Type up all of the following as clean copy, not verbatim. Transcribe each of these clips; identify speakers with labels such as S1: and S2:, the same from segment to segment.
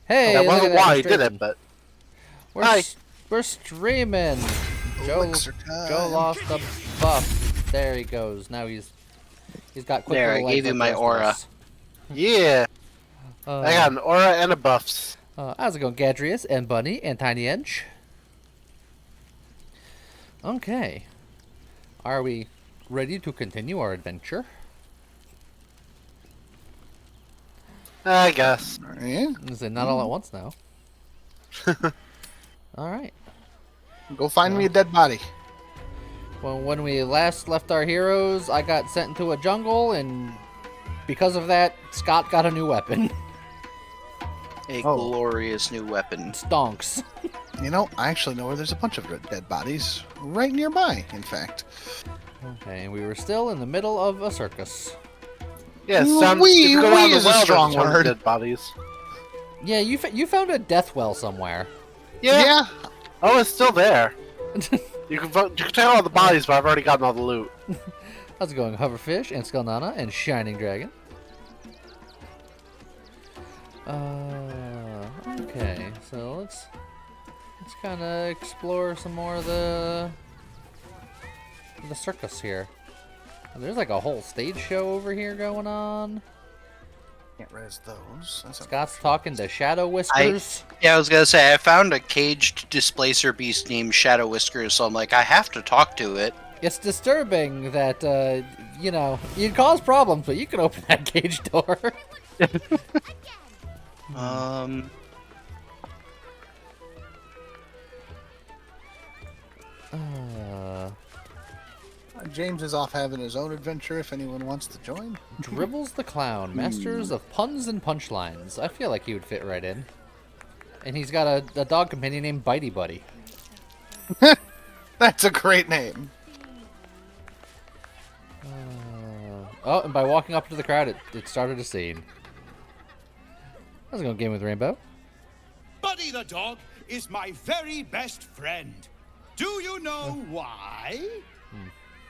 S1: Hey,
S2: That
S1: look at
S2: wasn't
S1: that,
S2: why
S1: we're
S2: he did
S1: streaming.
S2: it, but
S1: We're
S2: Hi.
S1: we're streaming. Joe
S3: Elixir time.
S1: Joe lost a buff. There he goes. Now he's got quick
S4: There,
S1: little
S4: I
S1: legs
S4: gave you
S1: like
S4: my
S1: the rest of
S4: aura.
S1: us.
S2: yeah, I got an aura and a buffs.
S1: How's it going, Gadrius and Bunny and Tiny Edge? Okay. Are we ready to continue our adventure?
S2: I guess.
S3: Yeah.
S1: Is it not all at once now? Alright.
S3: Go find me a dead body.
S1: Well, when we last left our heroes, I got sent into a jungle, and because of that, Scott got a new weapon.
S4: A
S3: Oh.
S4: glorious new weapon.
S1: Stonks.
S3: You know, I actually know where there's a bunch of dead bodies right nearby, in fact.
S1: Okay, and we were still in the middle of a circus.
S2: Yeah,
S3: Wee-
S2: some
S3: wee
S2: if you go down the
S3: is a
S2: well, there's
S3: strong
S2: tons of
S3: word.
S2: Dead bodies.
S1: Yeah, you found a death well somewhere.
S2: Yeah. Oh, it's still there. You can take all the bodies, but I've already gotten all the loot.
S1: How's it going, Hoverfish and Skullnana and Shining Dragon? Okay, so let's kind of explore some more of the circus here. There's like a whole stage show over here going on.
S3: Can't res those. That's
S1: Scott's talking to Shadow Whispers.
S4: Yeah, I was gonna say, I found a caged displacer beast named Shadow Whiskers, so I'm like, I have to talk to it.
S1: It's disturbing that, you know, you cause problems, but you can open that cage door.
S3: James is off having his own adventure if anyone wants to join.
S1: Dribbles the Clown, masters of puns and punchlines. I feel like he would fit right in. And he's got a dog companion named Bitey Buddy.
S3: That's a great name.
S1: Oh, and by walking up to the crowd, it started a scene. How's it going, Game with Rainbow?
S5: Buddy the dog is my very best friend. Do you know why?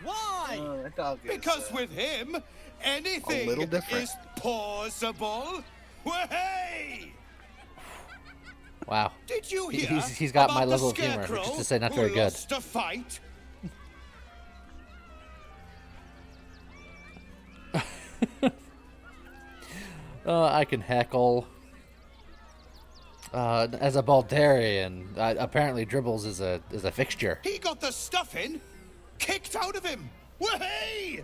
S5: Why?
S3: That dog is,
S5: Because with him, anything
S3: little different.
S5: is possible. Hey!
S1: Wow.
S5: Did you hear?
S1: He's got
S5: about
S1: my
S5: the
S1: level of humor,
S5: scarecrow
S1: which is to say not
S5: who
S1: very good.
S5: lost a fight?
S1: I can heckle. As a Baldarian, apparently Dribbles is a fixture.
S5: He got the stuffing kicked out of him. Hey!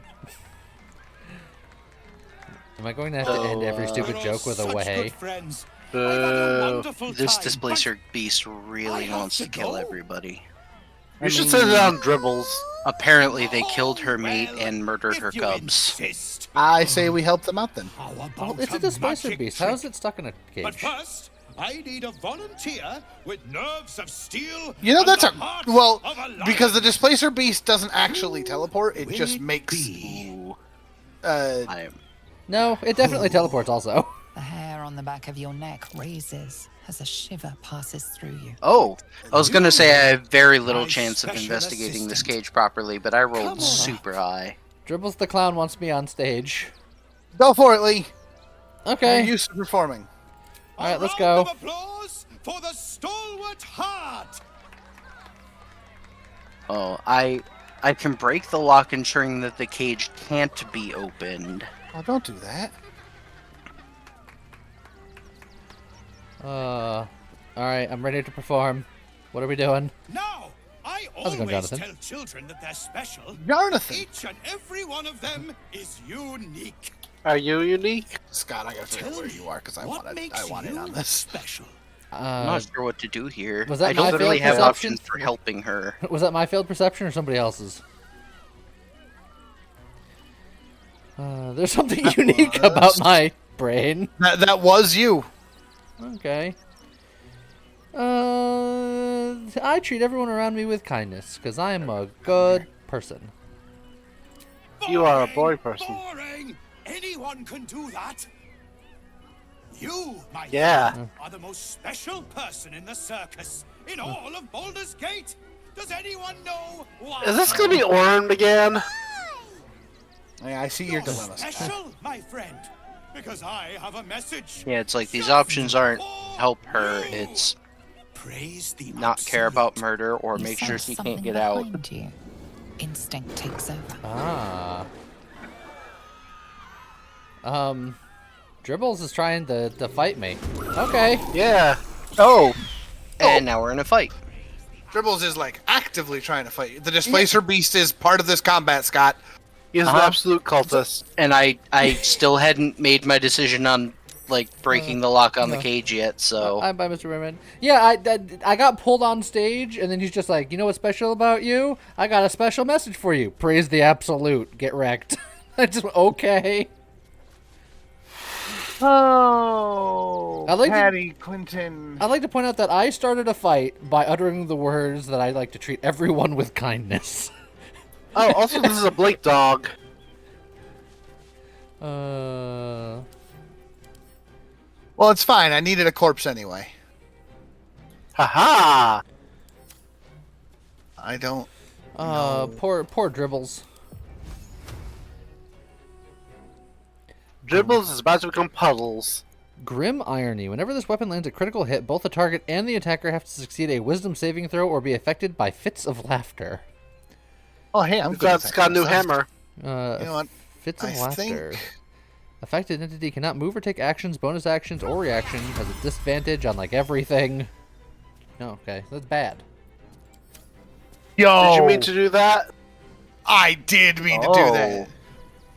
S1: Am I going to have to end every stupid joke with a
S5: Such
S1: wahey?
S5: good friends. I've had a wonderful
S4: This
S5: time,
S4: displacer
S5: but
S4: beast
S5: I
S4: really
S5: have
S4: wants
S5: to
S4: to kill
S5: go.
S4: everybody.
S2: You should send it on dribbles.
S4: Apparently, they killed her mate
S5: well,
S4: and murdered
S5: if
S4: her
S5: you
S4: cubs.
S5: insist.
S3: I say we help them out then.
S5: How
S1: Well,
S5: about
S1: it's a displacer
S5: magic
S1: beast. How is
S5: trick?
S1: it stuck in a
S5: But
S1: cage?
S5: first, I need a volunteer with nerves of steel.
S3: You know,
S5: and
S3: that's
S5: the
S3: a...
S5: heart
S3: Well,
S5: of a lion.
S3: because the Displacer Beast doesn't actually teleport, it
S5: will
S3: just
S5: it
S3: makes...
S4: Ooh,
S3: Uh,
S4: I am.
S1: No, it definitely teleports also.
S6: The hair on the back of your neck raises as a shiver passes through you.
S4: Oh, I was gonna say I have very little
S5: My
S4: chance of
S5: special
S4: investigating this
S5: assistant.
S4: cage properly, but I
S5: Come
S4: rolled
S5: on.
S4: super high.
S1: Dribbles the Clown wants me on stage.
S3: go for it, Lee. You're
S1: Okay.
S3: used to performing.
S1: All right,
S5: A
S1: let's
S5: round
S1: go.
S5: of applause for the stalwart heart.
S4: Oh, I can break the lock, ensuring that the cage can't be opened.
S3: Oh, don't do that.
S1: All right, I'm ready to perform. What are we doing?
S5: Now, I
S1: How's it going,
S5: always
S1: Jonathan?
S5: tell children that they're special.
S3: Jonathan!
S5: Each and every one of them is unique.
S2: Are you unique?
S3: Scott, I gotta figure out
S5: Tell
S3: where
S5: me,
S3: you are, because I
S5: what
S3: want
S5: makes
S3: in
S5: you
S3: on this.
S5: special?
S4: I'm not sure what to do here.
S1: was that
S4: I don't
S1: my
S4: literally
S1: failed
S4: have
S1: perception?
S4: options for helping her.
S1: Was that my failed perception or somebody else's? There's something unique about my brain.
S3: That was you.
S1: Okay. I treat everyone around me with kindness, because I'm a good person.
S2: You are a
S5: Boring,
S2: boy person.
S5: Boring. Anyone can do that. You, my
S2: Yeah.
S5: friend, are the most special person in the circus, in all of Baldur's Gate. Does anyone know why?
S2: Is this gonna be Orin again?
S3: Yeah, I see your
S5: You're
S3: dilemma, Scott.
S5: special, my friend, because I have a message.
S4: Yeah, it's like these
S5: Just
S4: options aren't
S5: for
S4: help her, it's
S5: Praise the
S4: not care about
S5: absolute.
S4: murder or
S6: You
S4: make sure
S6: sense
S4: she
S6: something
S4: can't get out.
S6: behind you. Instinct takes over.
S1: Ah. Dribbles is trying to fight me. Okay.
S2: Yeah.
S4: Oh! And now we're in a fight.
S3: Dribbles is like actively trying to fight you. The Displacer Beast is part of this combat, Scott.
S2: He's an absolute cultist.
S4: And I still hadn't made my decision on, like, breaking the lock on the cage yet, so...
S1: Bye, Mr. Merman. Yeah, I got pulled on stage, and then he's just like, you know what's special about you? I got a special message for you. Praise the absolute. Get wrecked. I just went, okay.
S3: Oh,
S1: I like to-
S3: Patty Clinton.
S1: I'd like to point out that I started a fight by uttering the words that I like to treat everyone with kindness.
S2: Oh, also, this is a Blake dog.
S3: Well, it's fine. I needed a corpse anyway.
S2: Haha!
S3: I don't.
S1: Poor Dribbles.
S2: Dribbles is about to become Puddles.
S1: Grim irony. Whenever this weapon lands a critical hit, both the target and the attacker have to succeed a wisdom saving throw or be affected by fits of laughter.
S3: Oh, hey, I'm good.
S2: It's got a new hammer.
S3: You know what?
S1: Fits of
S3: I
S1: laughter.
S3: think-
S1: Affected entity cannot move or take actions, bonus actions, or reactions. Has a disadvantage on like everything. Oh, okay, that's bad.
S3: Yo,
S2: Did you mean to do that?
S3: I did mean to do that.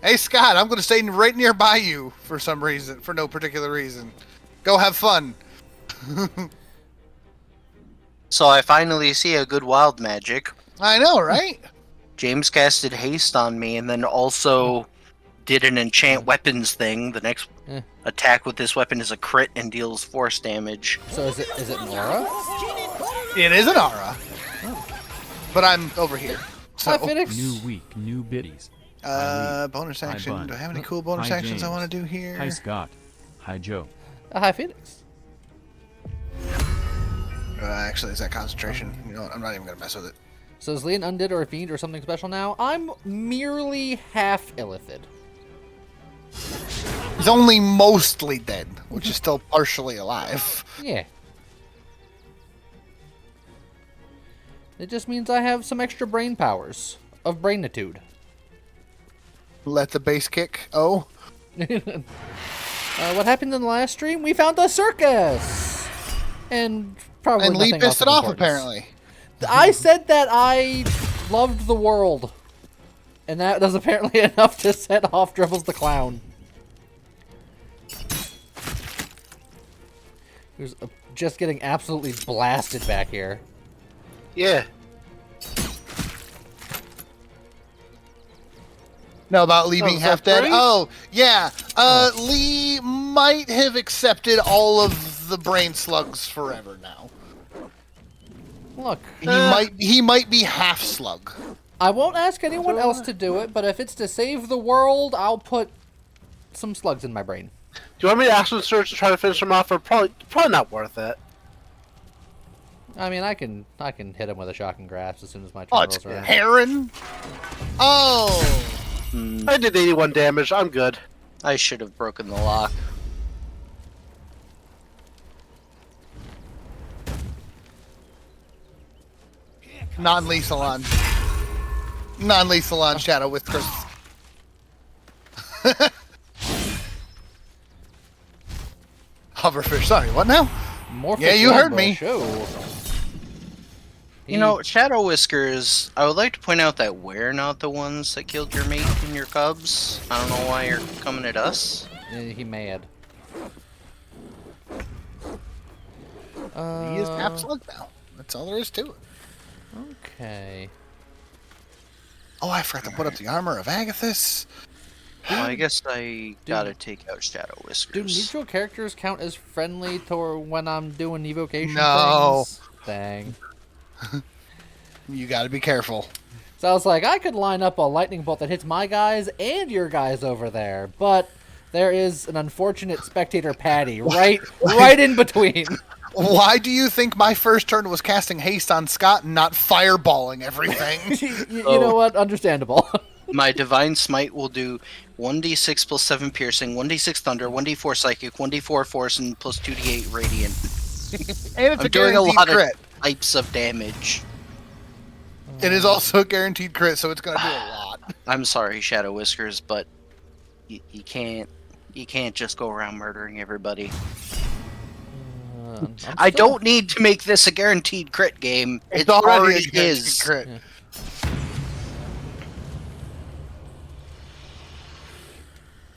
S3: Hey, Scott, I'm going to stay right nearby you for some reason, for no particular reason. Go have fun.
S4: So I finally see a good wild magic.
S3: I know, right?
S4: James casted haste on me and then also did an enchant weapons thing. The next
S1: Eh.
S4: attack with this weapon is a crit and deals force damage.
S1: So is it Nora?
S3: It is an aura. But I'm over here. So,
S1: Hi, Phoenix.
S7: New week, new biddies.
S3: bonus
S7: Hi,
S3: action.
S7: Bun.
S3: Do I have any cool bonus
S7: Hi,
S3: actions I
S7: James.
S3: want to do here?
S7: Hi, Scott. Hi, Joe.
S1: Hi, Phoenix.
S3: Actually, is that concentration? You know what? I'm not even going to mess with it.
S1: So is Lee an undead or a fiend or something special now? I'm merely half illithid.
S3: He's only mostly dead, which is still partially alive.
S1: Yeah. It just means I have some extra brain powers of brainitude.
S3: Let the base kick. Oh.
S1: What happened in the last stream? We found a circus! And probably
S3: And Lee
S1: nothing else
S3: pissed it
S1: of
S3: off,
S1: importance.
S3: apparently.
S1: I said that I loved the world. And that was apparently enough to set off Dribbles the Clown. Who's just getting absolutely blasted back here.
S2: Yeah.
S3: No, about Lee
S2: Oh,
S3: being
S2: is
S3: half
S2: that
S3: dead?
S2: Bree?
S3: Oh, yeah. Lee might have accepted all of the brain slugs forever now.
S1: Look,
S3: He might be half slug.
S1: I won't ask anyone else to do it, but if it's to save the world, I'll put some slugs in my brain.
S2: Do you want me to action search to try to finish him off? Or probably not worth it.
S1: I mean, I can hit him with a shocking grasp as soon as my turn
S3: Oh, it's
S1: rolls around.
S3: Heron. Oh.
S2: I did 81 damage. I'm good.
S4: I should have broken the lock.
S3: Non-lethal on. Non-lethal on Shadow with Chris. Hoverfish, sorry, what now?
S1: More
S3: Yeah, you heard me.
S1: Show.
S4: You know, Shadow Whiskers, I would like to point out that we're not the ones that killed your mate and your cubs. I don't know why you're coming at us.
S1: He mad.
S3: He is half slug now. That's all there is to it.
S1: Okay.
S3: Oh, I forgot to put up the armor of Agathis.
S4: Well, I guess I gotta take out Shadow
S1: Do
S4: Whiskers.
S1: neutral characters count as friendly toward when I'm doing evocation
S3: No.
S1: things? Dang.
S3: You gotta be careful.
S1: So I was like, I could line up a lightning bolt that hits my guys and your guys over there, but there is an unfortunate spectator Patty right in between.
S3: Why do you think my first turn was casting haste on Scott and not fireballing everything?
S1: You know what? Understandable.
S4: My Divine Smite will do 1d6 plus 7 piercing, 1d6 thunder, 1d4 psychic, 1d4 force, and plus 2d8 radiant.
S3: And it's
S4: I'm
S3: a
S4: doing a
S3: guaranteed
S4: lot
S3: crit.
S4: of types of damage.
S3: It is also a guaranteed crit, so it's gonna do a lot.
S4: I'm sorry, Shadow Whiskers, but you can't just go around murdering everybody. I don't need to make this a guaranteed crit game. It already
S3: a guaranteed
S4: is.
S3: crit.
S1: Yeah.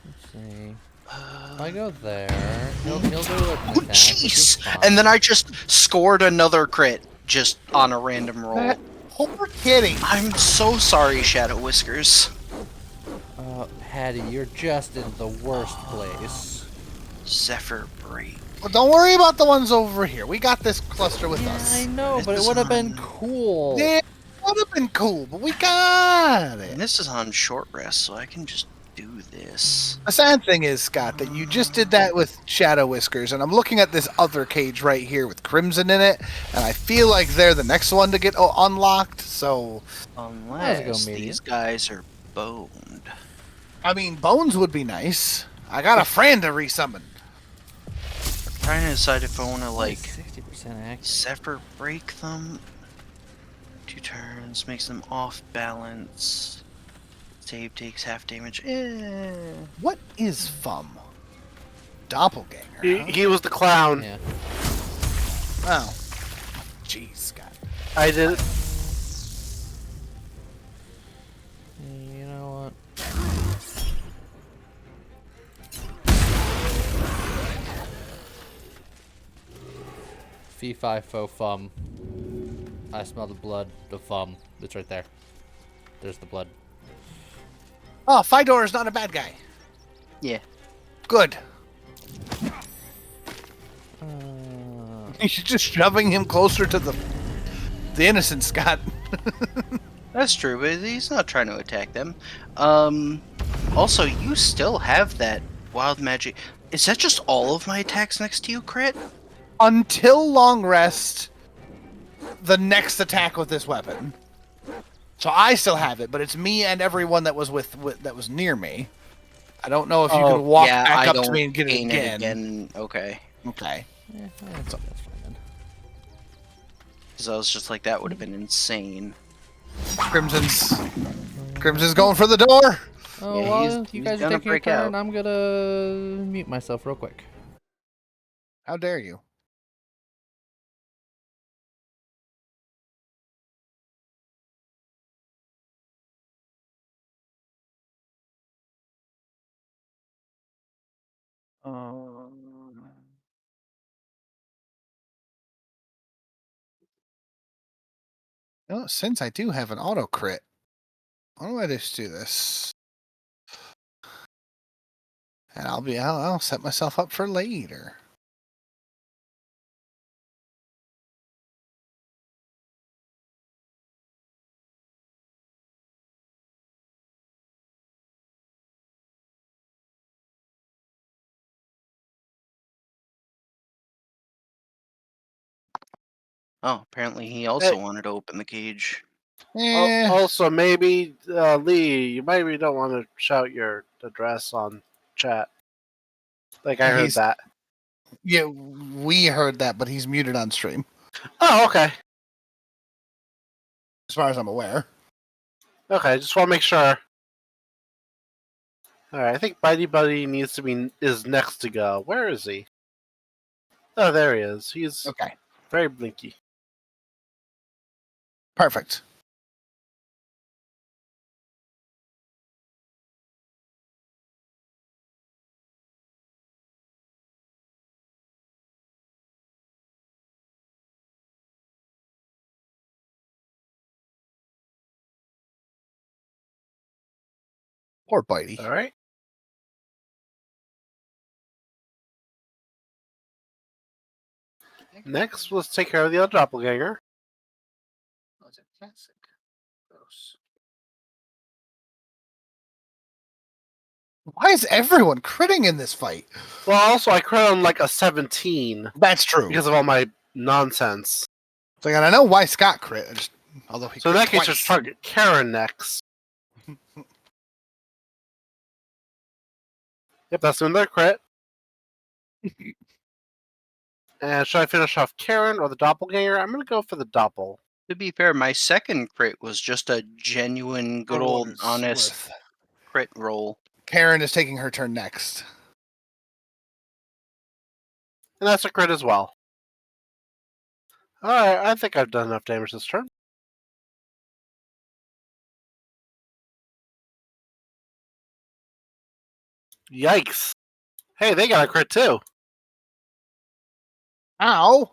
S1: Let's see. If I go there, he'll do an
S4: Oh,
S1: attack, which is
S4: jeez!
S1: fine.
S4: And then I just scored another crit just on a random roll.
S3: That poor kitty.
S4: I'm so sorry, Shadow Whiskers.
S1: Patty, you're just in the worst place.
S4: Zephyr Break.
S3: Well, don't worry about the ones over here. We got this cluster with
S1: Yeah,
S3: us.
S1: I know,
S4: This
S1: but it
S4: is
S1: would have been
S4: on-
S1: cool.
S3: Yeah, it would have been cool, but we got it.
S4: And this is on short rest, so I can just do this.
S3: The sad thing is, Scott, that you just did that with Shadow Whiskers, and I'm looking at this other cage right here with Crimson in it, and I feel like they're the next one to get unlocked, so...
S4: Unless
S1: medium.
S4: these guys are boned.
S3: I mean, Bones would be nice. I got a friend to resummon.
S4: Trying to decide if I want to, like,
S1: 60% accurate.
S4: Zephyr Break them. 2 turns, makes them off balance. Save takes half damage.
S3: What is Fum? Doppelganger,
S2: He,
S3: huh?
S2: he was the clown.
S1: Yeah.
S3: Oh. Jeez, Scott.
S2: I did.
S1: You know what? Fee fi fo fum. I smell the blood of fum. It's right there. There's the blood.
S3: Oh, Fidor is not a bad guy.
S4: Yeah.
S3: Good.
S1: Uh,
S3: You're just shoving him closer to the innocent, Scott.
S4: That's true, but he's not trying to attack them. Also, you still have that wild magic. Is that just all of my attacks next to you, crit?
S3: Until long rest, the next attack with this weapon. So I still have it, but it's me and everyone that was with that was near me. I don't know if you
S2: Oh,
S3: can walk
S4: yeah,
S3: back
S4: I
S3: up
S4: don't
S3: to me and get it
S4: gain
S3: again.
S4: Okay.
S3: Okay.
S1: yeah, that's fine then.
S4: Because I was just like, that would have been insane.
S3: Crimson's going for the door.
S1: Oh,
S4: Yeah,
S1: well,
S4: he's-
S1: you
S4: he's
S1: guys are
S4: gonna
S1: taking your
S4: break
S1: turn.
S4: out.
S1: I'm gonna mute myself real quick.
S3: How dare you? Oh, since I do have an auto crit, why don't I just do this? And I'll set myself up for later.
S4: Oh, apparently he also wanted to open the cage.
S3: Eh,
S2: Also, maybe Lee, you maybe don't want to shout your address on chat. Like I heard
S3: He's-
S2: that.
S3: yeah, we heard that, but he's muted on stream,
S2: Oh, okay.
S3: as far as I'm aware.
S2: Okay, just want to make sure. All right, I think Bitey Buddy is next to go. Where is he? Oh, there he is. He's
S3: Okay,
S2: very blinky.
S3: perfect. Poor Bitey.
S2: All right. Next, let's take care of the other doppelganger.
S3: Why is everyone critting in this fight?
S2: Well, also I crit on like a 17
S3: That's true.
S2: because of all my nonsense.
S3: So, and I know why Scott crit. Although he
S2: So in that
S3: crit
S2: case, just
S3: twice.
S2: target Karen next. Yep, that's another crit. And should I finish off Karen or the doppelganger? I'm gonna go for the doppel.
S4: To be fair, my second crit was just a genuine, good
S3: For what
S4: old,
S3: it's
S4: honest
S3: worth.
S4: crit roll.
S3: Karen is taking her turn next.
S2: And that's a crit as well. Alright, I think I've done enough damage this turn. Yikes. Hey, they got a crit too.
S3: Ow!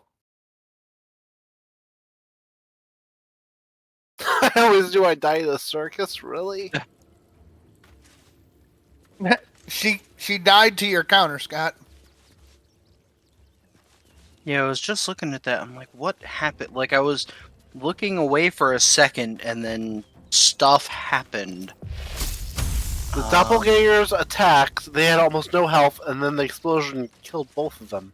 S2: I always do. I die in a circus, really?
S3: She died to your counter, Scott.
S4: Yeah, I was just looking at that. I'm like, what happened? Like, I was looking away for a second, and then stuff happened.
S2: The doppelgangers attacked, they had almost no health, and then the explosion killed both of them.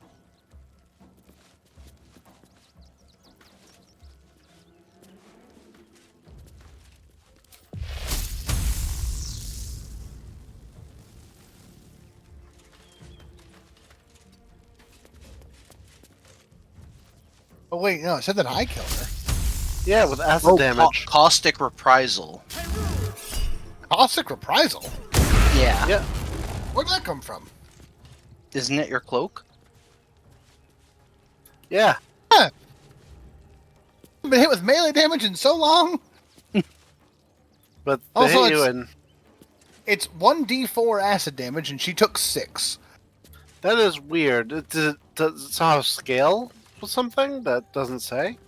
S3: Oh wait, no, it said that I killed her.
S2: Yeah, with acid damage.
S4: Caustic reprisal.
S3: Caustic reprisal?
S4: Yeah.
S2: Yeah.
S3: Where'd that come from?
S4: Isn't it your cloak?
S2: Yeah.
S3: Huh. I've been hit with melee damage in so long.
S2: But they
S3: Also,
S2: hit you and
S3: It's 1d4 acid damage, and she took 6.
S2: that is weird. Does it somehow scale with something? That doesn't say.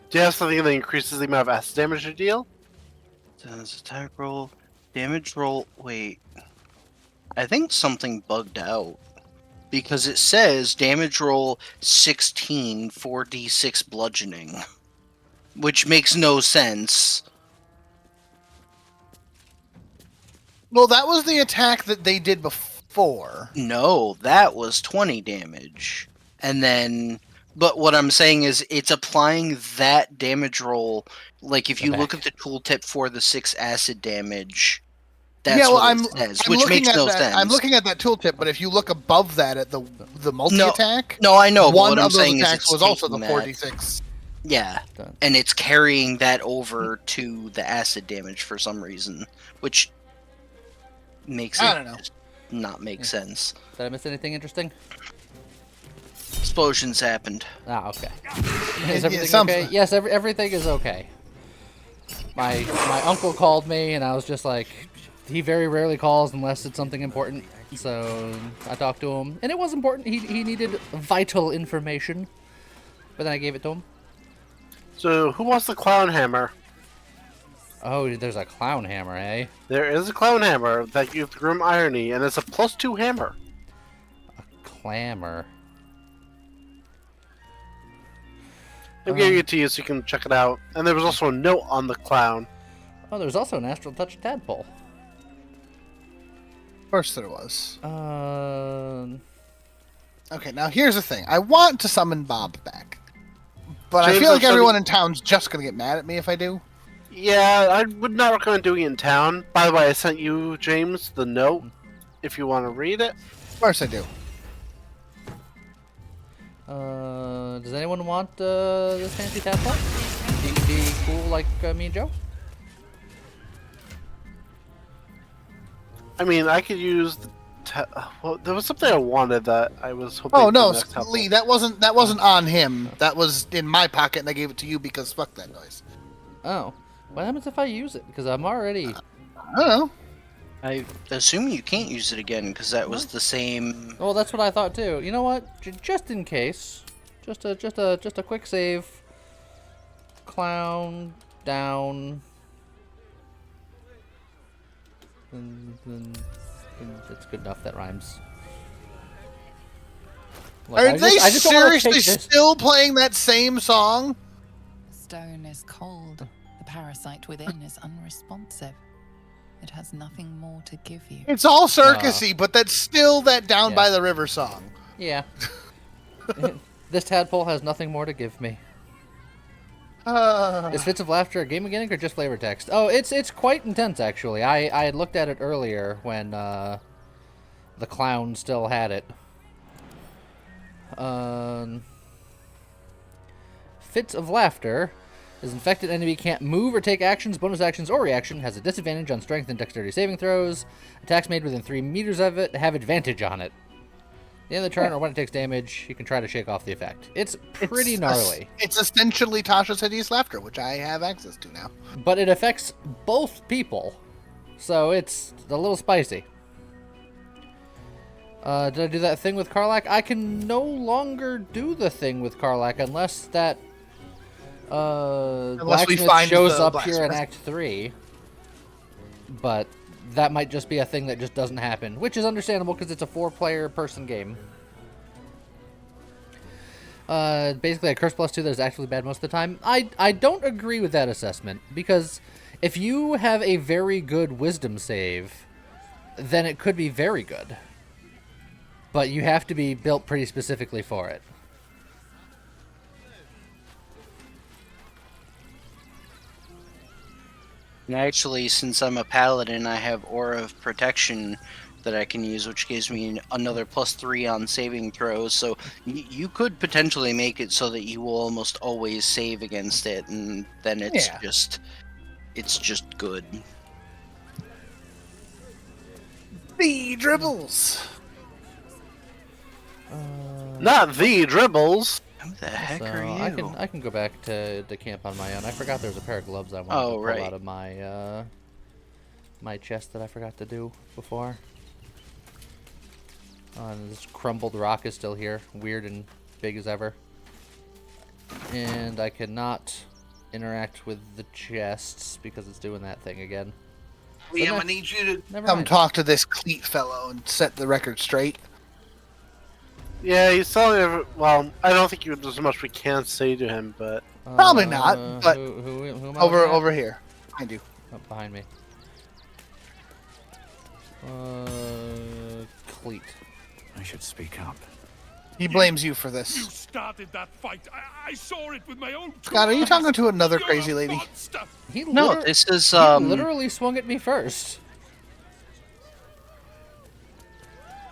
S2: Do you have something that increases the amount of acid damage you deal?
S4: Does attack roll, damage roll. Wait, I think something bugged out because it says damage roll 16 4d6 bludgeoning, which makes no sense.
S3: Well, that was the attack that they did before.
S4: No, that was 20 damage, and then. But what I'm saying is, it's applying that damage roll. Like, if you look at the tooltip for the 6 acid damage, that's
S3: yeah, well,
S4: what
S3: I'm,
S4: it says,
S3: I'm
S4: which
S3: looking
S4: makes
S3: at
S4: no
S3: that.
S4: sense.
S3: I'm looking at that tooltip, but if you look above that at the multi attack,
S4: No, I know. But
S3: one
S4: what I'm
S3: of those
S4: saying is
S3: attacks
S4: it's
S3: was also the
S4: taking that-
S3: 4d6.
S4: Yeah,
S1: Done.
S4: and it's carrying that over to the acid damage for some reason, which makes
S3: I
S4: it
S3: don't know.
S4: just not make sense.
S1: Did I miss anything interesting?
S4: Explosions happened.
S1: Ah, okay.
S3: Yeah,
S1: Is everything
S3: some-
S1: okay? Yes, everything is okay. My uncle called me, and I was just like, he very rarely calls unless it's something important. So I talked to him, and it was important. He needed vital information, but then I gave it to him.
S2: So, who wants the clown hammer?
S1: Oh, there's a clown hammer, eh?
S2: There is a clown hammer that gives grim irony, and it's a +2 hammer.
S1: Clamor.
S2: I'm giving it to you so you can check it out. And there was also a note on the clown.
S1: Oh, there's also an astral touch tadpole.
S3: Of course there was. Okay, now here's the thing. I want to summon Bob back. But I
S2: James,
S3: feel like
S2: I'm
S3: everyone
S2: summoning-
S3: in town's just going to get mad at me if I do.
S2: Yeah, I would not recommend doing it in town. By the way, I sent you, James, the note. If you want to read it.
S3: Of course I do.
S1: Does anyone want this fancy tadpole? You can be cool like me and Joe?
S2: I mean, I could use the well, there was something I wanted that I was hoping.
S3: Oh no,
S2: the next couple-
S3: Lee, that wasn't on him. That was in my pocket, and I gave it to you because fuck that noise.
S1: Oh. What happens if I use it? Because I'm already...
S3: I don't know.
S4: I assume you can't use it again because that was the same.
S1: Well, that's what I thought too. You know what? Just in case, just a quick save. Clown down. That's good enough. That rhymes. Look,
S3: Are
S1: I
S3: they
S1: just don't wanna
S3: seriously
S1: take this-
S3: still playing that same song?
S6: Stone is cold. The parasite within is unresponsive. It has nothing more to give you.
S3: It's all circusy, but that's still that Down
S1: Yeah.
S3: by the River song.
S1: Yeah. This tadpole has nothing more to give me. Is Fits of Laughter a game mechanic or just flavor text? Oh, it's quite intense actually. I had looked at it earlier when the clown still had it. Fits of Laughter. This infected enemy can't move or take actions, bonus actions, or reaction. Has a disadvantage on strength and dexterity saving throws. Attacks made within 3 meters of it have advantage on it. At the end of the turn, or when it takes damage, you can try to shake off the effect. It's pretty gnarly.
S3: It's essentially Tasha's Hideous Laughter, which I have access to now.
S1: But it affects both people, so it's a little spicy. Did I do that thing with Karlach? I can no longer do the thing with Karlach unless that blacksmith shows up here in Act 3. But that might just be a thing that just doesn't happen, which is understandable because it's a 4-player person game. Basically a curse +2 that is actually bad most of the time. I don't agree with that assessment, because if you have a very good wisdom save, then it could be very good. But you have to be built pretty specifically for it.
S4: And actually, since I'm a paladin, I have Aura of Protection that I can use, which gives me another +3 on saving throws. So you could potentially make it so that you will almost always save against it, and then it's just good.
S3: The dribbles.
S2: Not the dribbles.
S4: Who the heck
S1: So
S4: are you?
S1: I can go back to camp on my own. I forgot there was a pair of gloves I wanted to pull out of my my chest that I forgot to do before. And this crumbled rock is still here, weird and big as ever. And I cannot interact with the chests because it's doing that thing again.
S3: Liam, I need you to
S1: Never
S3: come
S1: mind.
S3: talk to this Cleat fellow and set the record straight.
S2: Yeah, he's telling. Well, I don't think there's much we can say to him, but
S3: Probably not, but
S1: who am I looking at?
S3: over here. Behind you.
S1: Oh, behind me. Cleat.
S5: I should speak up.
S3: He blames you for
S5: You
S3: this.
S5: started that fight. I saw it with my own.
S3: Scott, are you talking to another
S5: You're
S3: crazy
S5: a
S3: lady?
S5: monster.
S1: He
S4: No, this is
S1: he literally swung at me first.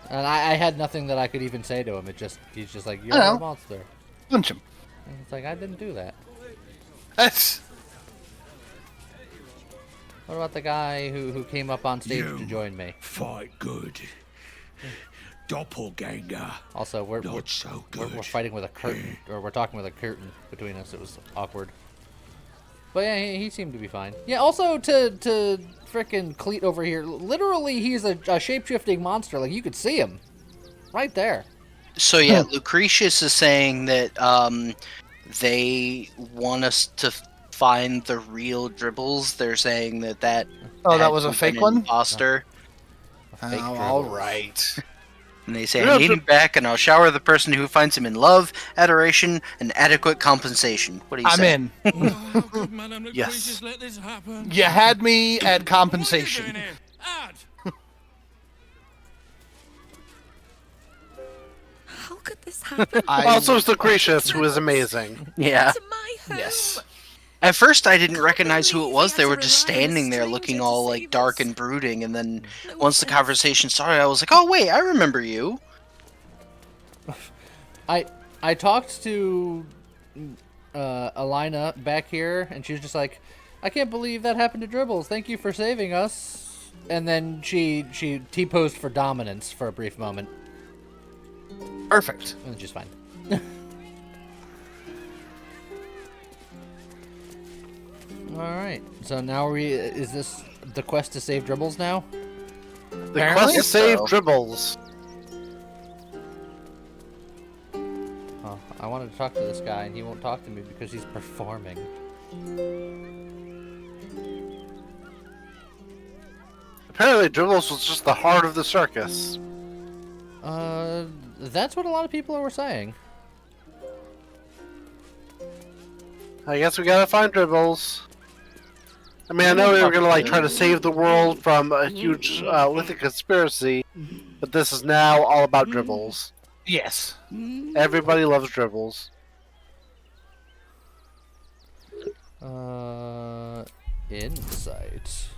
S1: And I had nothing that I could even say to him. He's just like, you're
S3: I know.
S1: a monster.
S3: Punch him.
S1: And it's like, I didn't do that.
S3: That's
S1: What about the guy who came up on stage to
S5: You
S1: join me?
S5: Fight good. Doppelganger.
S1: Also, we're
S5: Not so
S1: we're
S5: good.
S1: fighting with a curtain, or we're talking with a curtain between us. It was awkward. But yeah, he seemed to be fine. Yeah, also to frickin' Cleat over here, literally he's a shape-shifting monster. Like, you could see him. Right there.
S4: So yeah, Lucretius is saying that they want us to find the real dribbles. They're saying that
S3: Oh, that
S4: had
S3: was a
S4: to have
S3: fake
S4: been
S3: one?
S4: imposter.
S1: Fake
S3: all
S1: dribbles.
S3: right.
S4: And they say,
S2: Yeah,
S4: I need him back, and I'll shower the person who finds him in love, adoration, and adequate compensation. What do you
S3: I'm
S4: say?
S3: in.
S5: How could Madame
S2: Yes.
S5: Lucretius let this happen?
S3: You had me at
S5: What are you doing
S3: compensation.
S5: here? Ad!
S8: How could this happen
S2: also it's Lucretius, who is amazing.
S4: Yeah.
S8: to my home?
S3: Yes.
S4: At first, I didn't recognize who it was. They were just standing there looking all like dark and brooding, and then once the conversation started, I was like, "Oh wait, I remember you."
S1: I talked to Alina back here, and she was just like, I can't believe that happened to Dribbles. Thank you for saving us. And then she T-posed for dominance for a brief moment.
S3: Perfect.
S1: And just fine. Alright, so now is this the quest to save Dribbles now?
S2: The
S3: Apparently
S2: quest to save
S4: so.
S2: dribbles.
S1: Oh, I wanted to talk to this guy, and he won't talk to me because he's performing.
S2: Apparently, dribbles was just the heart of the circus.
S1: That's what a lot of people were saying.
S2: I guess we gotta find dribbles. I mean, I know they were gonna like try to save the world from a huge lithic conspiracy, but this is now all about dribbles.
S3: Yes.
S2: Everybody loves dribbles.
S1: Insight.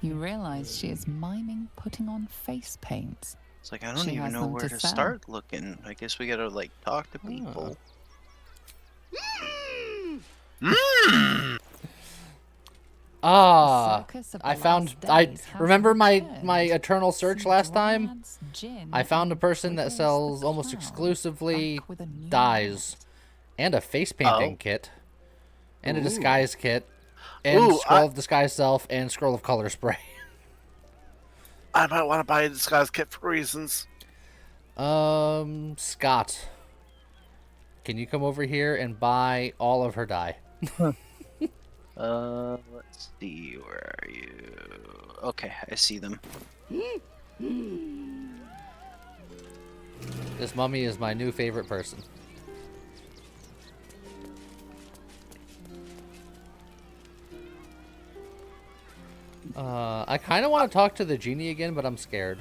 S6: You realize she is miming putting on face paints.
S4: It's like, I don't
S6: She
S4: even
S6: has
S4: know
S6: them
S4: where
S6: to
S4: to
S6: sell.
S4: start looking. I guess we gotta, like, talk to people.
S1: Ah,
S6: Circus of
S1: I
S6: the
S1: found.
S6: Last
S1: I
S6: Days has
S1: remember my
S6: returned.
S1: eternal search
S6: See
S1: last time.
S6: dryads, gin,
S1: I found a
S6: and
S1: person that
S6: Dribbles
S1: sells
S6: the
S1: almost
S6: clown
S1: exclusively
S6: back with a new
S1: dyes
S6: act.
S1: and a face painting
S2: Oh.
S1: kit and a
S3: Ooh.
S1: disguise kit and
S2: Ooh,
S1: scroll of disguise self and scroll of color spray.
S2: I might want to buy a disguise kit for reasons.
S1: Scott, can you come over here and buy all of her dye?
S4: Let's see, where are you? Okay, I see them.
S1: This mummy is my new favorite person. I kind of want to talk to the genie again, but I'm scared.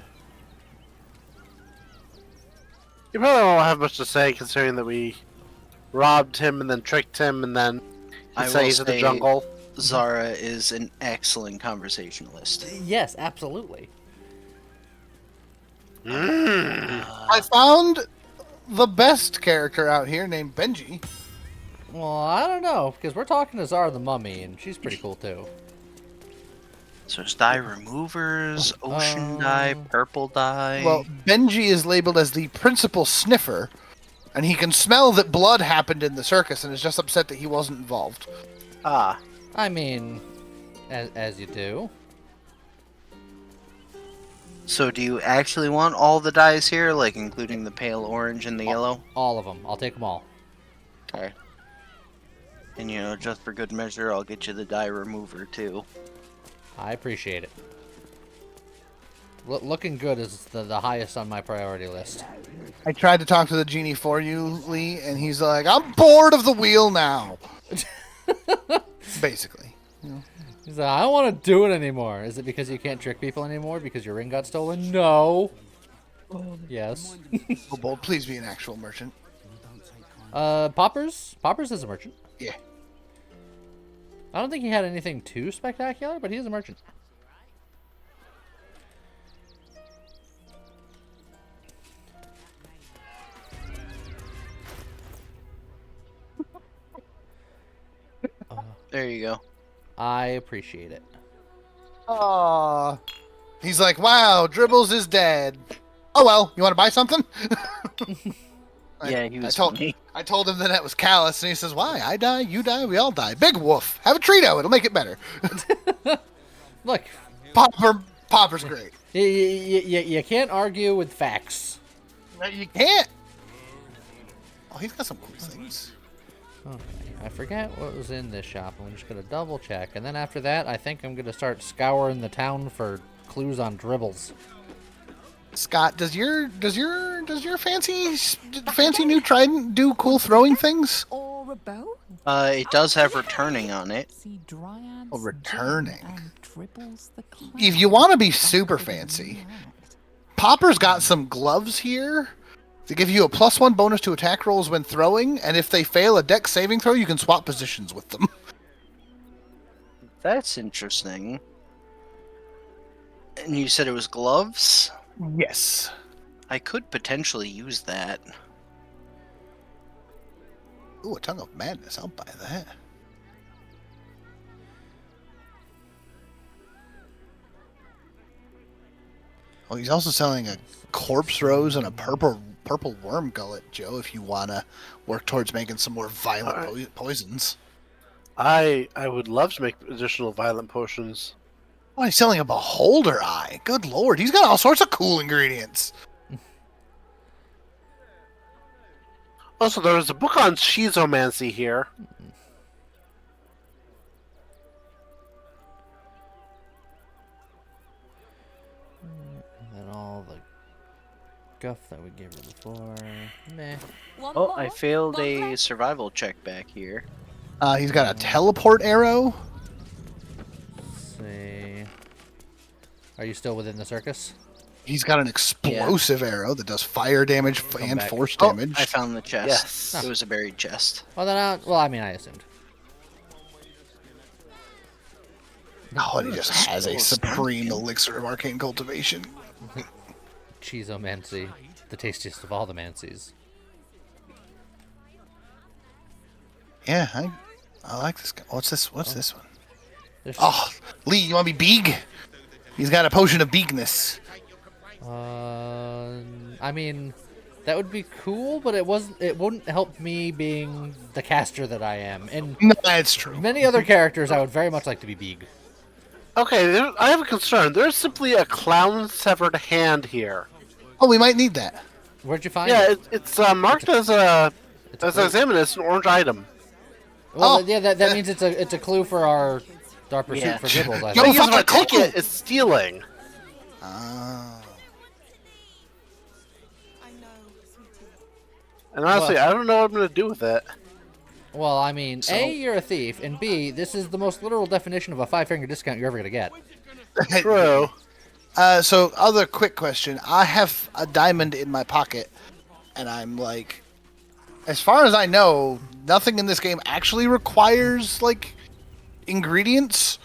S2: You probably won't have much to say considering that we robbed him and then tricked him and then
S4: I
S2: he
S4: will
S2: saved the
S4: say
S2: jungle.
S4: Zara is an excellent conversationalist.
S1: Yes, absolutely.
S3: I found the best character out here named Benji.
S1: Well, I don't know, because we're talking to Zara the Mummy, and she's pretty cool too.
S4: So there's dye removers, ocean dye, purple dye.
S3: Well, Benji is labeled as the principal sniffer, and he can smell that blood happened in the circus and is just upset that he wasn't involved.
S2: Ah.
S1: I mean, as you do.
S4: So do you actually want all the dyes here, like including the pale orange and the yellow?
S1: All of them. I'll take them all.
S4: Okay. And you know, just for good measure, I'll get you the dye remover too.
S1: I appreciate it. Looking good is the highest on my priority list.
S3: I tried to talk to the genie for you, Lee, and he's like, I'm bored of the wheel now. Basically.
S1: He's like, I don't want to do it anymore. Is it because you can't trick people anymore because your ring got stolen? No. Yes.
S3: Oh, bold, please be an actual merchant.
S1: Poppers? Poppers is a merchant.
S3: Yeah.
S1: I don't think he had anything too spectacular, but he is a merchant.
S4: There you go.
S1: I appreciate it.
S3: Aww. He's like, wow, Dribbles is dead. Oh well, you want to buy something?
S4: Yeah, he was
S3: I told,
S4: funny.
S3: I told him that that was callous, and he says, why? I die, you die, we all die. Big woof. Have a Trito, it'll make it better.
S1: Look,
S3: Popper's great.
S1: you can't argue with facts.
S3: You can't. Oh, he's got some cool things.
S1: Okay, I forget what was in this shop. I'm just gonna double check, and then after that, I think I'm gonna start scouring the town for clues on dribbles.
S3: Scott, does your fancy new trident do cool throwing things?
S6: Or a bow?
S4: It does have returning on it.
S6: See dryads,
S3: Oh, returning.
S6: gin, and Dribbles the clown
S3: If you want to be
S6: back
S3: super
S6: with a new
S3: fancy,
S6: act.
S3: Popper's got some gloves here. They give you a +1 bonus to attack rolls when throwing, and if they fail a dex saving throw, you can swap positions with them.
S4: That's interesting. And you said it was gloves?
S3: Yes.
S4: I could potentially use that.
S3: Ooh, a tongue of madness. I'll buy that. Oh, he's also selling a corpse rose and a purple worm gullet, Joe, if you want to work towards making some more violent poisons.
S2: I would love to make additional violent potions.
S3: Oh, he's selling a beholder eye. Good lord, he's got all sorts of cool ingredients.
S2: Also, there was a book on schizomancy here.
S1: And then all the guff that we gave her before. Meh.
S4: Oh, I failed a survival check back here.
S3: He's got a teleport arrow.
S1: Let's see. Are you still within the circus?
S3: He's got an explosive arrow that does fire damage and
S1: back.
S3: force
S4: Oh,
S3: damage.
S4: I found the chest.
S2: Yes.
S4: It was a buried chest.
S1: Well, then, well, I mean, I assumed.
S3: Oh, and he just has a supreme elixir of arcane cultivation.
S1: Cheezomancy, the tastiest of all the mancies.
S3: Yeah, I like this guy. What's this? What's this one?
S1: There's,
S3: Oh, Lee, you want to be big? He's got a potion of bigness.
S1: I mean, that would be cool, but it wouldn't help me being the caster that I am. And
S3: No, that's true.
S1: many other characters, I would very much like to be big.
S2: Okay, I have a concern. There's simply a clown severed hand here.
S3: Oh, we might need that.
S1: Where'd you find
S2: Yeah,
S1: it?
S2: it's marked as a as
S1: clue.
S2: examined as an orange item.
S1: Well,
S3: Oh.
S1: yeah, that means it's a clue for our pursuit
S4: Yeah.
S1: for Gibbles. I
S2: The
S1: think.
S2: thing is, if I
S3: fuck,
S2: take it, it's stealing. And honestly, I don't know what I'm going to do with it.
S1: Well, I mean, A, you're a thief, and B, this is the most literal definition of a 5-finger discount you're ever gonna get.
S2: True.
S3: So, other quick question. I have a diamond in my pocket, and I'm like, as far as I know, nothing in this game actually requires, like, ingredients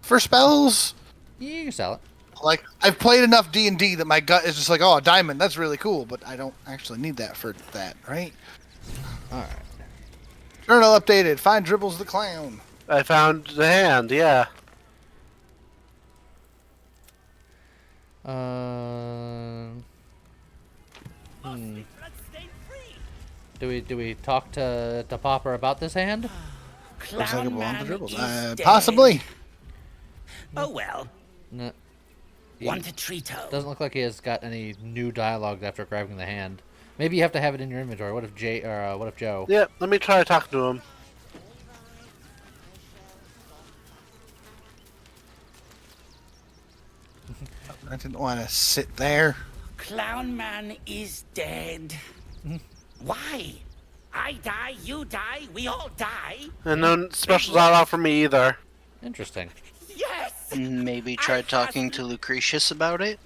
S3: for spells.
S1: You can sell it.
S3: Like, I've played enough D&D that my gut is just like, oh, a diamond, that's really cool, but I don't actually need that for that, right?
S1: Alright.
S3: Journal updated. Find Dribbles the Clown.
S2: I found the hand, yeah.
S1: Do we talk to Popper about this hand?
S3: Looks like it belongs to
S8: Man
S3: Dribbles.
S8: is dead.
S3: Possibly.
S8: Oh well.
S1: No. He
S8: Want a treato?
S1: doesn't look like he has got any new dialogue after grabbing the hand. Maybe you have to have it in your inventory. What if Joe?
S2: Yeah, let me try to talk to him.
S3: I didn't want to sit there.
S8: Clown Man is dead. Why? I die, you die, we all die.
S2: And no specials not out for me either.
S1: Interesting.
S8: Yes.
S4: Maybe try talking to Lucretius about it.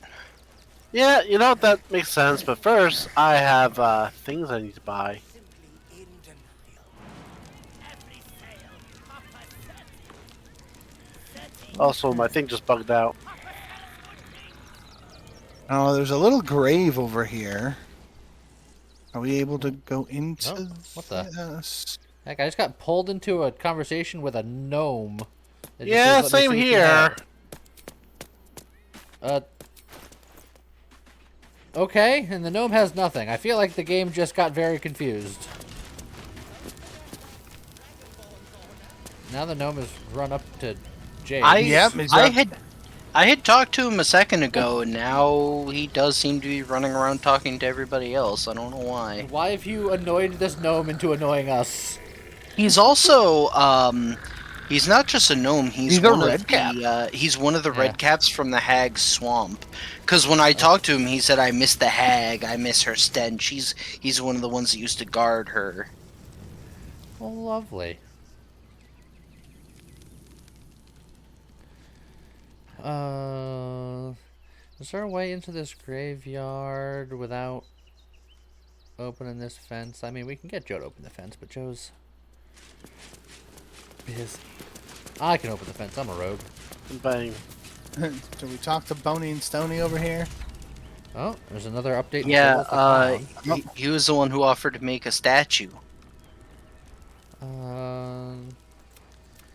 S2: Yeah, you know, that makes sense, but first, I have things I need to buy. Also, my thing just bugged out.
S3: Oh, there's a little grave over here. Are we able to go into
S1: Oh, what the?
S3: this?
S1: Heck, I just got pulled into a conversation with a gnome. It just
S2: Yeah,
S1: says, "Let me
S2: same
S1: see what you
S2: here.
S1: have." Okay, and the gnome has nothing. I feel like the game just got very confused. Now the gnome has run up to Jade.
S3: Yep, he's got-
S4: I had talked to him a second ago, and now he does seem to be running around talking to everybody else. I don't know why.
S1: Why have you annoyed this gnome into annoying us?
S4: He's also he's not just a gnome. He's
S3: a
S4: one
S3: red
S4: of
S3: cap.
S4: the he's one of the
S1: Yeah.
S4: red caps from the Hag's Swamp. Because when I talked to him, he said, "I miss the Hag. I miss her stench." He's one of the ones that used to guard her.
S1: Oh, lovely. Is there a way into this graveyard without opening this fence? I mean, we can get Joe to open the fence, but Joe's busy. I can open the fence. I'm a rogue.
S2: Bang.
S3: Do we talk to Boney and Stony over here?
S1: Oh, there's another update. in
S4: Yeah,
S1: Dribbles the Clown.
S4: he was the one who offered to make a statue.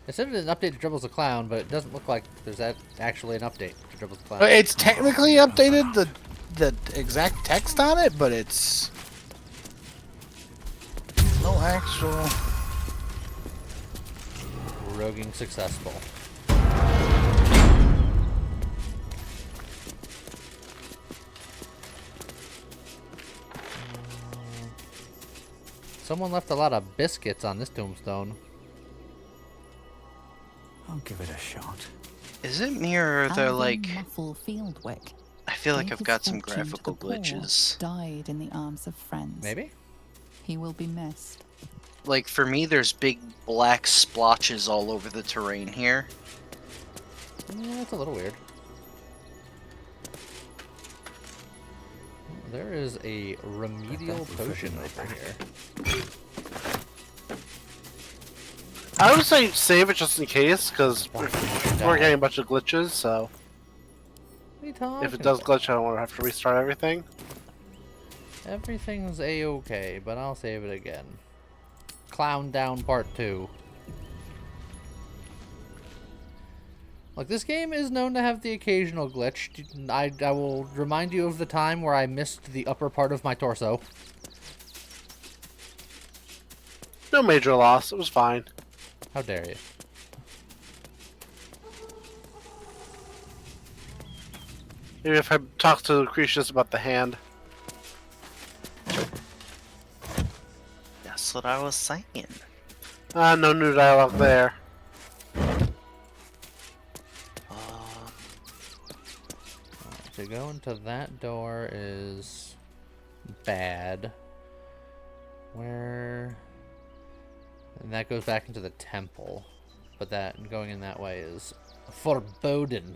S1: It said it an update to Dribbles the Clown, but it doesn't look like there's actually an update to Dribbles the Clown.
S3: It's technically updated the exact text on it, but it's no actual.
S1: Roguing successful. Someone left a lot of biscuits on this tombstone.
S5: I'll give it a shot.
S4: Is it me or are there like?
S6: Muffle Fieldwick.
S4: I feel like
S6: gave
S4: I've
S6: his
S4: got some
S6: fortune to the
S4: graphical
S6: poor,
S4: glitches.
S6: Died in the arms of friends.
S1: Maybe?
S6: He will be missed.
S4: Like for me, there's big black splotches all over the terrain here.
S1: Yeah, that's a little weird. There is a remedial potion over here.
S2: I would say save it just in case, because we're
S1: Die.
S2: getting a bunch of glitches, so
S1: What are you talking
S2: if it does
S1: about?
S2: glitch, I don't want to have to restart everything.
S1: Everything's a-okay, but I'll save it again. Clown Down Part 2. Look, this game is known to have the occasional glitch. I will remind you of the time where I missed the upper part of my torso.
S2: No major loss, it was fine.
S1: How dare you?
S2: Maybe if I talk to Lucretius about the hand.
S4: That's what I was saying.
S2: No new dialogue there.
S1: To go into that door is bad. Where? And that goes back into the temple. But that going in that way is foreboding.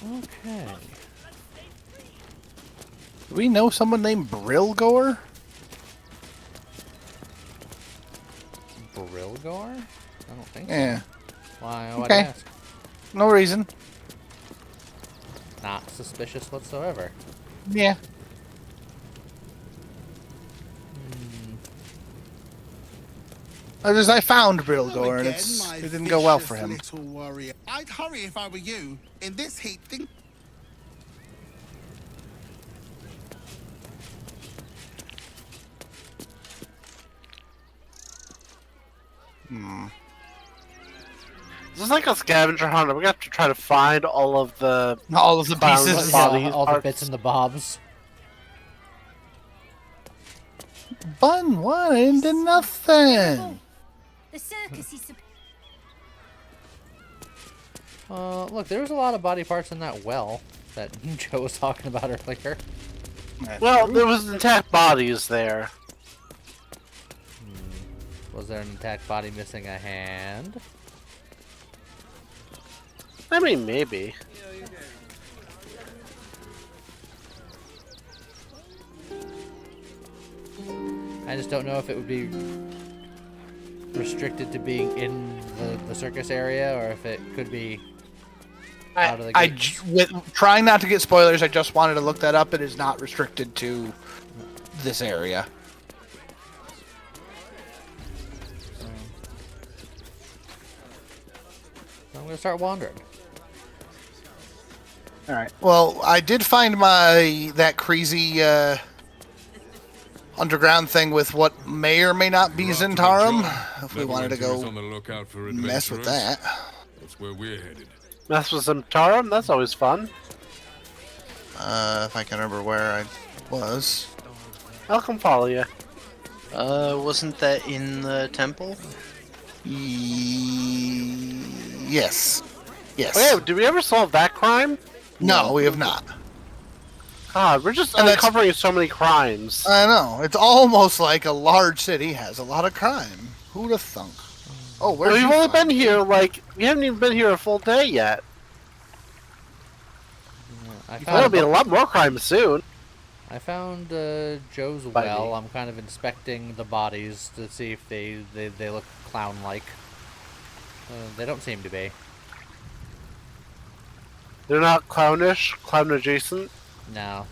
S1: Okay.
S3: Do we know someone named Brilgor?
S1: Brilgar? I don't think so.
S3: Yeah.
S1: Why? Why'd
S3: Okay.
S1: I ask?
S3: No reason.
S1: Not suspicious whatsoever.
S3: Yeah. I found Brilgor, and it didn't go well for him.
S5: Little warrior. I'd hurry if I were you. In this heat, think.
S2: This is like a scavenger hunt. We're gonna have to try to find all of the
S3: All of the
S2: clown's
S3: pieces.
S2: bodies,
S1: all the
S2: parts.
S1: bits and the bobs.
S3: Bun one into nothing.
S9: The circus is.
S1: Look, there was a lot of body parts in that well that Joe was talking about earlier.
S2: Well, there was intact bodies there.
S1: Was there an intact body missing a hand?
S2: I mean, maybe.
S1: I just don't know if it would be restricted to being in the circus area or if it could be out of the gate.
S3: With trying not to get spoilers, I just wanted to look that up. It is not restricted to this area.
S1: So I'm gonna start wandering.
S3: All right. Well, I did find that crazy underground thing with what may or may not be Zentarum. If we wanted to go
S10: on the lookout for
S3: mess with
S10: adventurers.
S3: that.
S10: That's where we're headed.
S2: Mess with some Tarum, that's always fun.
S3: If I can remember where I was.
S2: I'll come follow you.
S4: Wasn't that in the temple?
S3: Yes. Yes.
S2: Okay, did we ever solve that crime?
S3: No, we have not.
S2: God, we're just
S3: And that's-
S2: uncovering so many crimes.
S3: I know. It's almost like a large city has a lot of crime. Who'd have thunk? Oh, where's
S2: We've only been here, like, we haven't even been here a full day yet. There'll be a lot more crimes soon.
S1: I found Joe's
S2: By
S1: well.
S2: me.
S1: I'm kind of inspecting the bodies to see if they look clown-like. They don't seem to be.
S2: They're not clownish, clown adjacent.
S1: No.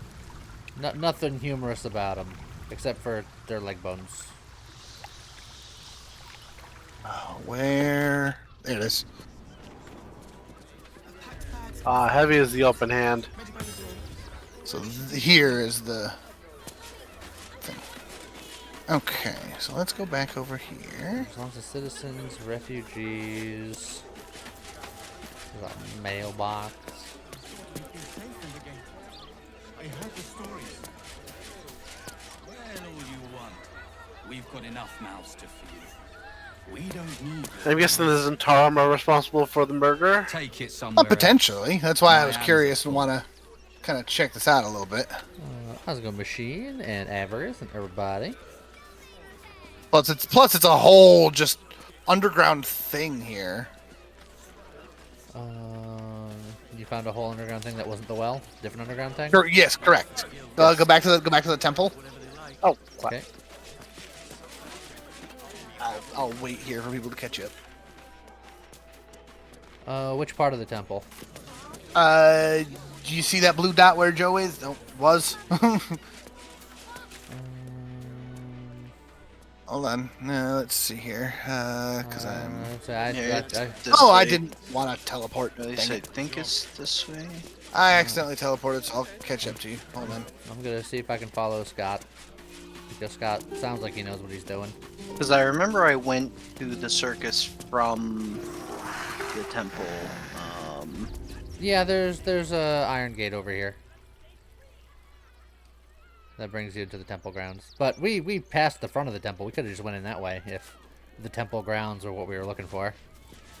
S1: Nothing humorous about them, except for their leg bones.
S3: Oh, where? There it is.
S2: Heavy is the open hand.
S3: So here is the thing. Okay, so let's go back over here.
S1: As long as the citizens, refugees. There's a mailbox.
S5: I heard the stories.
S8: Well, all you want. We've got enough mouths to feed. We don't need.
S2: I'm guessing the Zentarum are responsible for the murder.
S8: Take it somewhere.
S3: Potentially. That's why I was curious and want to kind of check this out a little bit.
S1: How's it going, Machine and Avarice and everybody?
S3: Plus, it's a whole just underground thing here.
S1: You found a whole underground thing that wasn't the well? Different underground thing?
S3: Yes, correct. Go back to the temple.
S2: Oh,
S1: Okay.
S3: I'll wait here for people to catch up.
S1: Which part of the temple?
S3: Do you see that blue dot where Joe is? No, was. Hold on. No, let's see here. Cause I'm. I didn't want to teleport.
S4: At least I think it's this way.
S3: I accidentally teleported, so I'll catch up to you. Hold on.
S1: I'm gonna see if I can follow Scott. Because Scott sounds like he knows what he's doing.
S4: Because I remember I went to the circus from the temple.
S1: Yeah, there's a iron gate over here. That brings you to the temple grounds. But we passed the front of the temple. We could have just went in that way if the temple grounds are what we were looking for.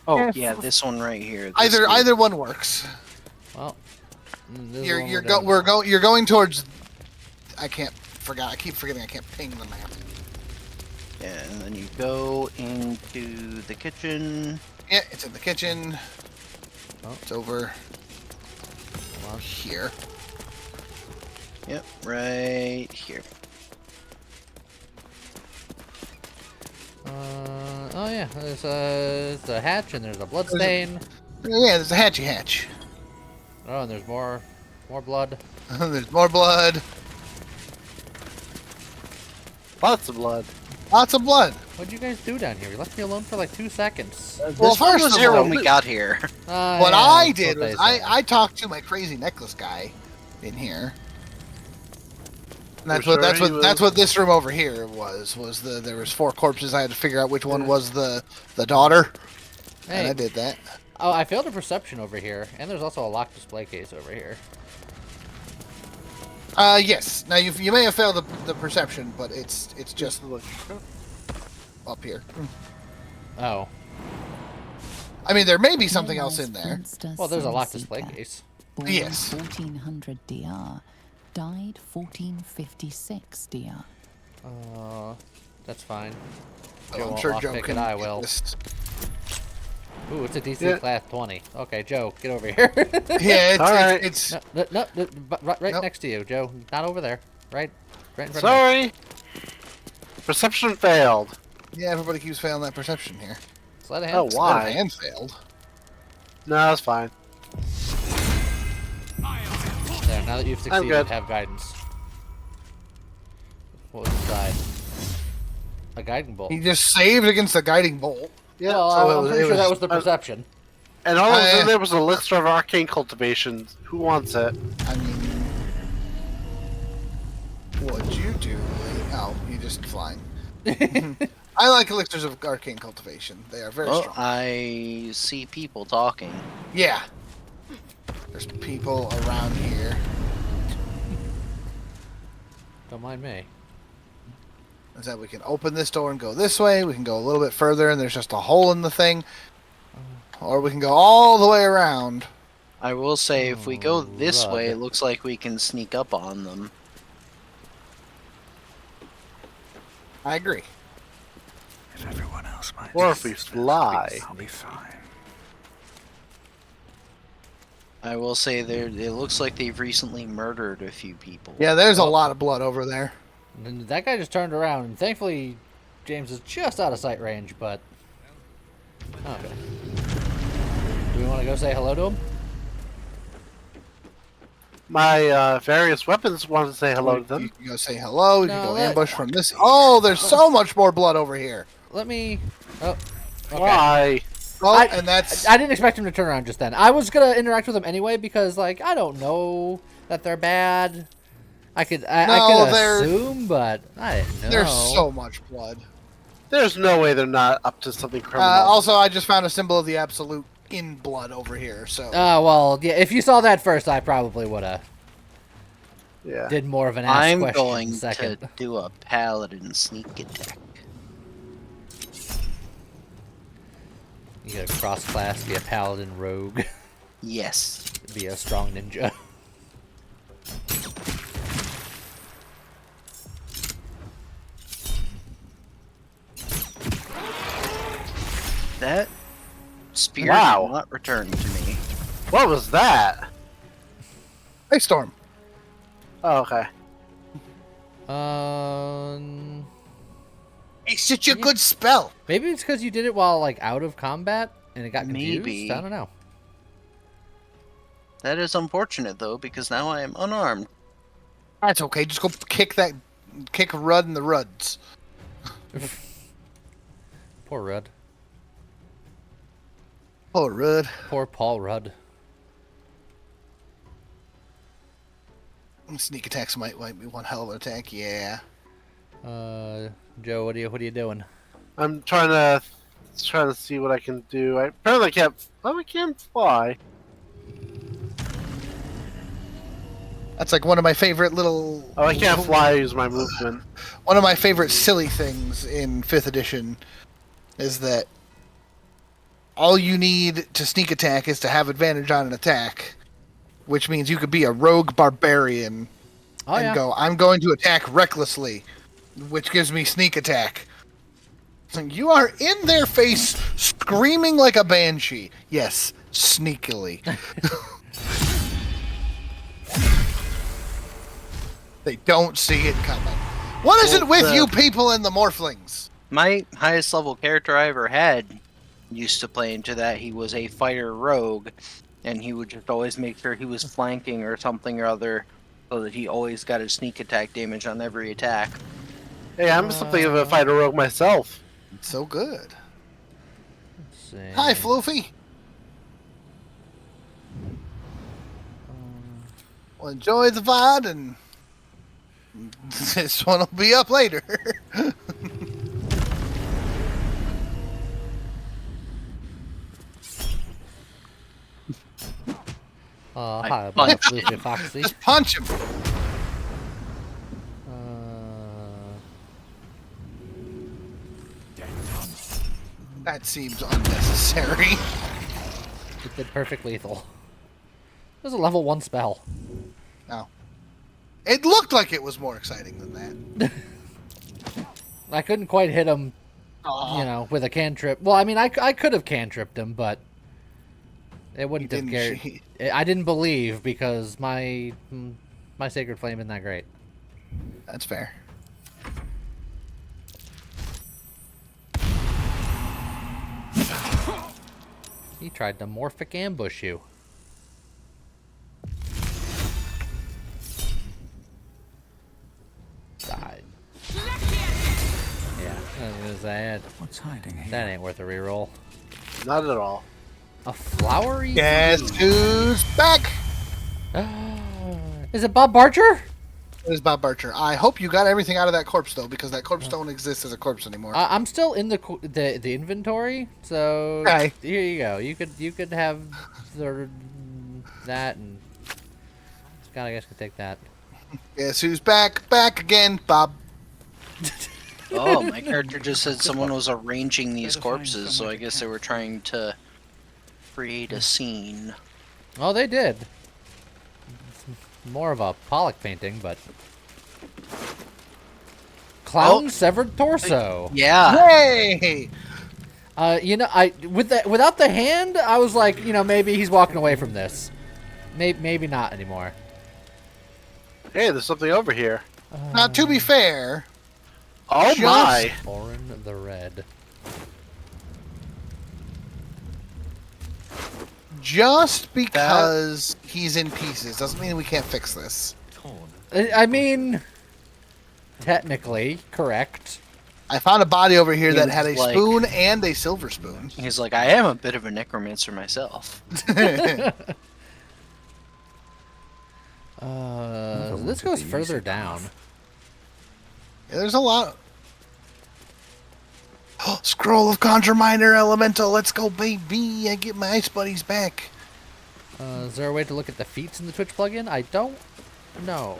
S4: Oh yeah, this one right here.
S3: Either one works.
S1: Well,
S3: you're going towards. I keep forgetting I can't ping the map.
S4: Yeah, and then you go into the kitchen.
S3: Yeah, it's in the kitchen.
S1: Oh.
S3: It's over here.
S4: Yep, right here.
S1: Oh yeah, there's a hatch and there's a blood stain.
S3: Yeah, there's a hatch.
S1: Oh, and there's more blood.
S3: There's more blood.
S2: Lots of blood.
S3: Lots of blood.
S1: What'd you guys do down here? You left me alone for like 2 seconds.
S3: Well,
S4: This one
S3: first
S4: was
S3: of
S4: here
S3: all,
S4: when we got here.
S3: what
S1: Yeah,
S3: I
S1: that's
S3: did
S1: what
S3: was
S1: they say.
S3: I talked to my crazy necklace guy in here. And that's
S2: For
S3: what
S2: sure
S3: that's what this room over here was there was 4 corpses. I had to figure out which one was the daughter. And
S1: Hey.
S3: I did that.
S1: Oh, I failed a perception over here, and there's also a locked display case over here.
S3: Yes. Now you may have failed the perception, but it's just up here.
S1: Oh.
S3: I mean, there may be something else in there.
S1: Well, there's a locked display case.
S6: Born
S3: Yes.
S6: 1400 DR, died 1456 DR.
S1: That's fine.
S3: Oh,
S1: Joe
S3: I'm
S1: won't
S3: sure
S1: lockpick
S3: Joe
S1: it,
S3: can
S1: I
S3: get
S1: will.
S3: this.
S1: Ooh, it's a DC
S2: Yeah.
S1: class 20. Okay, Joe, get over here.
S3: Yeah,
S2: Alright.
S3: it's
S1: No, right
S3: Nope.
S1: next to you, Joe. Not over there. Right in front of me.
S2: Sorry. Perception failed.
S3: yeah. Everybody keeps failing that perception here.
S1: Sleight of
S2: Oh,
S1: hand.
S2: why?
S3: And failed.
S2: No, that's fine.
S1: There, now that you've
S2: I'm
S1: succeeded,
S2: good.
S1: have guidance. What was inside? A guiding bolt.
S3: He just saved against the guiding bolt.
S2: Yeah.
S1: Well,
S2: so
S1: I'm pretty sure that was the
S2: uh,
S1: perception.
S2: And all of
S3: I-
S2: in there was an elixir of arcane cultivation. Who wants it?
S3: I mean, what'd you do? Oh, you just flying. I like elixirs of arcane cultivation. They are very
S4: Oh,
S3: strong.
S4: I see people talking.
S3: Yeah. There's people around here.
S1: Don't mind me.
S3: Is that we can open this door and go this way. We can go a little bit further and there's just a hole in the thing. Or we can go all the way around.
S4: I will say, if we go this way,
S1: Rug.
S4: it looks like we can sneak up on them.
S3: I agree.
S11: If everyone else might
S2: Or if we fly.
S11: I'll be fine.
S4: I will say, it looks like they've recently murdered a few people.
S3: Yeah, there's a lot of blood over there.
S1: And that guy just turned around, and thankfully, James is just out of sight range, but... Okay. Do we want to go say hello to him?
S2: My various weapons wanted to say hello to
S3: You
S2: them.
S3: can go say hello. You
S1: No,
S3: can go
S1: let-
S3: ambush from this. Oh, there's so much more blood over here.
S1: Let me... Oh, okay.
S2: Why?
S3: Oh,
S1: I-
S3: and that's...
S1: I didn't expect him to turn around just then. I was gonna interact with him anyway because, like, I don't know that they're bad. I could
S3: they're-
S1: assume, but I didn't know.
S3: There's so much blood.
S2: There's no way they're not up to something criminal.
S3: Also, I just found a symbol of the absolute in blood over here. So
S1: Well, yeah. If you saw that first, I probably would have
S2: yeah.
S1: did more of an ask
S4: I'm
S1: question
S4: going
S1: second.
S4: to do a paladin sneak attack.
S1: You gotta cross class, be a paladin rogue,
S4: Yes.
S1: be a strong ninja.
S4: That spear
S2: Wow.
S4: did not return to me.
S2: What was that?
S3: Ice storm.
S2: Oh, okay.
S3: It's such a good spell.
S1: Maybe it's because you did it while like out of combat and it got confused.
S4: Maybe.
S1: I don't know.
S4: That is unfortunate though, because now I am unarmed.
S3: That's okay. Just go kick Rudd in the Rudds.
S1: Poor Rudd.
S3: Poor Rudd.
S1: Poor Paul Rudd.
S3: Sneak attacks might be one hell of an attack. Yeah.
S1: Joe, what are you doing?
S2: I'm trying to see what I can do. I apparently can't. Oh, I can fly.
S3: That's like one of my favorite little.
S2: Oh, I can't fly. I use my movement.
S3: One of my favorite silly things in 5th edition is that all you need to sneak attack is to have advantage on an attack, which means you could be a rogue barbarian and go, I'm going to attack recklessly, which gives me sneak attack. So you are in their face screaming like a banshee. Yes, sneakily. They don't see it coming. What is it with you people and the morphlings?
S4: My highest level character I ever had used to play into that. He was a fighter rogue, and he would just always make sure he was flanking or something or other, so that he always got a sneak attack damage on every attack.
S2: Hey, I'm something of a fighter rogue myself.
S3: It's so good.
S1: Let's see.
S3: Hi, Floofy. Well, enjoy the VOD, and this one will be up later.
S1: Hi,
S4: punch
S1: Lucy Foxy.
S3: Just punch him. That seems unnecessary.
S1: It did perfect lethal. It was a level 1 spell.
S3: No. It looked like it was more exciting than that.
S1: I couldn't quite hit him, you know, with a cantrip. Well, I mean, I could have cantripped him, but it wouldn't have carried. I didn't believe because my Sacred Flame isn't that great.
S3: That's fair.
S1: He tried to morphic ambush you. Died. Yeah, I was gonna say,
S11: What's hiding here?
S1: that ain't worth a reroll.
S2: Not at all.
S1: A flowery.
S3: Guess who's back?
S1: Is it Bob Barger?
S3: It is Bob Barcher. I hope you got everything out of that corpse though, because that corpse don't exist as a corpse anymore.
S1: I'm still in the inventory, so
S3: Okay.
S1: here you go. You could have that, and Scott, I guess, could take that.
S3: Guess who's back? Back again, Bob.
S4: Oh, my character just said someone was arranging these corpses, so I guess they were trying to create a scene.
S1: Oh, they did. More of a Pollock painting, but clown severed torso.
S4: Yeah.
S3: Hey!
S1: You know, without the hand, I was like, you know, maybe he's walking away from this. Maybe not anymore.
S2: Hey, there's something over here.
S3: Now, to be fair,
S2: Oh my!
S1: Orin the Red.
S3: just because he's in pieces doesn't mean we can't fix this.
S1: I mean, technically correct.
S3: I found a body over here that
S4: Seems
S3: had a
S4: like-
S3: spoon and a silver spoon.
S4: He's like, I am a bit of a necromancer myself.
S1: This goes further down.
S3: Yeah, there's a lot. Scroll of Conjure Minor Elemental. Let's go, baby. I get my ice buddies back.
S1: Is there a way to look at the feats in the Twitch plugin? I don't know.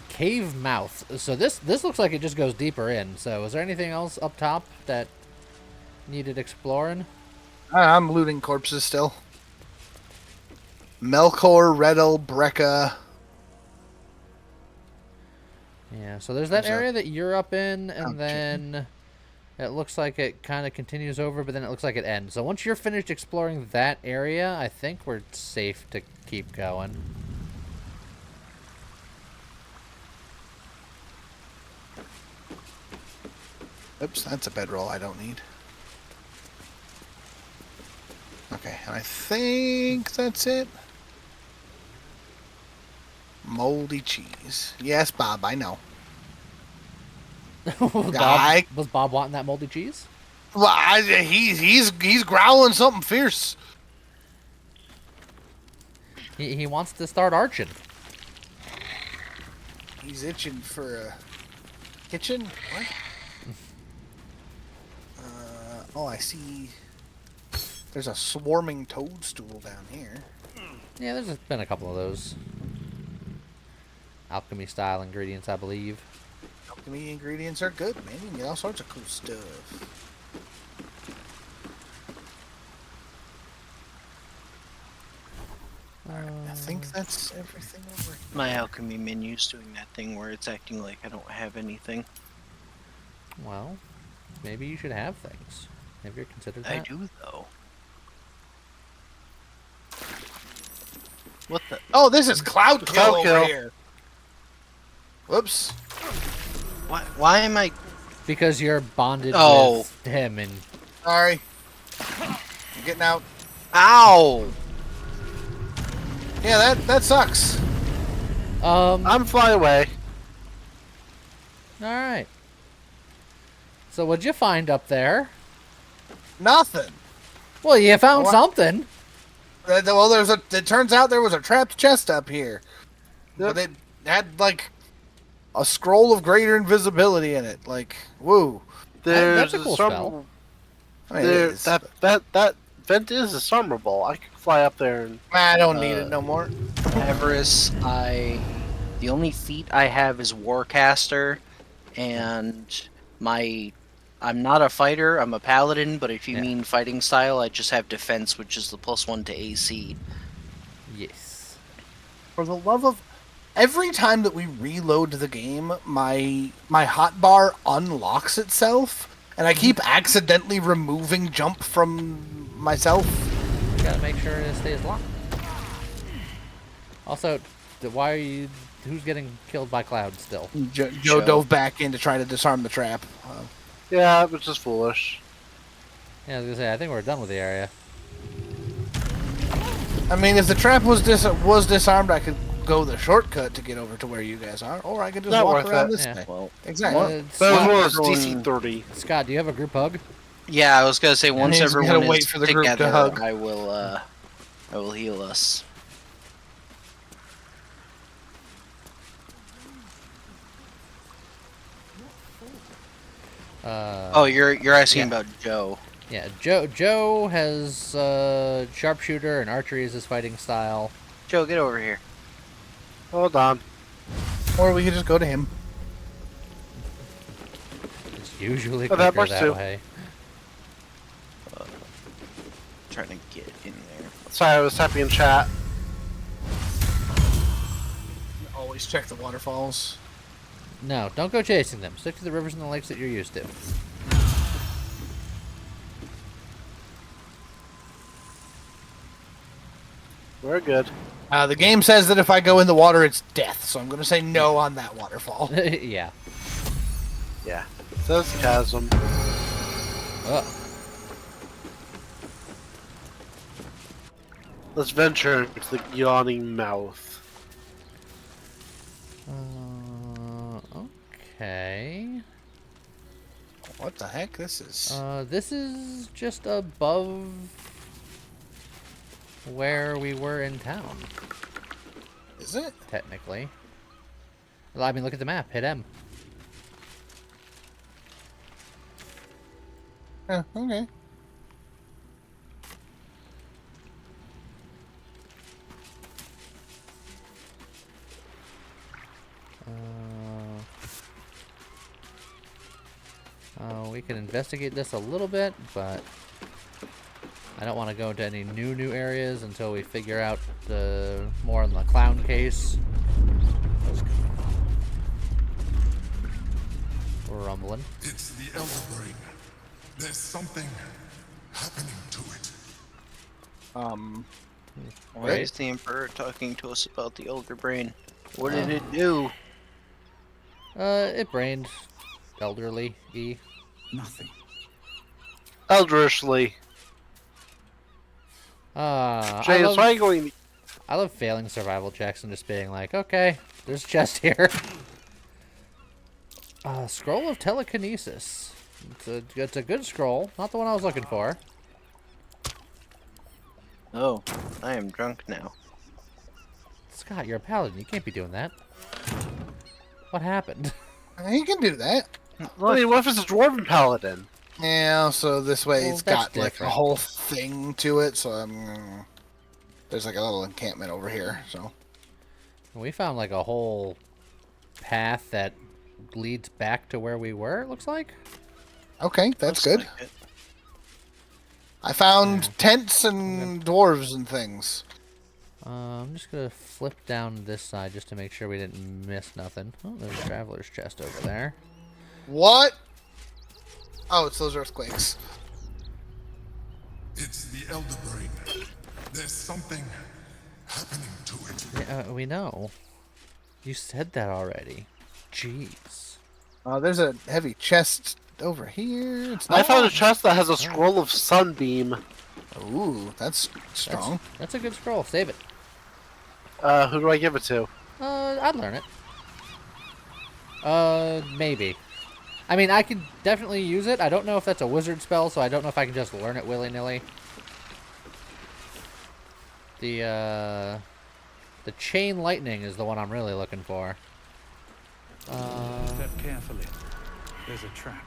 S1: Cave mouth. So this looks like it just goes deeper in. So is there anything else up top that needed exploring?
S3: I'm looting corpses still. Melkor, Redel, Brekka.
S1: Yeah, so there's that
S3: There's a-
S1: area that you're up in, and
S3: Oh,
S1: then It looks like it kind of continues over, but then it looks like it ends. So once you're finished exploring that area, I think we're safe to keep going.
S3: Oops, that's a bedroll I don't need. Okay, and I think that's it. Moldy cheese. Yes, Bob, I know.
S1: Bob, was Bob wanting that moldy cheese?
S3: Well, he's growling something fierce.
S1: He wants to start arching.
S3: He's itching for a kitchen. What? Oh, I see. There's a swarming toadstool down here.
S1: Yeah, there's been a couple of those. Alchemy style ingredients, I believe.
S3: Alchemy ingredients are good, man. You can get all sorts of cool stuff. I think that's everything over here.
S4: My alchemy menu's doing that thing where it's acting like I don't have anything.
S1: Well, maybe you should have things. Have you considered that?
S4: I do, though. What the?
S3: Oh, this is Cloud Kill
S2: Cloud
S3: over
S2: Kill.
S3: here. Whoops.
S4: Why am I?
S1: Because you're bonded
S4: Oh.
S1: with him and...
S3: Sorry. I'm getting out.
S4: Ow!
S3: Yeah, that sucks.
S2: I'm fly away.
S1: Alright. So what'd you find up there?
S3: Nothing.
S1: Well, you found
S3: What?
S1: something.
S3: Well, it turns out there was a trapped chest up here.
S2: Yep.
S3: But it had, like, a scroll of greater invisibility in it. Like, woo.
S2: There's
S1: That's a cool
S2: some-
S1: spell.
S3: I mean,
S2: There,
S3: it is,
S2: that vent is disarmable. I could fly up there and.
S3: I don't need it no more.
S4: Avarice, the only feat I have is Warcaster, and I'm not a fighter, I'm a paladin, but if you mean fighting style, I just have defense, which is the +1 to AC.
S1: Yes.
S3: For the love of... Every time that we reload the game, my hotbar unlocks itself, and I keep accidentally removing jump from myself.
S1: You gotta make sure it stays locked. Also, why are you... Who's getting killed by Cloud still?
S3: Joe dove back in to try to disarm the trap.
S2: Yeah, which is foolish.
S1: Yeah, I was gonna say, I think we're done with the area.
S3: I mean, if the trap was disarmed, I could go the shortcut to get over to where you guys are, or I could just
S2: Not
S3: walk
S2: worth
S3: around
S2: it.
S3: this
S1: Yeah.
S3: way.
S4: Well,
S3: Exactly.
S2: But as well as
S4: Scott,
S2: DC 30.
S1: Scott, do you have a group hug?
S4: yeah, I was gonna say once
S3: means we gotta
S4: everyone
S3: wait
S4: is
S3: for the group to
S4: together,
S3: hug.
S4: I will heal us. Oh, you're asking about Joe.
S1: Yeah, Joe has sharpshooter and archery as his fighting style.
S4: Joe, get over here.
S2: Hold on.
S3: Or we could just go to him.
S1: It's usually
S2: Oh, that
S1: quicker
S2: works
S1: that
S2: too.
S1: way.
S4: Trying to get in there.
S2: Sorry, I was typing in chat.
S3: Always check the waterfalls.
S1: No, don't go chasing them. Stick to the rivers and the lakes that you're used to.
S2: We're good.
S3: The game says that if I go in the water, it's death, so I'm going to say no on that waterfall.
S1: Yeah.
S2: Yeah. Says chasm.
S1: Oh.
S2: Let's venture into the yawning mouth.
S1: Okay.
S3: What the heck? This is...
S1: This is just above where we were in town,
S3: Is it?
S1: technically. Well, I mean, look at the map. Hit M.
S3: Yeah, okay.
S1: We can investigate this a little bit, but I don't want to go into any new areas until we figure out more on the clown case. We're rumbling.
S10: It's the Elder Brain. There's something happening to it.
S4: Why is the Emperor talking to us about the Elder Brain? What did it do?
S1: It brained elderly E.
S11: Nothing.
S2: Eldrishly. James, why are you going?
S1: I love failing survival checks and just being like, okay, there's a chest here. Scroll of telekinesis. It's a good scroll, not the one I was looking for.
S4: Oh, I am drunk now.
S1: Scott, you're a paladin. You can't be doing that. What happened?
S3: You can do that.
S2: I mean, what if it's a dwarven paladin?
S3: Yeah, so this way
S1: Well,
S3: it's
S1: that's
S3: got like a
S1: different.
S3: whole thing to it, so there's like a little encampment over here, so.
S1: We found like a whole path that leads back to where we were, it looks like.
S3: Okay, that's
S4: Looks
S3: good.
S4: like it.
S3: I found tents and dwarves and things.
S1: I'm just gonna flip down this side just to make sure we didn't miss nothing. Oh, there's a traveler's chest over there.
S3: What? Oh, it's those earthquakes.
S10: It's the Elder Brain. There's something happening to it.
S1: Yeah, we know. You said that already. Jeez.
S3: There's a heavy chest over here. It's
S2: I
S3: not.
S2: found a chest that has a scroll of sunbeam.
S3: Ooh, that's strong.
S1: That's a good scroll. Save it.
S2: Who do I give it to?
S1: I'd learn it. Maybe. I mean, I could definitely use it. I don't know if that's a wizard spell, so I don't know if I can just learn it willy-nilly. The chain lightning is the one I'm really looking for.
S11: Step carefully. There's a trap.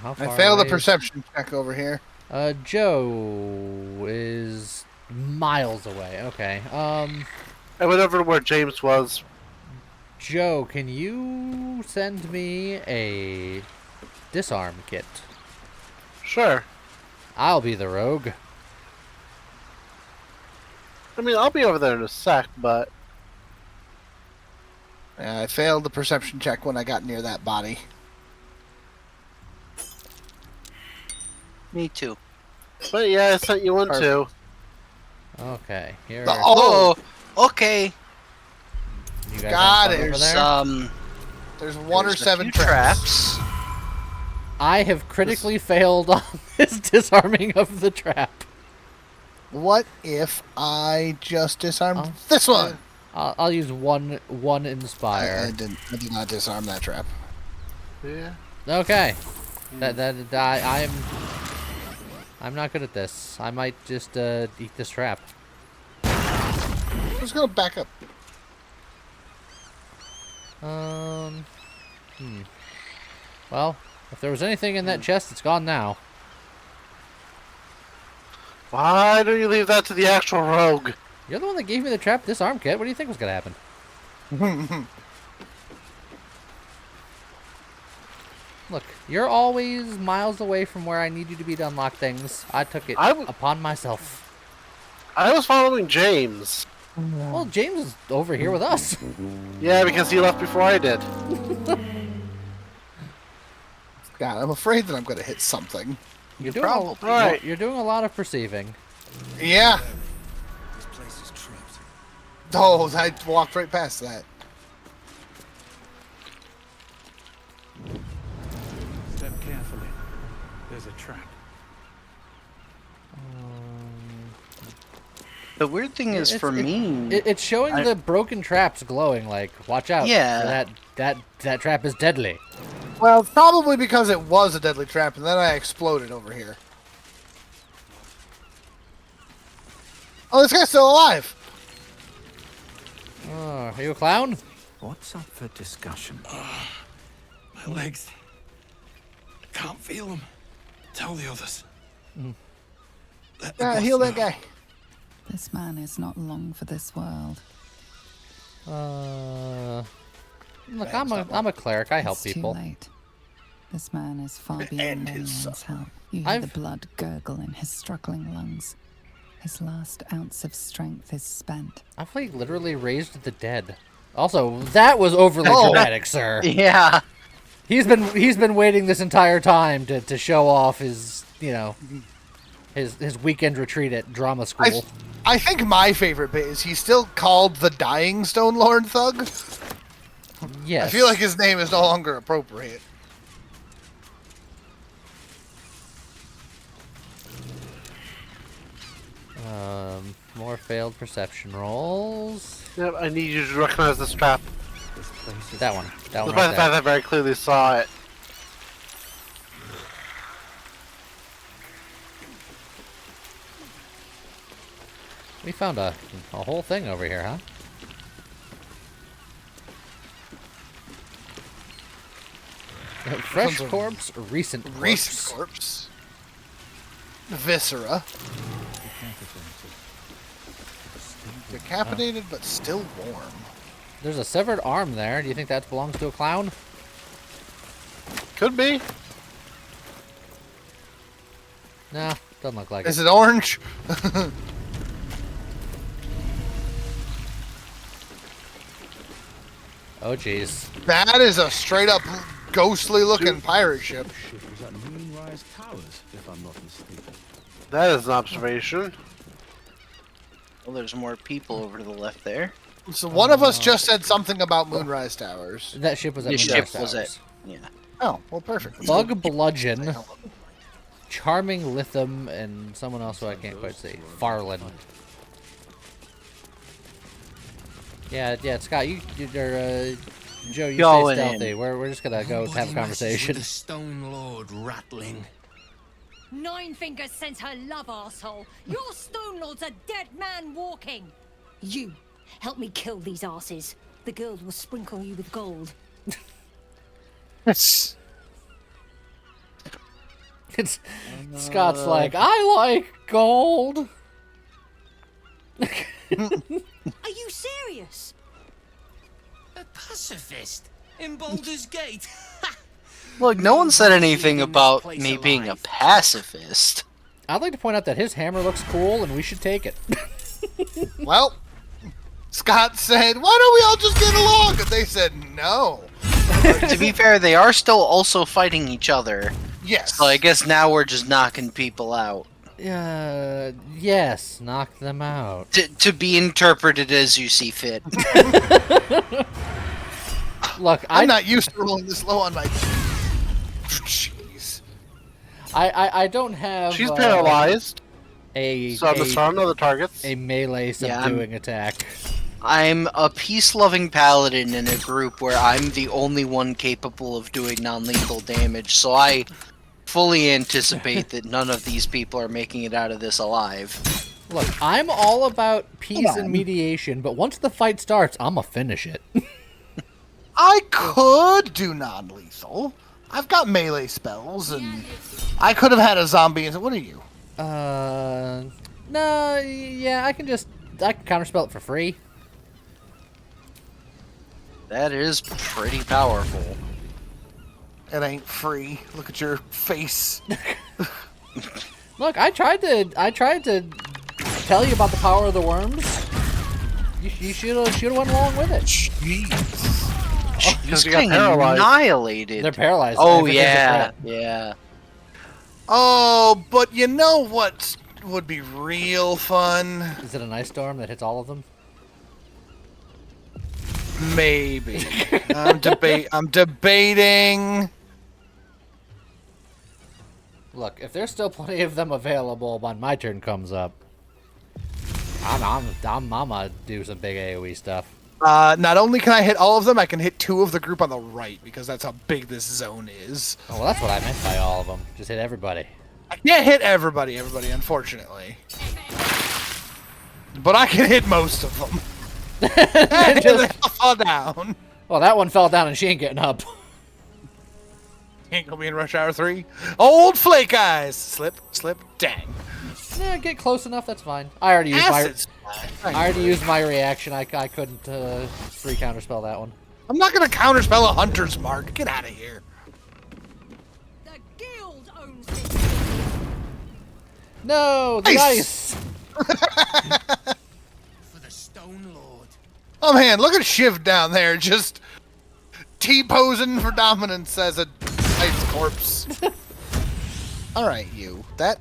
S1: How far
S3: I failed the
S1: away is-
S3: perception check over here.
S1: Joe is miles away. Okay.
S2: I went over to where James was.
S1: Joe, can you send me a disarm kit?
S2: Sure.
S1: I'll be the rogue.
S2: I mean, I'll be over there in a sec, but
S3: I failed the perception check when I got near that body.
S4: Me too.
S2: yeah, I sent you one too.
S1: Okay, here.
S3: Oh,
S4: Okay.
S1: You guys
S3: got
S1: have
S3: it.
S1: fun over there?
S3: There's one or
S4: There's a
S3: seven
S4: few
S3: traps.
S1: I have critically failed on this disarming of the trap.
S3: What if I just disarmed this one?
S1: I'll use one
S3: I
S1: inspire.
S3: did not disarm that trap.
S2: Yeah.
S1: Okay. I'm not good at this. I might just eat this trap.
S3: Let's go back up.
S1: Well, if there was anything in that chest, it's gone now.
S2: Why don't you leave that to the actual rogue?
S1: You're the one that gave me the trap disarm kit. What do you think was gonna happen? Look, you're always miles away from where I need you to be to unlock things. I took it upon myself.
S2: I was following James.
S1: Well, James is over here with us.
S2: Yeah, because he left before I did.
S3: God, I'm afraid that I'm going to hit something.
S1: You're doing you're doing a lot of perceiving.
S3: Yeah.
S11: This place is trapped.
S3: Oh, I walked right past that.
S11: Step carefully. There's a trap.
S4: The weird thing is, for me,
S1: it's showing the broken traps glowing. Like, watch out!
S4: Yeah.
S1: That trap is deadly.
S3: Well, probably because it was a deadly trap, and then I exploded over here. Oh, this guy's still alive!
S1: Oh, are you a clown?
S11: What's up for discussion? My legs. I can't feel them. Tell the others. Let the boss
S3: Heal that
S11: know.
S3: guy.
S6: This man is not long for this world.
S1: Look, I'm a cleric. I help
S6: It's
S1: people.
S6: Too late. This man is far beyond anyone's help. You hear
S1: I've-
S6: the blood gurgle in his struggling lungs. His last ounce of strength is spent.
S1: I've like literally raised the dead. Also, that was overly dramatic, sir.
S4: yeah.
S1: He's been waiting this entire time to show off his, you know, his weekend retreat at drama school.
S3: I think my favorite bit is he's still called the Dying Stone Lord Thug.
S1: Yes.
S3: I feel like his name is no longer appropriate.
S1: More failed perception rolls.
S2: Yep, I need you to recognize this trap.
S1: That one. That one
S2: Despite
S1: right
S2: the fact
S1: there.
S2: that I very clearly saw it.
S1: We found a whole thing over here, huh? Fresh corpse, recent corpse.
S3: Recent corpse. Viscera. Decapitated but still warm.
S1: There's a severed arm there. Do you think that belongs to a clown?
S2: Could be.
S1: No, doesn't look like
S3: Is
S1: it.
S3: it orange?
S1: Oh, jeez.
S3: That is a straight up ghostly looking pirate ship.
S7: Ship was at Moonrise Towers, if I'm not mistaken.
S2: That is an observation.
S4: Well, there's more people over to the left there.
S3: So one of us just said something about Moonrise Towers.
S1: That ship was at
S4: The
S1: Moonrise
S4: ship was
S1: Towers.
S4: at. Yeah.
S3: Oh, well, perfect.
S1: Bug Bludgeon, Charming Lithum, and someone else who I can't quite see. Farland. Yeah, Scott, Joe, you
S4: Going
S1: stay stealthy.
S4: in.
S1: We're just gonna go have a conversation.
S11: The Stone Lord rattling.
S9: Nine Fingers sends her love, arsehole. Your Stone Lord's a dead man walking. You, help me kill these asses. The girls will sprinkle you with gold.
S3: Yes.
S1: It's Scott's like, I like gold.
S9: Are you serious?
S11: A pacifist in Baldur's Gate.
S4: Look, no one said anything
S11: Keeping this
S4: about
S11: place
S4: me being a
S11: alive.
S4: pacifist.
S1: I'd like to point out that his hammer looks cool, and we should take it.
S3: Well, Scott said, why don't we all just get along? And they said no.
S4: To be fair, they are still also fighting each other.
S3: Yes.
S4: So I guess now we're just knocking people out.
S1: Yes, knock them out.
S4: To be interpreted as you see fit.
S1: Look,
S3: I'm not used to rolling this low on my... Jeez.
S1: I don't have.
S2: She's paralyzed. So I'm
S1: a
S2: on other targets.
S1: a melee subduing attack.
S4: I'm a peace-loving paladin in a group where I'm the only one capable of doing non-lethal damage, so I fully anticipate that none of these people are making it out of this alive.
S1: Look, I'm all about peace and mediation, but once the fight starts, I'ma finish it.
S3: I could do non-lethal. I've got melee spells, and I could have had a zombie. And what are you?
S1: No, yeah, I can counterspell it for free.
S4: That is pretty powerful.
S3: It ain't free. Look at your face.
S1: Look, I tried to tell you about the power of the worms. You should have went along with it.
S3: Jeez.
S4: He's
S2: you got
S4: getting
S2: paralyzed.
S4: annihilated.
S1: They're paralyzed.
S4: Oh
S1: Everything's a
S4: yeah,
S1: threat.
S4: yeah.
S3: Oh, but you know what would be real fun?
S1: Is it an ice storm that hits all of them?
S3: Maybe. I'm debating.
S1: Look, if there's still plenty of them available when my turn comes up, I'm gonna do some big AoE stuff.
S3: Not only can I hit all of them, I can hit 2 of the group on the right because that's how big this zone is.
S1: Oh, well, that's what I meant by all of them. Just hit everybody.
S3: I can't hit everybody, unfortunately. But I can hit most of them. And
S1: Just-
S3: they fall down.
S1: Well, that one fell down and she ain't getting up.
S3: Ain't gonna be in Rush Hour 3. Old Flake Eyes! Slip, slip, dang.
S1: Yeah, get close enough. That's fine. I already used my reaction. I couldn't free counterspell that one.
S3: I'm not gonna counterspell a Hunter's Mark. Get out of here.
S9: The guild owns this.
S1: No, the
S3: Nice.
S1: ice.
S11: For the Stone Lord.
S3: Oh man, look at Shiv down there, just T-posing for dominance as a ice corpse. Alright, you. That...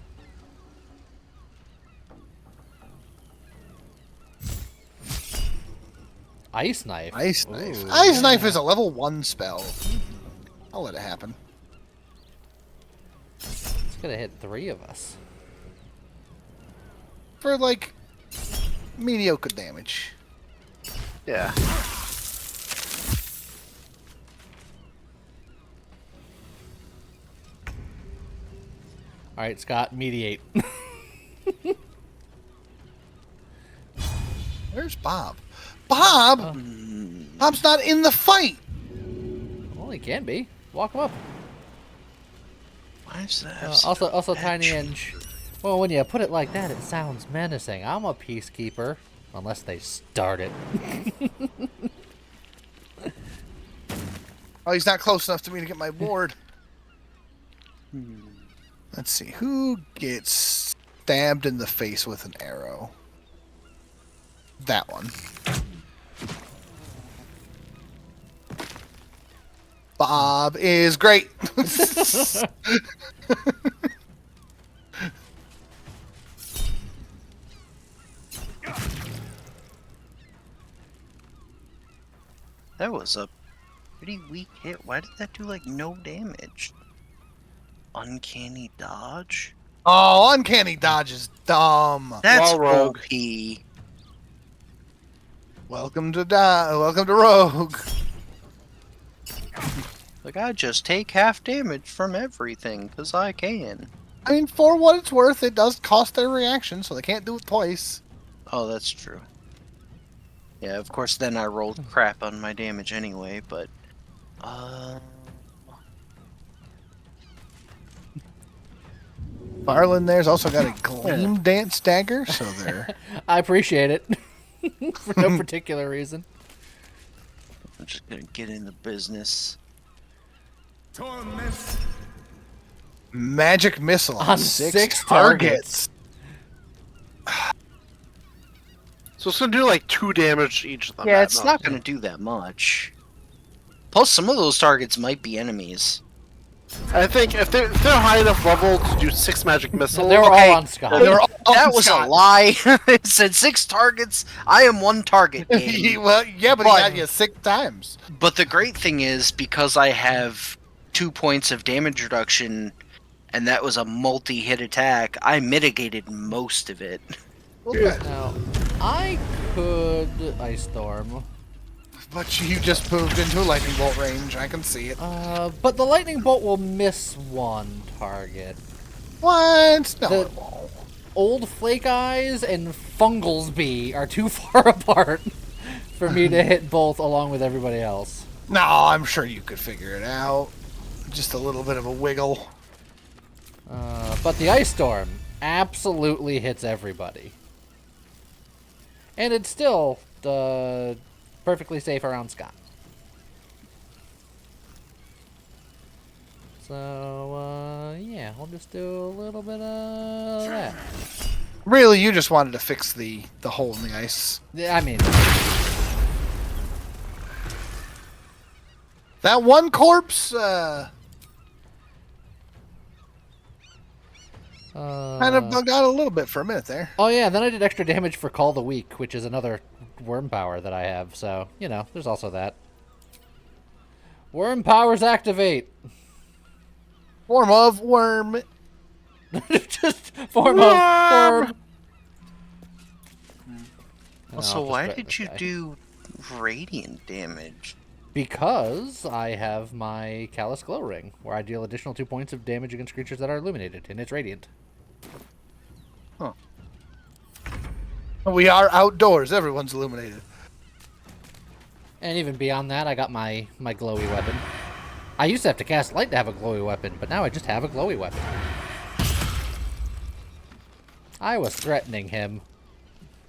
S1: Ice Knife.
S3: Ice Knife.
S1: Ooh,
S3: Ice
S1: yeah.
S3: Knife is a level 1 spell. I'll let it happen.
S1: It's gonna hit 3 of us.
S3: For, like, mediocre damage.
S2: Yeah.
S1: Alright, Scott, mediate.
S3: Where's Bob? Bob? Bob's not in the fight!
S1: Well, he can be. Walk him up.
S4: Why is that?
S1: Also Tiny Inch. Well, when you put it like that, it sounds menacing. I'm a peacekeeper. Unless they start it.
S3: Oh, he's not close enough to me to get my ward. Let's see. Who gets stabbed in the face with an arrow? That one. Bob is great.
S4: That was a pretty weak hit. Why did that do like no damage? Uncanny dodge?
S3: Oh, uncanny dodge is dumb.
S4: That's
S2: Well, Rogue.
S4: OP.
S3: Welcome to Rogue.
S4: Like, I just take half damage from everything, because I can.
S3: I mean, for what it's worth, it does cost their reaction, so they can't do it twice.
S4: Oh, that's true. Yeah, of course, then I rolled crap on my damage anyway, but...
S3: Farland there's also got a Gleam Dance dagger, so they're...
S1: I appreciate it. For no particular reason.
S4: I'm just gonna get in the business.
S3: Magic Missile
S1: On 6 targets.
S2: So it's gonna do like 2 damage to each of them.
S4: Yeah,
S2: at
S4: it's
S2: most.
S4: not gonna do that much. Plus, some of those targets might be enemies.
S2: I think if they're high enough level to do 6 magic missiles.
S1: They were all on Scott.
S3: They were all
S4: That
S3: on
S4: was
S3: Scott.
S4: a lie. It said 6 targets. I am 1 target. Game.
S3: Well, yeah, but he got you 6 times.
S4: But the great thing is, because I have 2 points of damage reduction, and that was a multi-hit attack, I mitigated most of it.
S1: Now, I could Ice Storm.
S3: But you just moved into a lightning bolt range. I can see it.
S1: But the lightning bolt will miss 1 target.
S3: What? No,
S1: The-
S3: it won't.
S1: Old Flake Eyes and Fungalsby are too far apart for me to hit both along with everybody else.
S3: No, I'm sure you could figure it out. Just a little bit of a wiggle.
S1: But the Ice Storm absolutely hits everybody. And it's still perfectly safe around Scott. So, yeah, we'll just do a little bit of that.
S3: Really, you just wanted to fix the hole in the ice.
S1: Yeah, I mean,
S3: That one corpse, kind of bugged out a little bit for a minute there.
S1: oh yeah, then I did extra damage for Call the Weak, which is another worm power that I have. So, you know, there's also that. Worm powers activate.
S3: Form of worm.
S1: Just form of worm.
S4: Also, why did you do radiant damage?
S1: Because I have my Callous Glow Ring, where I deal additional 2 points of damage against creatures that are illuminated, and it's radiant.
S3: Huh. We are outdoors. Everyone's illuminated.
S1: And even beyond that, I got my glowy weapon. I used to have to cast light to have a glowy weapon, but now I just have a glowy weapon. I was threatening him.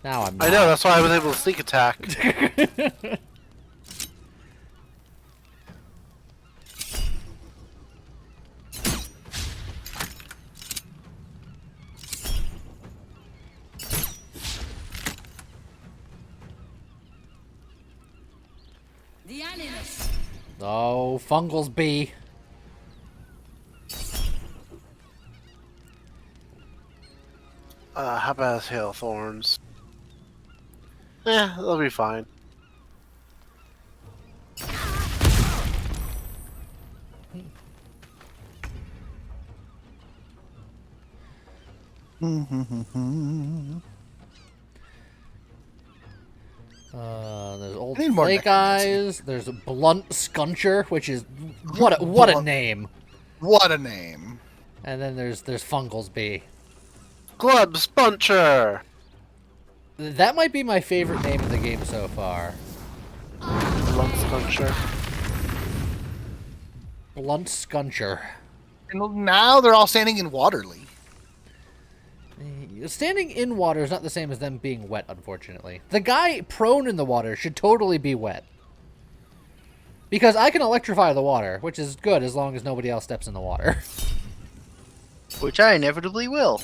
S1: Now I'm not.
S2: I know, that's why I was able to sneak attack.
S9: The animus.
S1: Oh, Fungal's bee.
S2: How about hail thorns? Yeah, they'll be fine.
S1: There's old
S3: I need more
S1: flake
S3: necromancy.
S1: eyes. There's a blunt scuncher, which is what a name.
S3: What a name.
S1: And then there's Fungal's bee.
S2: Glub Spuncher!
S1: That might be my favorite name in the game so far.
S2: Glub Spuncher.
S1: Blunt scuncher.
S3: And now they're all standing in Waterly.
S1: Standing in water is not the same as them being wet, unfortunately. The guy prone in the water should totally be wet. Because I can electrify the water, which is good as long as nobody else steps in the water.
S4: Which I inevitably will.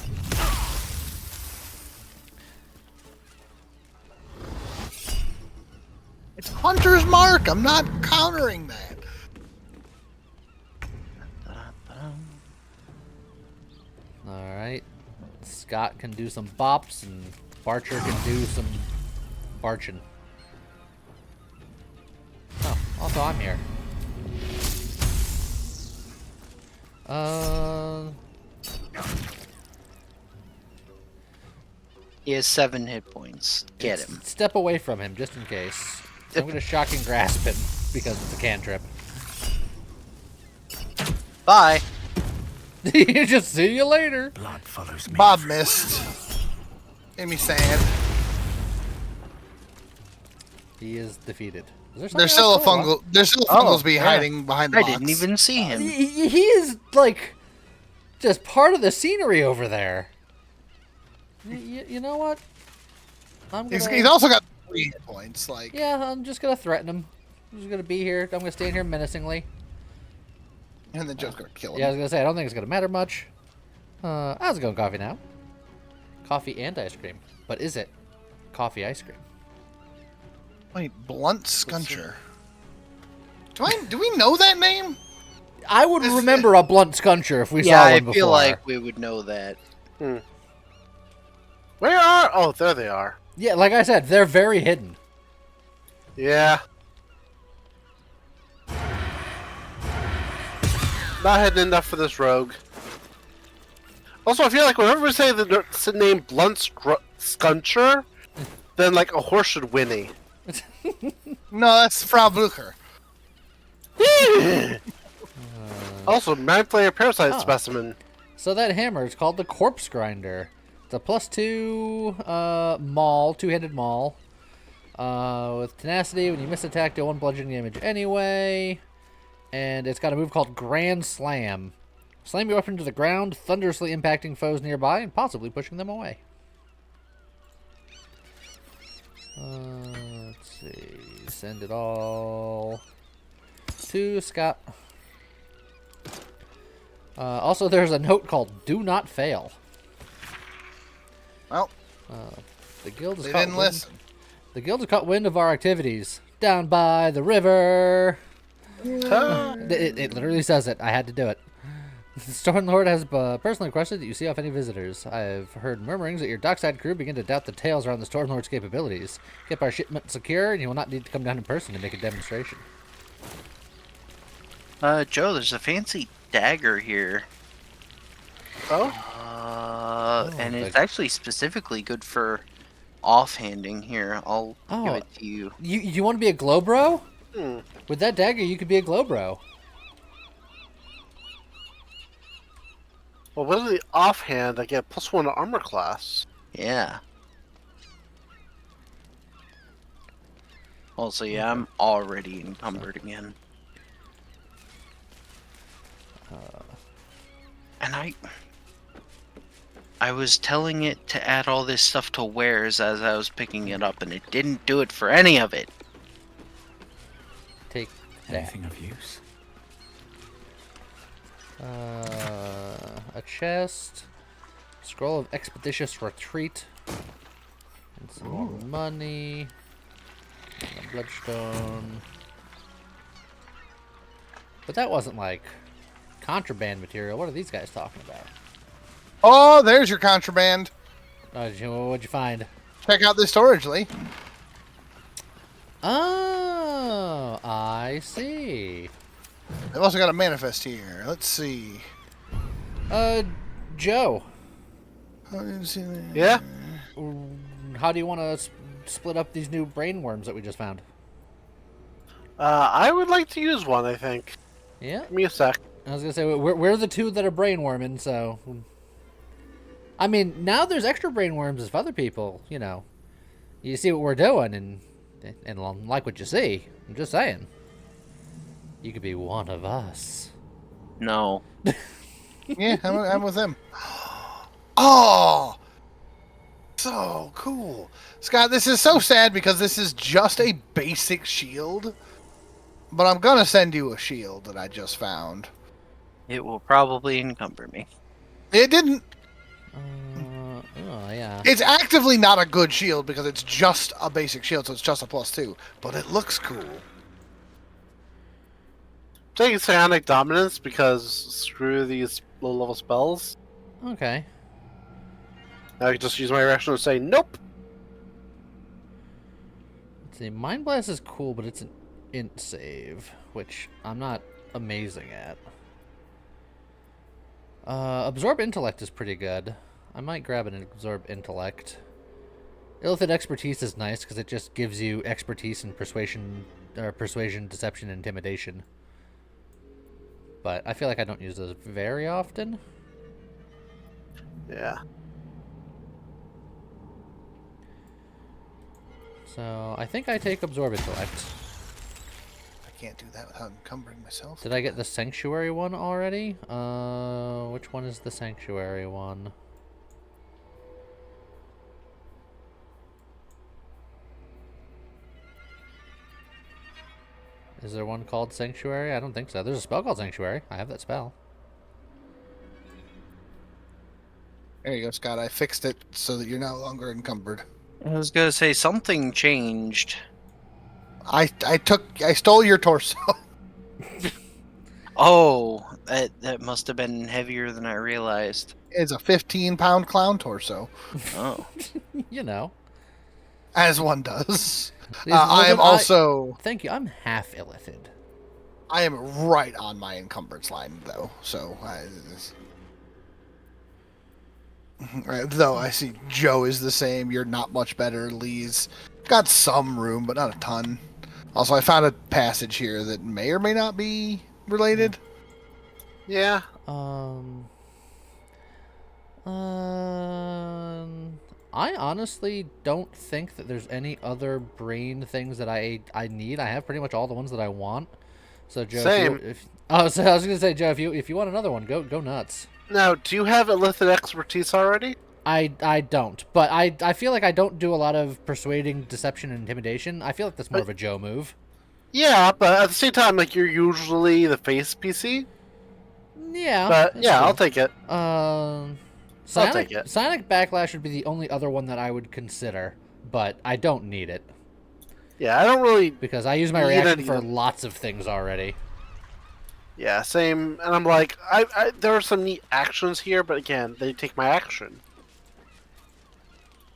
S3: It's Hunter's Mark. I'm not countering that.
S1: Alright. Scott can do some bops, and Barcher can do some barching. Oh, also I'm here.
S4: He has 7 hit points. Get him.
S1: Step away from him, just in case. I'm gonna shock and grasp him, because it's a cantrip.
S4: Bye.
S1: Just see you later.
S11: Blood follows me.
S3: Bob missed. Made me sad.
S1: He is defeated. Is there
S3: There's still a
S1: something else?
S3: fungal. There's still a fungal's bee hiding behind the
S4: I
S3: box.
S4: didn't even see him.
S1: He is, like, just part of the scenery over there. You know what? I'm gonna...
S3: He's also got 3 hit points. Like,
S1: Yeah, I'm just gonna threaten him. I'm just gonna be here. I'm gonna stand here menacingly.
S3: and then Joe's gonna kill him.
S1: Yeah, I was gonna say, I don't think it's gonna matter much. How's it going, coffee now? Coffee and ice cream. But is it coffee ice cream?
S3: Wait, Blunt Scuncher. Do we know that name?
S1: I would remember a blunt scuncher if we
S4: Yeah,
S1: saw
S4: I
S1: one before.
S4: feel like we would know that.
S2: Where are... Oh, there they are.
S1: Yeah, like I said, they're very hidden.
S2: Yeah. Not hidden enough for this rogue. Also, I feel like whenever we say the name Blunt Scuncher, then like a horse should whinny.
S3: No, that's Frau Blucher.
S2: Also, man-player parasite
S1: Oh.
S2: specimen.
S1: So that hammer is called the Corpse Grinder. It's a +2 maul, two-handed maul. With tenacity, when you miss attack, do 1 bludgeoning damage anyway. And it's got a move called Grand Slam. Slam your weapon to the ground, thunderously impacting foes nearby and possibly pushing them away. Let's see. Send it all to Scott. Also, there's a note called "Do not fail."
S3: Well,
S1: The guild has
S3: they
S1: caught
S3: didn't
S1: wind.
S3: listen.
S1: The guild has caught wind of our activities down by the river. It literally says it. I had to do it. The Stormlord has personally requested that you see off any visitors. I've heard murmurings that your dockside crew begin to doubt the tales around the Stormlord's capabilities. Keep our shipment secure, and you will not need to come down in person to make a demonstration.
S4: Joe, there's a fancy dagger here. And it's actually specifically good for offhanding here. I'll give it to you.
S1: You want to be a Glowbro? With that dagger, you could be a Glowbro.
S2: Well, what are the offhand? I get +1 armor class.
S4: Yeah. Also, yeah, I'm already encumbered again. And I was telling it to add all this stuff to wares as I was picking it up, and it didn't do it for any of it.
S1: Take that.
S11: Anything of use?
S1: A chest. Scroll of Expeditious Retreat. And some more money. And a bloodstone. But that wasn't like contraband material. What are these guys talking about?
S3: Oh, there's your contraband.
S1: What'd you find?
S3: Check out this storage, Lee.
S1: Oh, I see.
S3: They've also got a manifest here. Let's see.
S1: Joe.
S2: Yeah?
S1: How do you want to split up these new brain worms that we just found?
S2: I would like to use one, I think.
S1: Yeah?
S2: Give me a sec.
S1: I was going to say, we're the two that are brain worming, so... I mean, now there's extra brain worms as other people, you know. You see what we're doing and like what you see. I'm just saying. You could be one of us.
S4: No.
S3: Yeah, I'm with them. Oh! So cool. Scott, this is so sad because this is just a basic shield. But I'm going to send you a shield that I just found.
S4: It will probably encumber me.
S3: It didn't.
S1: Oh, yeah.
S3: It's actively not a good shield because it's just a basic shield, so it's just a +2. But it looks cool.
S2: Taking Psionic Dominance because screw these low-level spells.
S1: Okay.
S2: I can just use my reaction to say nope.
S1: Let's see, Mind Blast is cool, but it's an int save, which I'm not amazing at. Absorb Intellect is pretty good. I might grab an Absorb Intellect. Illithid Expertise is nice because it just gives you expertise in persuasion, deception, and intimidation. But I feel like I don't use those very often.
S2: Yeah.
S1: So I think I take Absorb Intellect.
S3: I can't do that without encumbering myself.
S1: Did I get the Sanctuary one already? Which one is the Sanctuary one? Is there one called Sanctuary? I don't think so. There's a spell called Sanctuary. I have that spell.
S3: There you go, Scott. I fixed it so that you're no longer encumbered.
S4: I was gonna say something changed.
S3: I stole your torso.
S4: Oh, that must have been heavier than I realized.
S3: It's a 15-pound clown torso.
S4: Oh.
S1: You know.
S3: As one does. I am also...
S1: Thank you. I'm half illithid.
S3: I am right on my encumbrance line, though. So, right, though I see Joe is the same. You're not much better. Lee's got some room, but not a ton. Also, I found a passage here that may or may not be related.
S2: Yeah.
S1: I honestly don't think that there's any other brain things that I need. I have pretty much all the ones that I want. So Joe,
S2: Same.
S1: I was gonna say, Joe, if you want another one, go nuts.
S2: Now, do you have Illithid Expertise already?
S1: I don't, but I feel like I don't do a lot of persuading, deception, and intimidation. I feel like that's more of a Joe move.
S2: Yeah, but at the same time, like, you're usually the face PC.
S1: Yeah.
S2: But yeah,
S1: true.
S2: I'll take it.
S1: Psionic,
S2: take it.
S1: Psionic Backlash would be the only other one that I would consider, but I don't need it.
S2: Yeah, I don't really...
S1: Because I use my
S2: need
S1: reaction
S2: it
S1: for
S2: either.
S1: lots of things already.
S2: Yeah, same. And I'm like, there are some neat actions here, but again, they take my action.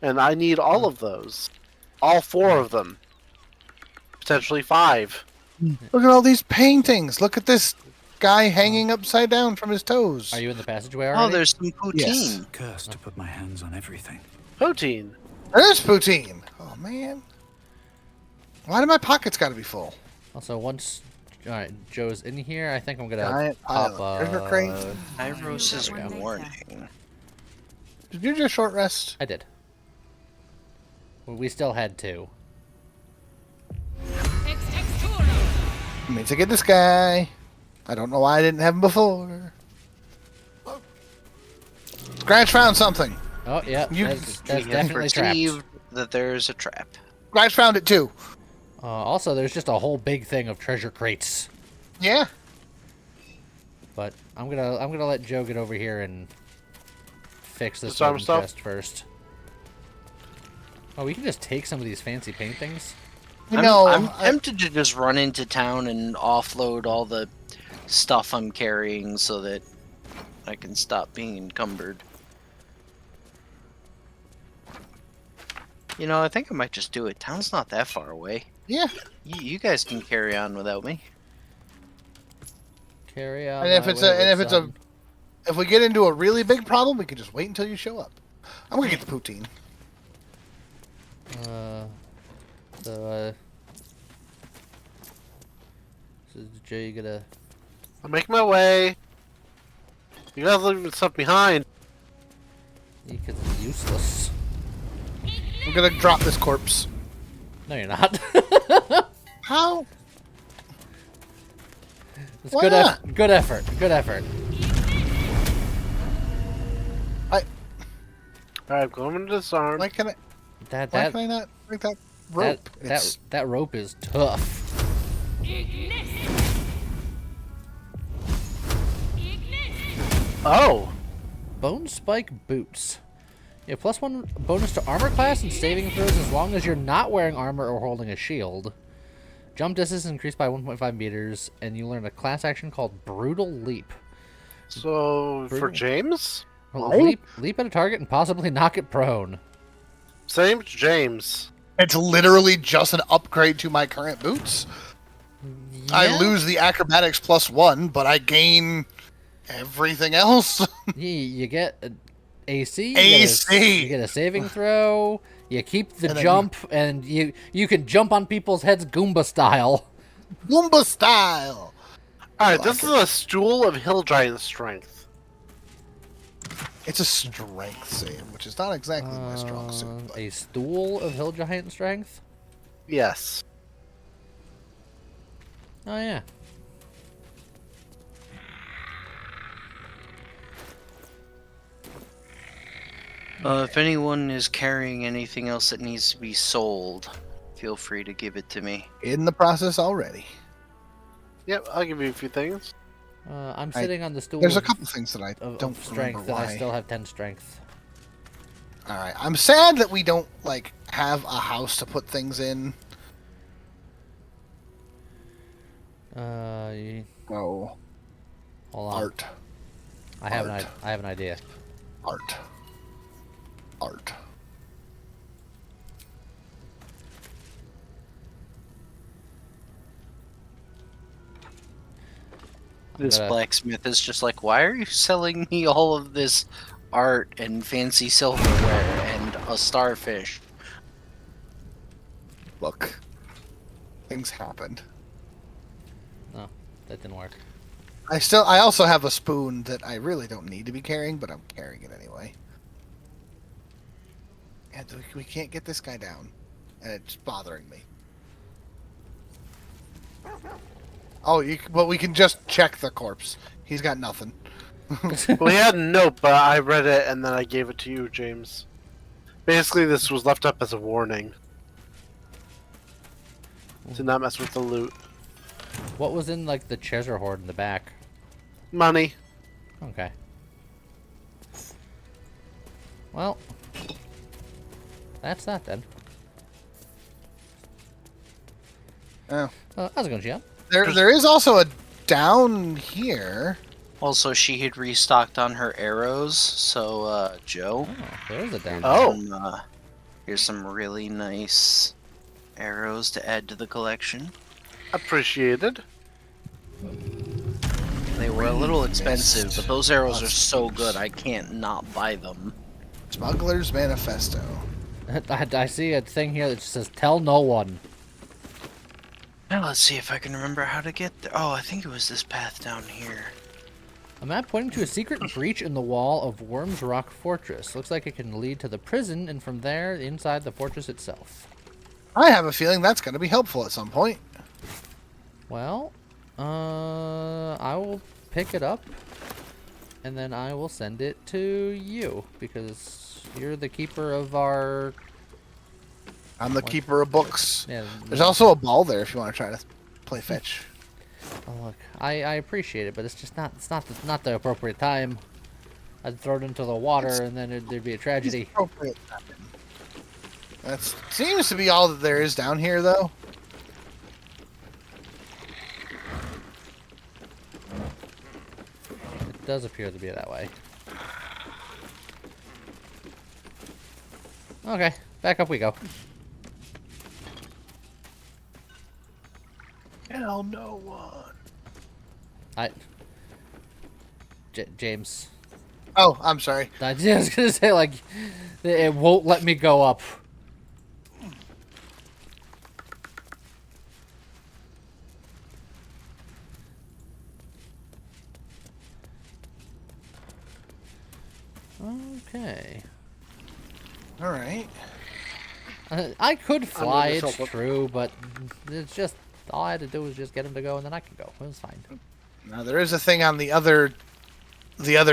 S2: And I need all of those. All 4 of them. Potentially 5.
S3: Look at all these paintings. Look at this guy hanging upside down from his toes.
S1: Are you in the passageway already?
S4: Oh, there's some poutine.
S3: Yes.
S7: Cursed to put my hands on everything.
S2: Poutine.
S3: There's poutine. Oh, man. Why do my pockets got to be full?
S1: Also, once Joe's in here, I think I'm gonna
S3: Giant
S1: pop
S3: pile of treasure crate.
S4: Kairos'
S1: There we go.
S4: warning.
S3: Did you just short rest?
S1: I did. We still had 2.
S3: Means I get this guy. I don't know why I didn't have him before. Scratch found something.
S1: Oh yeah,
S3: You-
S1: that's
S4: We have
S1: definitely trapped.
S4: perceived that there's a trap.
S3: Scratch found it too.
S1: Also, there's just a whole big thing of treasure crates.
S3: Yeah.
S1: But I'm gonna let Joe get over here and fix this
S2: Disarm
S1: wooden
S2: stuff?
S1: chest first. Oh, we can just take some of these fancy paintings.
S3: You know,
S4: I'm tempted to just run into town and offload all the stuff I'm carrying so that I can stop being encumbered. You know, I think I might just do it. Town's not that far away.
S3: Yeah.
S4: You guys can carry on without me.
S1: Carry on.
S3: And if
S1: my
S3: it's
S1: wayward son.
S3: if we get into a really big problem, we can just wait until you show up. I'm gonna get the poutine.
S1: So Jay, you gonna?
S2: I'm making my way. You guys leaving stuff behind.
S1: Because it's useless.
S3: I'm gonna drop this corpse.
S1: No, you're not.
S3: How?
S1: It's
S3: Why
S1: good
S3: not?
S1: Good effort. Good effort.
S2: Alright, going to disarm.
S3: Why can I?
S1: That
S3: Why can I not break that rope?
S1: that rope is tough.
S2: Oh!
S1: Bone spike boots. You have +1 bonus to armor class and saving throws as long as you're not wearing armor or holding a shield. Jump distance is increased by 1.5 meters, and you learn a class action called Brutal Leap.
S2: So, for James?
S1: Leap at a target and possibly knock it prone.
S2: Same James.
S3: It's literally just an upgrade to my current boots.
S1: Yeah.
S3: I lose the acrobatics +1, but I gain everything else.
S1: You get an AC.
S3: AC.
S1: You get a saving throw. You keep the
S3: And then
S1: jump, and you can jump on people's heads Goomba style.
S3: Goomba style.
S2: Alright, this is a stool of hill giant strength.
S3: It's a strength save, which is not exactly my strong suit. But...
S1: A stool of hill giant strength?
S2: Yes.
S1: Oh, yeah.
S4: If anyone is carrying anything else that needs to be sold, feel free to give it to me.
S3: In the process already.
S2: Yep, I'll give you a few things.
S1: I'm sitting on the stool.
S3: There's a couple things that I don't
S1: strength,
S3: remember why.
S1: and I still have 10 strength.
S3: All right, I'm sad that we don't like have a house to put things in.
S1: Oh.
S3: Hold
S1: on.
S3: Art.
S1: I have an idea.
S3: Art.
S4: This blacksmith is just like, why are you selling me all of this art and fancy silverware and a starfish?
S3: Look, things happened.
S1: No, that didn't work.
S3: I also have a spoon that I really don't need to be carrying, but I'm carrying it anyway. And we can't get this guy down, and it's bothering me. Oh, but we can just check the corpse. He's got nothing.
S2: Well, he had a note, but I read it and then I gave it to you, James. Basically, this was left up as a warning. To not mess with the loot.
S1: What was in, like, the treasure hoard in the back?
S2: Money.
S1: Okay. Well, that's that then.
S3: Oh.
S1: How's it going, Gian?
S3: There is also a down here.
S4: Also, she had restocked on her arrows, so, Joe.
S1: Oh, there's a down.
S2: Oh.
S4: Here's some really nice arrows to add to the collection.
S2: Appreciated.
S4: They were a little expensive, but those arrows are so good I can't not buy them.
S3: Smuggler's Manifesto.
S1: I see a thing here that just says, tell no one.
S4: Now let's see if I can remember how to get there. Oh, I think it was this path down here.
S1: A map pointing to a secret breach in the wall of Worm's Rock Fortress. Looks like it can lead to the prison, and from there, inside the fortress itself.
S3: I have a feeling that's going to be helpful at some point.
S1: Well, I will pick it up, and then I will send it to you, because you're the keeper of our...
S3: I'm the keeper of books.
S1: Yeah,
S3: There's also a ball there if you want to try to play fetch.
S1: Oh, look, I appreciate it, but it's just not the appropriate time. I'd throw it into the water, and then there'd be a tragedy.
S3: Appropriate time. That seems to be all that there is down here, though.
S1: does appear to be that way. Okay, back up we go.
S3: Hell no one.
S1: James.
S3: Oh, I'm sorry.
S1: I was gonna say, like, it won't let me go up. Okay.
S3: All right.
S1: I could fly, it's
S2: myself up.
S1: true, but it's just, all I had to do was just get him to go, and then I could go. It was fine.
S3: Now there is a thing on the other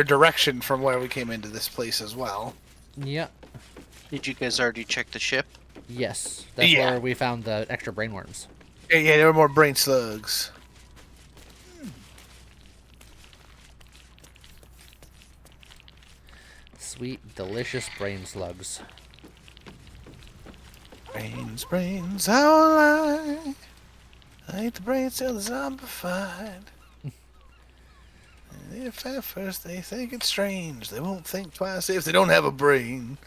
S3: direction from where we came into this place as well.
S1: Yeah.
S4: Did you guys already check the ship?
S1: Yes. That's
S3: Yeah.
S1: where we found the extra brainworms.
S3: Yeah, there were more brain slugs.
S1: Sweet, delicious brain slugs.
S3: Brains, how I eat the brains till they're zombified. And if at first they think it's strange, they won't think twice if they don't have a brain.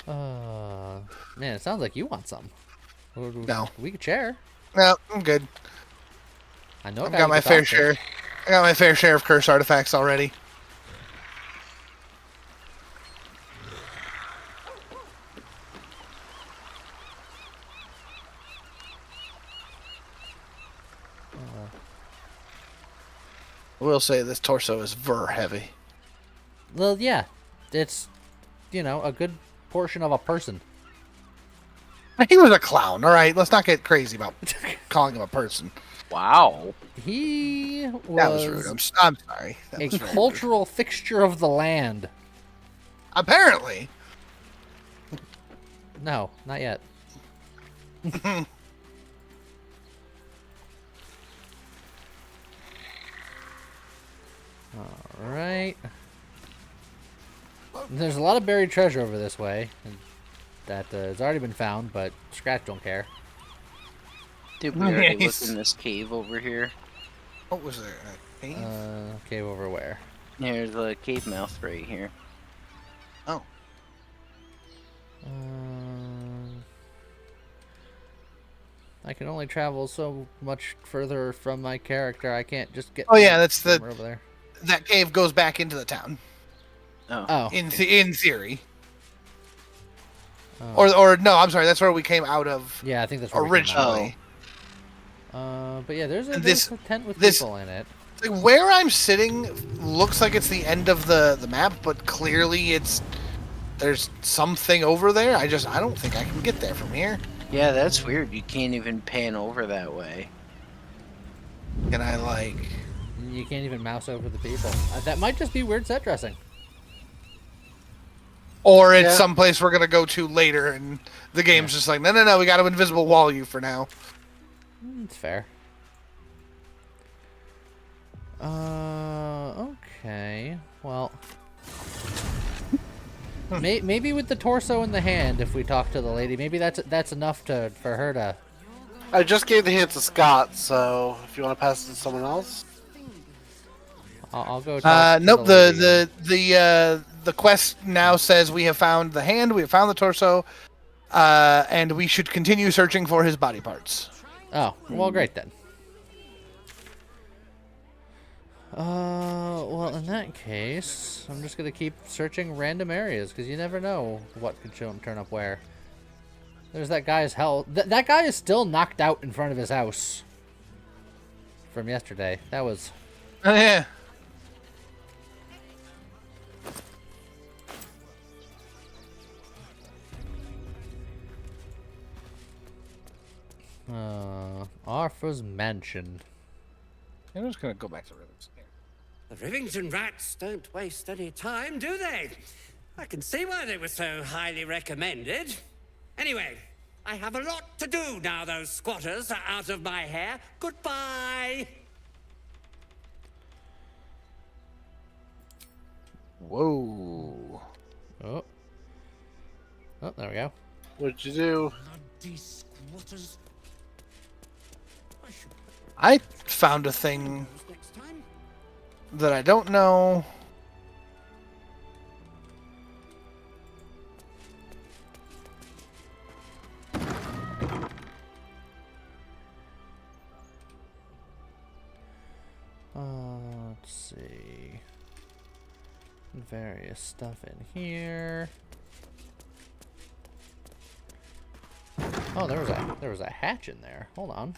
S1: Man, it sounds like you want some.
S3: No.
S1: We could share.
S3: No, I'm good.
S1: I know.
S3: I've got my fair share. I got my fair share of curse artifacts already. I will say this torso is heavy.
S1: Well, yeah. It's, you know, a good portion of a person.
S3: He was a clown, all right? Let's not get crazy about calling him a person.
S4: Wow.
S1: He was,
S3: That was rude. I'm sorry. That
S1: a
S3: was very
S1: cultural fixture of the land.
S3: rude. Apparently.
S1: No, not yet. Alright. There's a lot of buried treasure over this way. That has already been found, but Scratch don't care.
S4: Did we already look
S3: Nice.
S4: in this cave over here?
S3: What was there? A cave?
S1: Cave over where?
S4: There's a cave mouth right here.
S3: Oh.
S1: I can only travel so much further from my character. I can't just get.
S3: Oh yeah, that's the
S1: over there.
S3: that cave goes back into the town.
S1: Oh.
S3: In theory. Or no, I'm sorry. That's where we came out of.
S1: Yeah, I think that's where we came out.
S3: originally.
S1: But yeah, there's a tent with
S3: this-
S1: people in it.
S3: Like, where I'm sitting looks like it's the end of the map, but clearly there's something over there. I don't think I can get there from here.
S4: Yeah, that's weird. You can't even pan over that way.
S3: Can I like?
S1: You can't even mouse over the people. That might just be weird set dressing.
S3: Or it's
S2: Yeah.
S3: someplace we're gonna go to later, and the game's just like, no, we got to invisible wall you for now.
S1: It's fair. Okay. Well, maybe with the torso in the hand, if we talk to the lady, maybe that's enough for her to.
S2: I just gave the hand to Scott, so if you want to pass it to someone else.
S1: I'll go. Talk
S3: Nope.
S1: to
S3: The quest now says we have found the hand, we have found the torso, and we should continue searching for his body parts.
S1: Oh, well, great then. Well, in that case, I'm just gonna keep searching random areas because you never know what could turn up where. There's that guy's hell. That guy is still knocked out in front of his house from yesterday. That was.
S3: Oh, yeah.
S1: Arthur's mansion.
S3: I'm just gonna go back to Rivers.
S8: The Rivington rats don't waste any time, do they? I can see why they were so highly recommended. Anyway, I have a lot to do now those squatters are out of my hair. Goodbye!
S3: Whoa.
S1: Oh, there we go.
S2: What'd you do?
S8: Bloody squatters.
S3: I found a thing
S8: Next time.
S3: that I don't know.
S1: Let's see. Various stuff in here. Oh, there was a hatch in there. Hold on.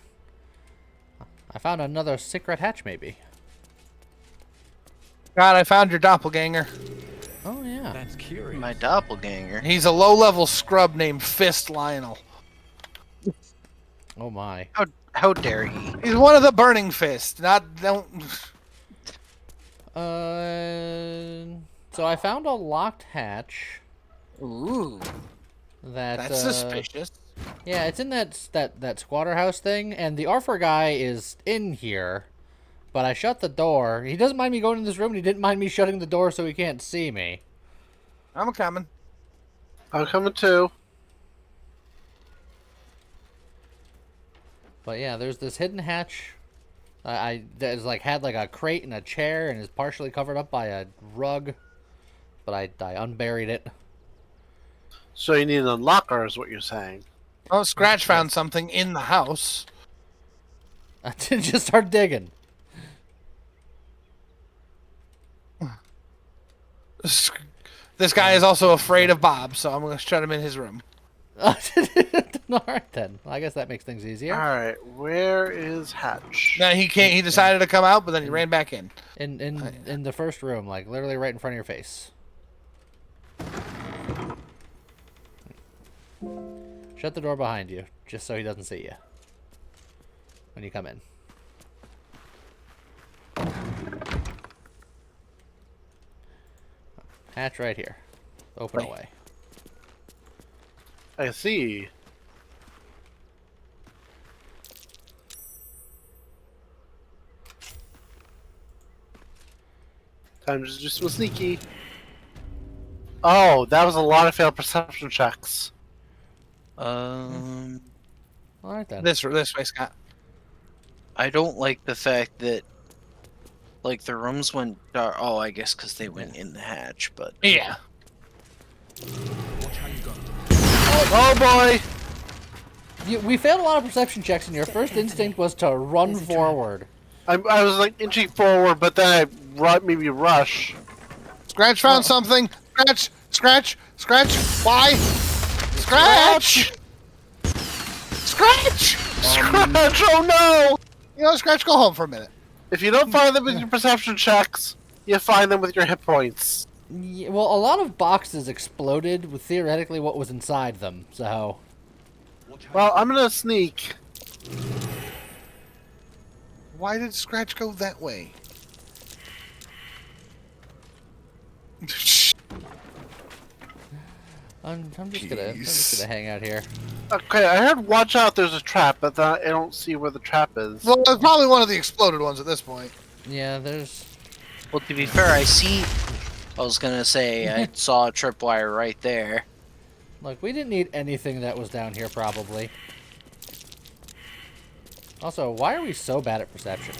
S1: I found another secret hatch, maybe.
S3: God, I found your doppelganger.
S1: Oh yeah.
S11: That's curious.
S4: My doppelganger.
S3: He's a low-level scrub named Fist Lionel.
S1: Oh my.
S4: How dare he?
S3: He's one of the Burning Fist. Don't.
S1: So I found a locked hatch.
S3: Ooh. That's suspicious.
S1: Yeah, it's in that squatter house thing, and the Arthur guy is in here, but I shut the door. He doesn't mind me going in this room, and he didn't mind me shutting the door so he can't see me.
S3: I'm coming.
S2: I'm coming too.
S1: But yeah, there's this hidden hatch. That had like a crate and a chair, and is partially covered up by a rug, but I unburied it.
S2: So you need an unlocker, is what you're saying.
S3: Oh, Scratch found something in the house.
S1: I didn't just start digging.
S3: This guy is also afraid of Bob, so I'm going to shut him in his room.
S1: Alright then. I guess that makes things easier.
S2: Alright, where is Hatch?
S3: No, he can't. He decided to come out, but then he ran back in.
S1: In the first room, like literally right in front of your face. Shut the door behind you, just so he doesn't see you when you come in. Hatch right here. Open away.
S2: I see. Time to just was sneaky. Oh, that was a lot of failed perception checks.
S1: Alright then.
S3: This way, Scott.
S4: I don't like the fact that, like, the rooms went dark. Oh, I guess because they went in the hatch, but...
S3: Yeah.
S2: Oh boy!
S1: We failed a lot of perception checks, and your first instinct was to run forward.
S2: I was like inching forward, but then I maybe rush.
S3: Scratch found something. Scratch. Why? Scratch. Scratch.
S2: Oh no!
S3: You know, Scratch, go home for a minute.
S2: If you don't find them with your perception checks, you find them with your hit points.
S1: Yeah, well, a lot of boxes exploded with theoretically what was inside them, so...
S2: Well, I'm gonna sneak.
S3: Why did Scratch go that way?
S1: I'm just gonna hang out here.
S2: Okay, I heard watch out there's a trap, but I don't see where the trap is.
S3: Well, it's probably one of the exploded ones at this point.
S1: Yeah, there's...
S4: Well, to be fair, I was gonna say, I saw a tripwire right there.
S1: Look, we didn't need anything that was down here, probably. Also, why are we so bad at perception?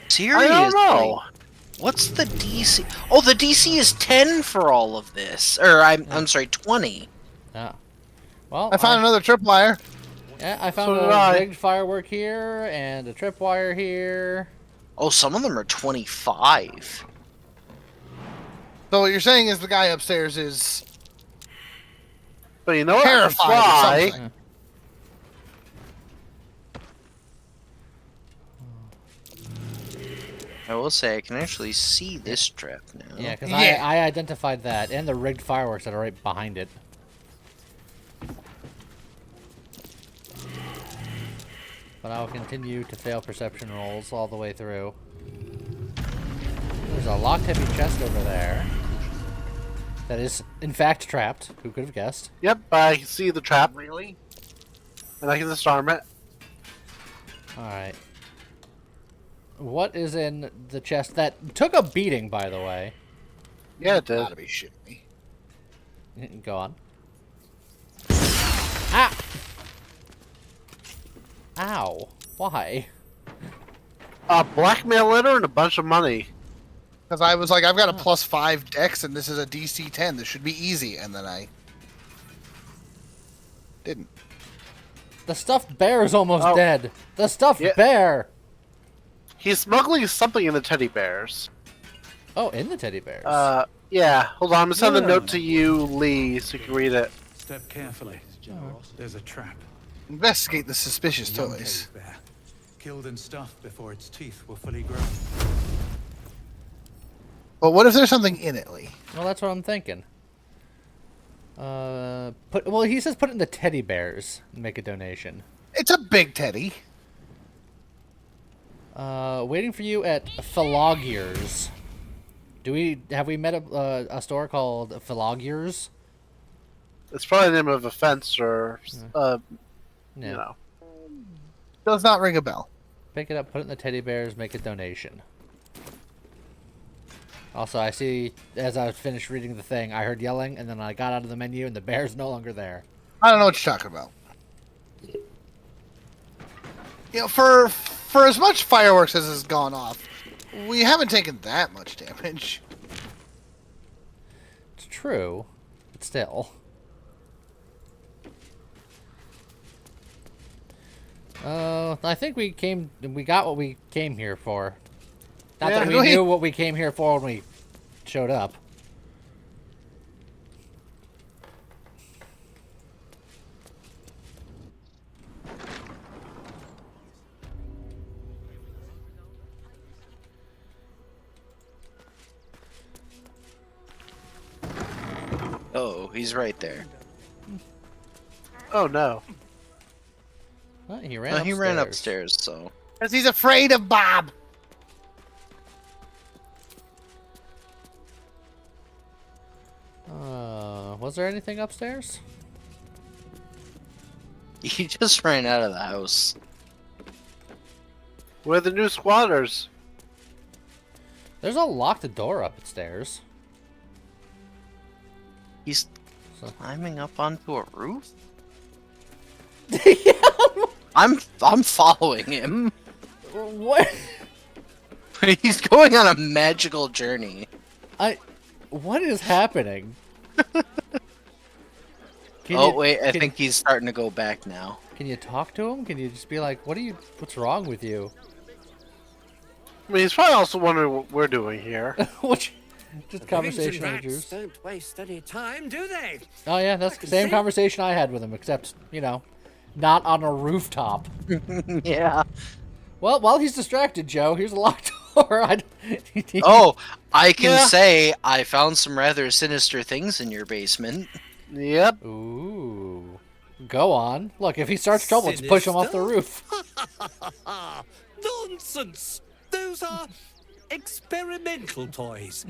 S4: Seriously?
S2: I don't know.
S4: What's the DC? Oh, the DC is 10 for all of this. Or, I'm sorry, 20.
S1: Oh. Well,
S3: I found another tripwire.
S1: Yeah, I found a rigged firework here, and a tripwire here.
S4: Oh, some of them are 25.
S3: So what you're saying is the guy upstairs is...
S2: But you know what?
S3: terrified of something.
S4: I will say, I can actually see this trap now.
S1: Yeah, because I identified that, and the rigged fireworks that are right behind it. But I'll continue to fail perception rolls all the way through. There's a locked heavy chest over there. That is, in fact, trapped. Who could have guessed?
S2: Yep, I see the trap.
S3: Really?
S2: And I can disarm it.
S1: Alright. What is in the chest that took a beating, by the way?
S2: Yeah, it did.
S3: Gotta be shitting me.
S1: Go on. Ah! Ow. Why?
S2: A blackmail letter and a bunch of money.
S3: Because I was like, I've got a +5 dex, and this is a DC 10. This should be easy, and then I didn't.
S1: The stuffed bear is almost
S2: Oh.
S1: dead. The stuffed
S2: Yeah.
S1: bear.
S2: He's smuggling something in the teddy bears.
S1: Oh, in the teddy bears.
S2: Yeah. Hold on, I'm gonna send the
S7: No.
S2: note to you, Lee, so you can read it.
S7: Step carefully. There's a trap.
S3: Investigate the suspicious
S7: A young
S3: toys.
S7: cave bear, killed and stuffed before its teeth were fully grown.
S3: But what if there's something in it, Lee?
S1: Well, that's what I'm thinking. Well, he says put it in the teddy bears and make a donation.
S3: It's a big teddy.
S1: Waiting for you at Philogier's. Have we met a store called Philogier's?
S2: It's probably the name of a fence or,
S1: Yeah.
S2: you know.
S3: Does not ring a bell.
S1: Pick it up, put it in the teddy bears, make a donation. Also, I see, as I finished reading the thing, I heard yelling, and then I got out of the menu, and the bear's no longer there.
S3: I don't know what you're talking about. You know, for as much fireworks as has gone off, we haven't taken that much damage.
S1: It's true, but still. I think we got what we came here for. Not
S3: Yeah,
S1: that we
S3: really?
S1: knew what we came here for when we showed up.
S4: Oh, he's right there.
S2: Oh no.
S1: Well, he ran
S4: Oh,
S1: upstairs.
S4: he ran upstairs, so.
S3: Because he's afraid of Bob.
S1: Was there anything upstairs?
S4: He just ran out of the house.
S2: We're the new squatters.
S1: There's a locked door upstairs.
S4: He's climbing up onto a roof? I'm following him.
S1: What?
S4: He's going on a magical journey.
S1: What is happening?
S4: Wait, I think he's starting to go back now.
S1: Can you talk to him? Can you just be like, what's wrong with you?
S2: I mean, he's probably also wondering what we're doing here.
S8: The
S1: Just
S8: pigs
S1: conversation
S8: and
S1: on the
S8: rats
S1: juice.
S8: don't waste any time, do they?
S1: Oh yeah, that's the same conversation I had with him, except, not on a rooftop.
S4: Yeah.
S1: Well, while he's distracted, Joe, here's a locked door.
S4: Oh, I can
S2: Yeah.
S4: say I found some rather sinister things in your basement.
S2: Yep.
S1: Ooh. Go on. Look, if he starts trouble, let's push him off the roof.
S5: Nonsense! Those are experimental toys.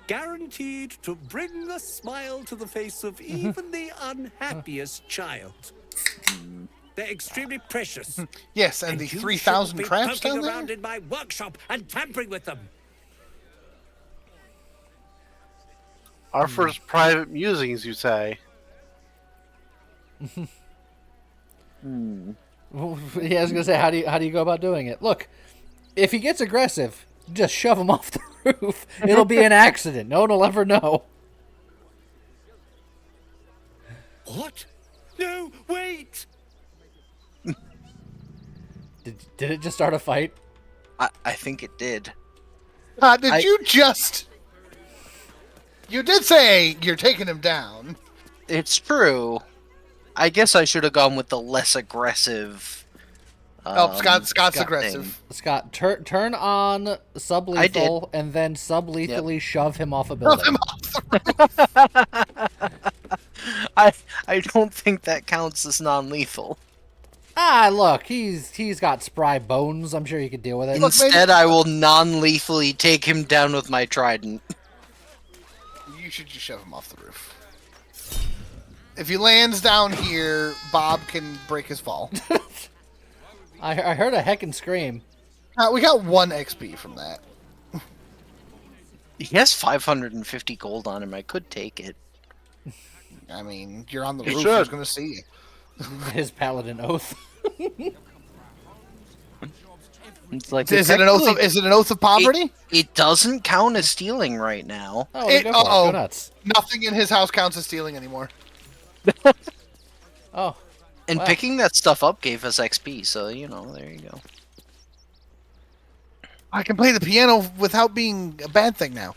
S5: Guaranteed to bring a smile to the face of even the unhappiest child. They're extremely precious.
S3: Yes, and the
S8: you
S3: 3,000
S8: shouldn't be
S3: traps
S8: poking
S3: down
S8: around
S3: there?
S8: in my workshop and tampering with them.
S2: Our first private musings, you say?
S1: Yeah, I was gonna say, how do you go about doing it? Look, if he gets aggressive, just shove him off the roof. It'll be an accident. No one will ever know.
S5: What? No, wait!
S1: Did it just start a fight?
S4: I think it did.
S3: You just... You did say you're taking him down.
S4: It's true. I guess I should have gone with the less aggressive.
S3: Scott's
S4: thing.
S3: aggressive.
S1: Scott, turn on sublethal and then sublethally shove him off a building.
S4: I don't think that counts as non-lethal.
S1: Look, he's got spry bones. I'm sure he could deal with it.
S4: Instead, I will non-lethally take him down with my trident.
S3: You should just shove him off the roof. If he lands down here, Bob can break his fall.
S1: I heard a heckin' scream.
S3: We got 1 XP from that.
S4: He has 550 gold on him. I could take it.
S3: I mean, you're on the
S2: You
S3: roof.
S2: should.
S3: Who's going to see you?
S1: His paladin oath.
S4: It's like
S3: Is it an oath of? Is it an oath of poverty?
S4: It doesn't count as stealing right now.
S1: Oh, then go for it. Go nuts.
S3: Nothing in his house counts as stealing anymore.
S1: Oh.
S4: And
S1: wow.
S4: picking that stuff up gave us XP, so you know, there you go.
S3: I can play the piano without being a bad thing now.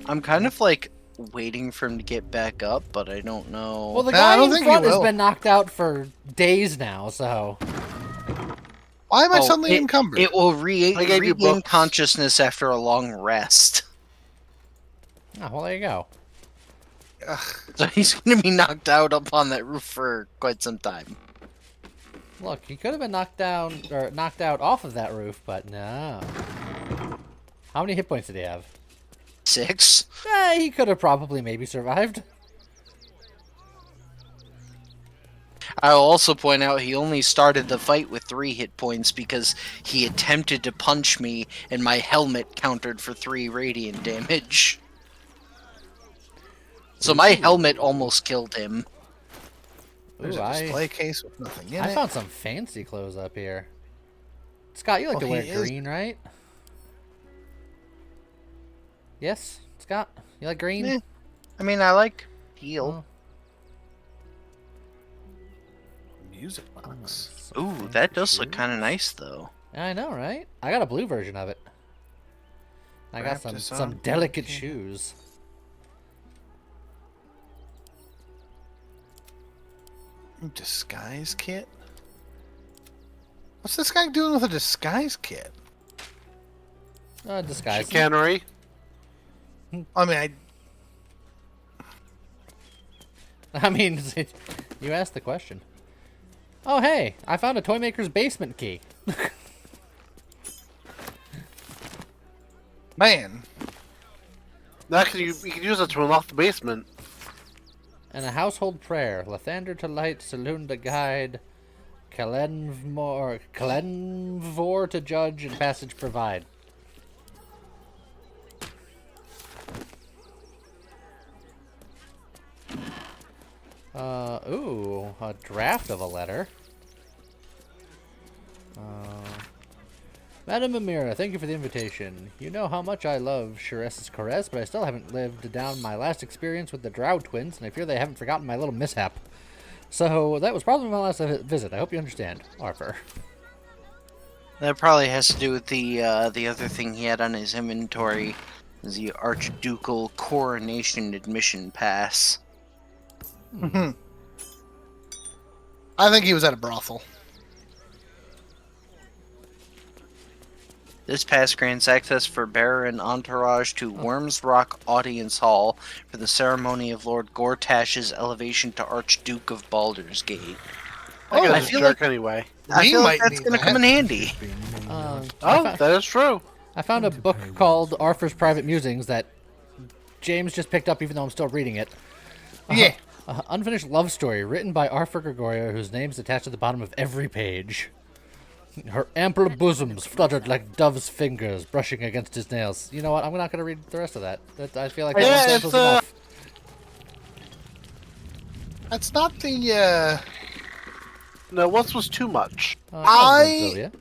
S4: I'm kind of like waiting for him to get back up, but I don't know.
S1: Well, the guy in front has been knocked out for days now, so.
S3: Why am I suddenly encumbered?
S4: It will regain consciousness after a long rest.
S1: Oh, well, there you go.
S3: Ugh.
S4: So he's going to be knocked out up on that roof for quite some time.
S1: Look, he could have been knocked down or knocked out off of that roof, but no. How many hit points did he have?
S4: 6.
S1: He could have probably maybe survived.
S4: I'll also point out he only started the fight with 3 hit points because he attempted to punch me and my helmet countered for 3 radiant damage. So my helmet almost killed him.
S3: There's a display case with nothing in it.
S1: I found some fancy clothes up here. Scott, you like to wear green, right? Yes, Scott? You like green?
S4: Eh. I mean, I like teal.
S3: Music box.
S4: Ooh, that does look kind of nice, though.
S1: I know, right? I got a blue version of it. I got some delicate shoes.
S3: Disguise kit? What's this guy doing with a disguise kit?
S1: Disguise.
S2: Chicanery.
S3: I mean,
S1: I mean, you asked the question. Oh, hey, I found a toy maker's basement key.
S3: Man.
S2: Now you can use it to unlock the basement.
S1: And a household prayer. Lathander to light, Saloon to guide, Kalenvor to judge, and passage provide. Ooh, a draft of a letter. Madam Amira, thank you for the invitation. You know how much I love Shires's caress, but I still haven't lived down my last experience with the Drow twins, and I fear they haven't forgotten my little mishap. So, that was probably my last visit. I hope you understand, Arthur.
S4: That probably has to do with the other thing he had on his inventory, the Archducal Coronation Admission Pass.
S3: I think he was at a brothel.
S4: This pass grants access for bearer and entourage to Worms Rock Audience Hall for the ceremony of Lord Gortash's elevation to Archduke of Baldur's Gate.
S2: I feel like anyway.
S4: I feel like that's going to come in handy.
S2: That is true.
S1: I found a book called Arthur's Private Musings that James just picked up, even though I'm still reading it.
S3: Yeah.
S1: Unfinished love story written by Arthur Gregorio, whose name is attached at the bottom of every page. Her ample bosoms fluttered like dove's fingers brushing against his nails. You know what? I'm not going to read the rest of that. I feel like that was enough.
S3: That's not the,
S2: No, once was too much.
S3: I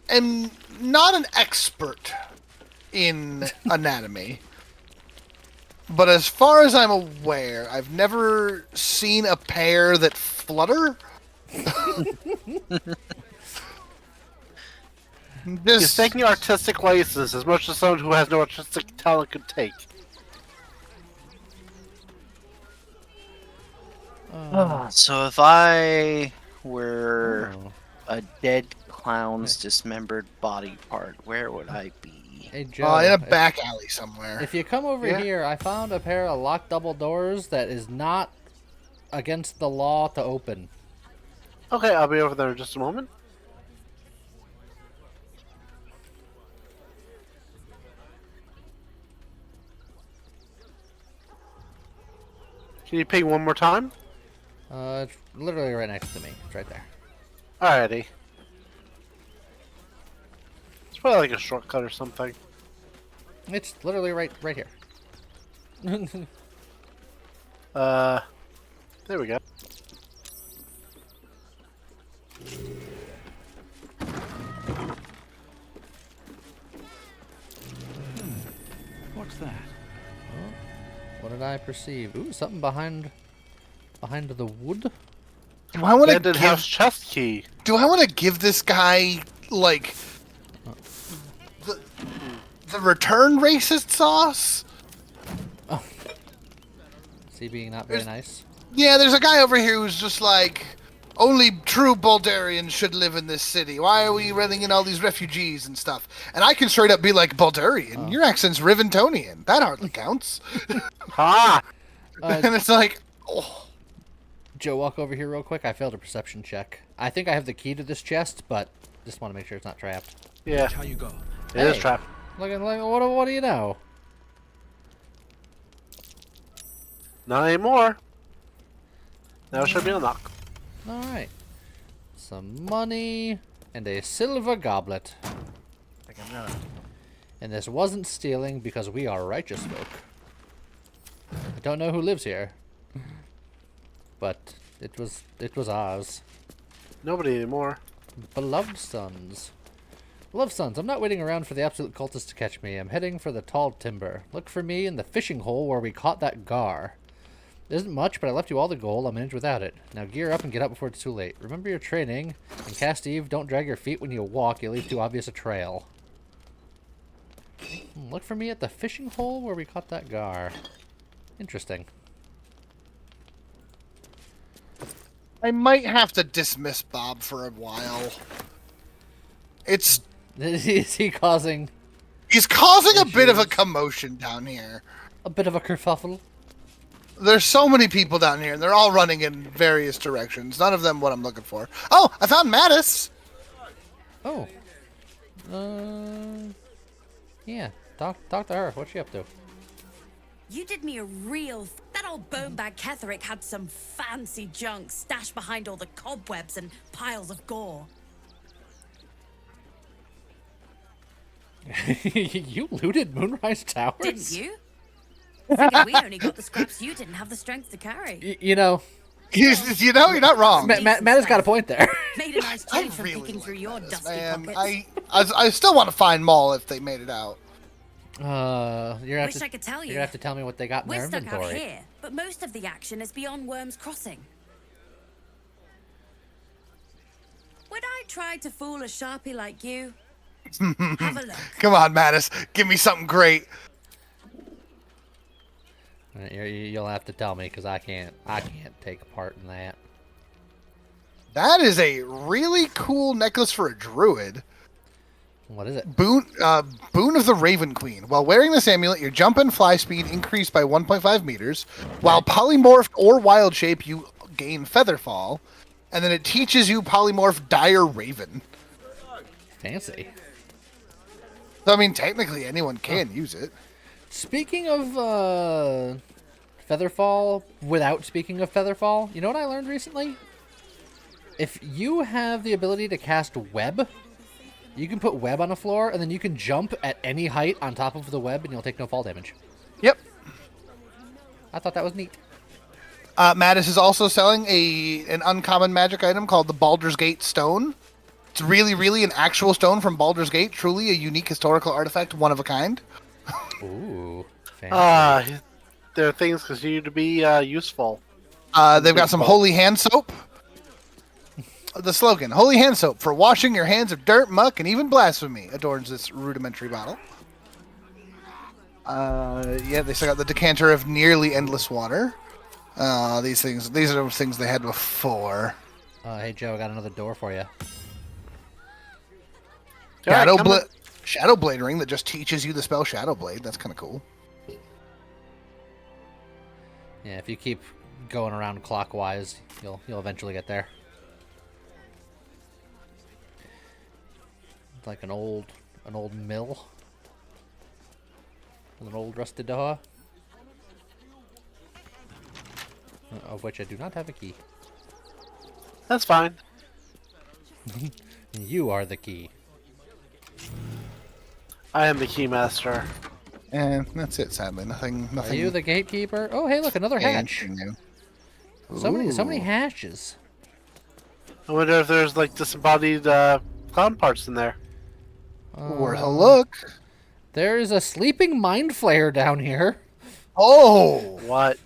S3: am not an expert in anatomy. But as far as I'm aware, I've never seen a pair that flutter.
S2: He's taking artistic license as much as someone who has no artistic talent could take.
S4: So if I were a dead clown's dismembered body part, where would I be?
S1: Hey, Joe,
S3: in a back alley somewhere.
S1: If you come over here, I found a pair of locked double doors that is not against the law to open.
S2: Okay, I'll be over there in just a moment. Can you ping one more time?
S1: It's literally right next to me. It's right there.
S2: Alrighty. It's probably like a shortcut or something.
S1: It's literally right here.
S2: There we go.
S1: perceive. Ooh, something behind the wood.
S3: Do I want to
S2: Abandoned house chest key.
S3: Do I want to give this guy like the return racist sauce?
S1: Is he being not very nice?
S3: Yeah, there's a guy over here who's just like, only true Baldurians should live in this city. Why are we running in all these refugees and stuff? And I can straight up be like, Baldurian, your accent's Riventonian. That hardly counts.
S2: Ha!
S3: And it's like, oh.
S1: Joe, walk over here real quick. I failed a perception check. I think I have the key to this chest, but just want to make sure it's not trapped.
S2: Yeah.
S11: How you go?
S2: It is trapped.
S1: Look, what do you know?
S2: Not anymore. Now should be unlocked.
S1: Alright. Some money and a silver goblet. And this wasn't stealing because we are righteous folk. I don't know who lives here. But it was ours.
S2: Nobody anymore.
S1: Beloved sons. Beloved sons, I'm not waiting around for the absolute cultists to catch me. I'm heading for the tall timber. Look for me in the fishing hole where we caught that gar. It isn't much, but I left you all the gold. I'll manage without it. Now gear up and get out before it's too late. Remember your training. And Cast Eve, don't drag your feet when you walk. You'll leave too obvious a trail. Look for me at the fishing hole where we caught that gar. Interesting.
S3: I might have to dismiss Bob for a while. It's...
S1: Is he causing...
S3: He's causing a bit of a commotion down here.
S1: A bit of a kerfuffle?
S3: There's so many people down here, and they're all running in various directions. None of them what I'm looking for. Oh, I found Mattis!
S1: Oh. Yeah. Talk to her. What's she up to?
S12: You did me a real... That old bonebag Ketherick had some fancy junk stashed behind all the cobwebs and piles of gore.
S1: You looted Moonrise Towers?
S12: Didn't you? Figured we only got the scraps you didn't have the strength to carry.
S1: You know...
S3: You know, you're not wrong.
S1: Matt has got a point there.
S12: Made a nice change from picking through your dusty pockets.
S3: I still want to find Maul if they made it out.
S12: Wish I could tell you.
S1: You're gonna have to tell me what they got in
S12: We're
S1: their
S12: stuck
S1: inventory.
S12: out here, but most of the action is beyond Worm's Crossing. Would I try to fool a sharpie like you? Have a look.
S3: Come on, Mattis. Give me something great.
S1: You'll have to tell me because I can't take part in that.
S3: That is a really cool necklace for a druid.
S1: What is it?
S3: Boon of the Raven Queen. While wearing this amulet, your jump and fly speed increased by 1.5 meters. While polymorphed or wild shape, you gain featherfall. And then it teaches you polymorph Dire Raven.
S1: Fancy.
S3: So, I mean, technically anyone can use it.
S1: Speaking of Featherfall, without speaking of Featherfall, you know what I learned recently? If you have the ability to cast web, you can put web on a floor, and then you can jump at any height on top of the web, and you'll take no fall damage.
S3: Yep.
S1: I thought that was neat.
S3: Mattis is also selling an uncommon magic item called the Baldur's Gate Stone. It's really an actual stone from Baldur's Gate. Truly a unique historical artifact, one of a kind.
S1: Ooh. Fancy.
S2: Their things continue to be useful.
S3: They've got some holy hand soap. The slogan, holy hand soap for washing your hands of dirt, muck, and even blasphemy, adorns this rudimentary bottle. Yeah, they still got the decanter of nearly endless water. These are the things they had before.
S1: Hey Joe, I got another door for you.
S3: Shadow Blade ring that just teaches you the spell Shadow Blade. That's kind of cool.
S1: Yeah, if you keep going around clockwise, you'll eventually get there. It's like an old mill with an old rusted door, of which I do not have a key.
S2: That's fine.
S1: You are the key.
S2: I am the keymaster.
S3: And that's it, sadly. Nothing.
S1: Are you the gatekeeper? Oh, hey, look, another hatch. So many hatches.
S2: I wonder if there's like disembodied clown parts in there.
S3: Worth a look.
S1: There is a sleeping mind flayer down here.
S3: Oh!
S2: What?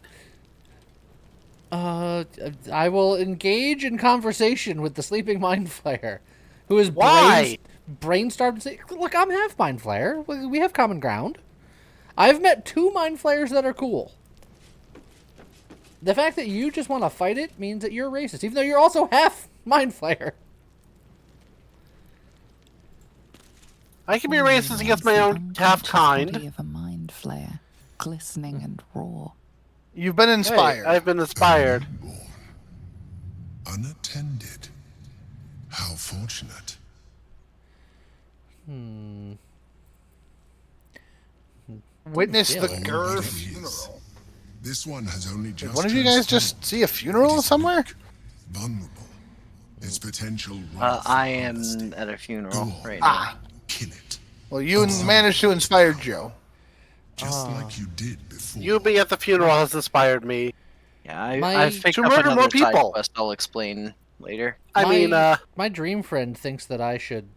S1: I will engage in conversation with the sleeping mind flayer, who is
S2: Why?
S1: brain starved. Look, I'm half mind flayer. We have common ground. I've met 2 mind flayers that are cool. The fact that you just want to fight it means that you're racist, even though you're also half mind flayer.
S2: I can be racist against my own half kind.
S6: Body of a mind flayer, glistening and raw.
S3: You've been inspired.
S2: Hey, I've been inspired.
S10: Unattended. How fortunate.
S3: Witness the
S1: Feeling.
S3: Gur
S10: It
S3: funeral.
S10: is. This one has only just.
S3: One of you guys just see a funeral somewhere?
S10: Vulnerable. Its potential.
S4: I am at a funeral right now.
S3: Ah.
S10: Kill it.
S3: Well, you managed to inspire Joe.
S10: Just like you did before.
S2: You being at the funeral has inspired me.
S4: Yeah,
S1: My-
S4: I've picked
S2: To
S4: up
S2: murder
S4: another
S2: more
S4: side
S2: people.
S4: quest I'll explain later.
S1: My dream friend thinks that I should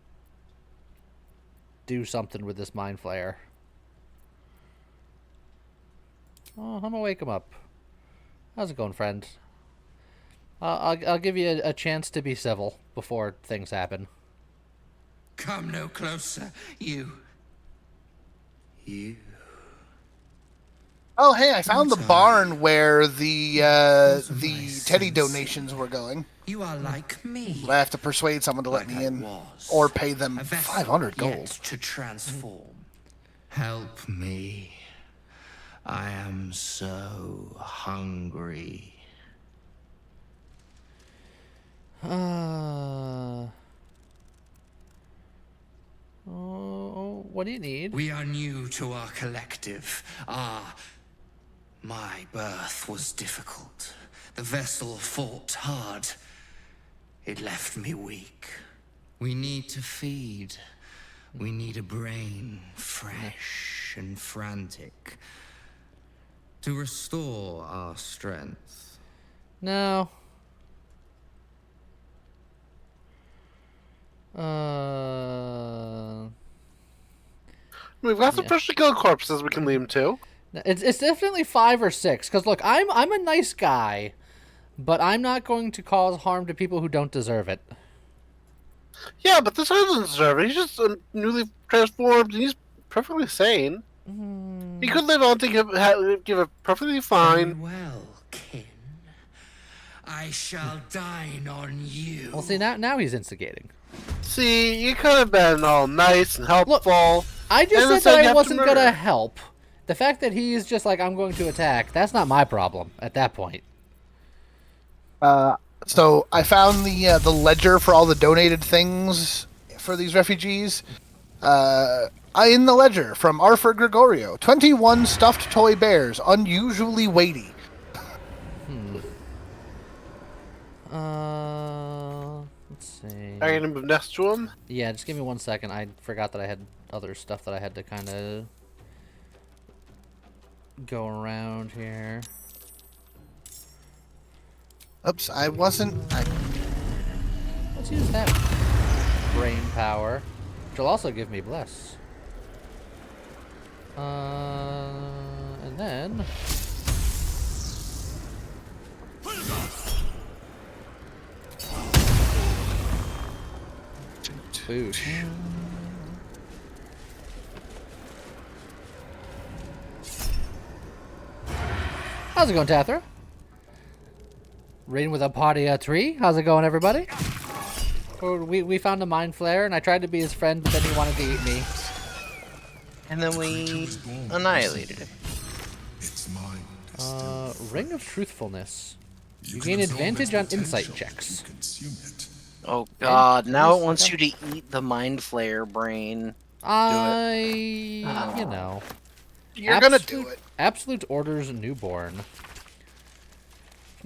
S1: do something with this mind flayer. Oh, I'm gonna wake him up. How's it going, friend? I'll give you a chance to be civil before things happen.
S11: Come no closer, you. You.
S3: Oh, hey, I found the barn where the teddy donations were going.
S11: You are like me.
S3: I have to persuade someone to let me in, or pay them 500 gold.
S11: To transform. Help me. I am so hungry.
S1: What do you need?
S11: We are new to our collective. My birth was difficult. The vessel fought hard. It left me weak. We need to feed. We need a brain, fresh and frantic, to restore our strength.
S1: No.
S2: We've got some freshly killed corpses we can leave them to.
S1: It's definitely 5 or 6. Because look, I'm a nice guy, but I'm not going to cause harm to people who don't deserve it.
S2: Yeah, but this guy doesn't deserve it. He's just newly transformed, and he's perfectly sane. He could live on to give a perfectly fine.
S11: Well, kin, I shall dine on you.
S1: Well, see, now he's instigating.
S2: See, you could have been all nice and helpful.
S1: I just
S2: and
S1: said
S2: instead
S1: that
S2: you
S1: I
S2: have
S1: wasn't
S2: murder.
S1: gonna help. The fact that he's just like, I'm going to attack, that's not my problem at that point.
S3: So I found the ledger for all the donated things for these refugees. In the ledger from Arthur Gregorio, 21 stuffed toy bears, unusually weighty.
S1: Let's see.
S2: Are you gonna move next to him?
S1: Yeah, just give me 1 second. I forgot that I had other stuff that I had to kind of go around here.
S3: Oops, I wasn't.
S1: Let's use that brain power, which will also give me bless. And then food. How's it going, Tathra? Raiding with a party of 3. How's it going, everybody? We found a mind flare, and I tried to be his friend, but then he wanted to eat me.
S4: And then we annihilated it.
S10: Its mind.
S1: Ring of Truthfulness. You gain advantage on insight checks.
S10: Consume it.
S4: Oh god, now it wants you to eat the mind flayer brain.
S1: You know.
S3: You're gonna do it.
S1: Absolute Orders Newborn.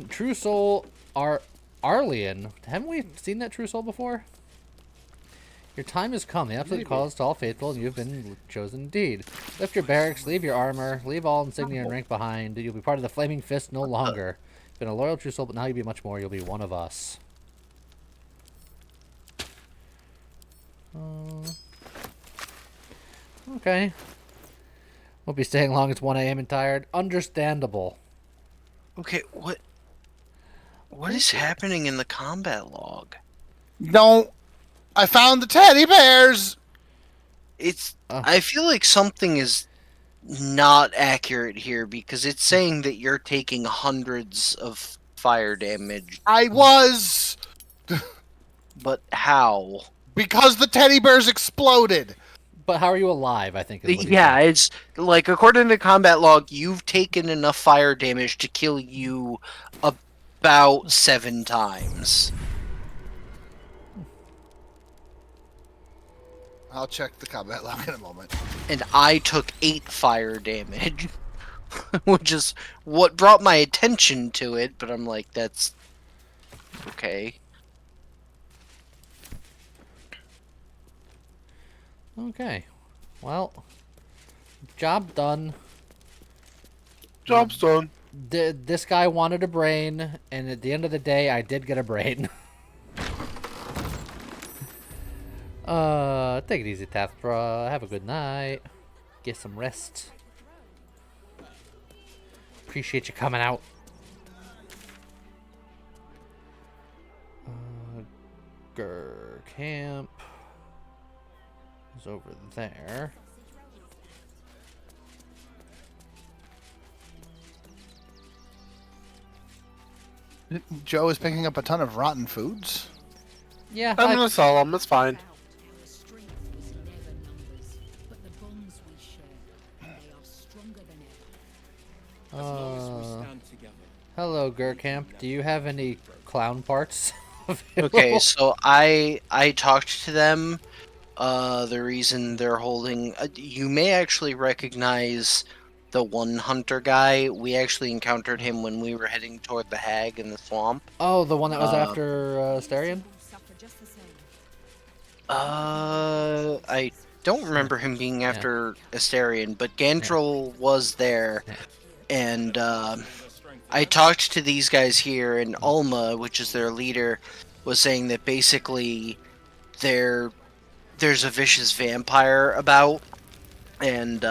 S1: True Soul Arlian. Haven't we seen that True Soul before? Your time has come. The absolute call is to all faithful, and you have been chosen indeed. Lift your barracks, leave your armor, leave all insignia and rank behind. You'll be part of the Flaming Fist no longer. You've been a loyal True Soul, but now you'll be much more. You'll be one of us. Okay. Won't be staying long. It's 1 a.m. and tired. Understandable.
S4: Okay, what is happening in the combat log?
S3: No, I found the teddy bears.
S4: I feel like something is not accurate here because it's saying that you're taking hundreds of fire damage.
S3: I was.
S4: But how?
S3: Because the teddy bears exploded.
S1: But how are you alive, I think is what
S4: Yeah, it's like according to combat log, you've taken enough fire damage to kill you about 7 times.
S3: I'll check the combat log in a moment.
S4: And I took 8 fire damage, which is what brought my attention to it, but I'm like, that's okay.
S1: Okay. Well, job done.
S2: Job's done.
S1: This guy wanted a brain, and at the end of the day, I did get a brain. Take it easy, Tathra. Have a good night. Get some rest. Appreciate you coming out. Camp is over there.
S3: Joe is picking up a ton of rotten foods.
S1: Yeah,
S2: I'm gonna sell them. It's fine.
S1: Hello, Gurkamp. Do you have any clown parts?
S4: Okay, so I talked to them. The reason they're holding... you may actually recognize the one hunter guy. We actually encountered him when we were heading toward the hag in the swamp.
S1: Oh, the one that was after Astarion?
S4: I don't remember him being after Astarion, but Gandrel was there. And I talked to these guys here, and Ulma, which is their leader, was saying that basically there's a vicious vampire about, and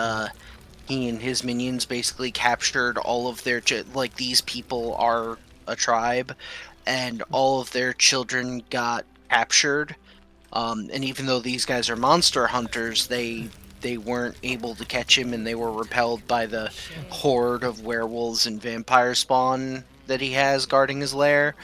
S4: he and his minions basically captured all of their like, these people are a tribe, and all of their children got captured. And even though these guys are monster hunters, they weren't able to catch him, and they were repelled by the horde of werewolves and vampire spawn that he has guarding his lair.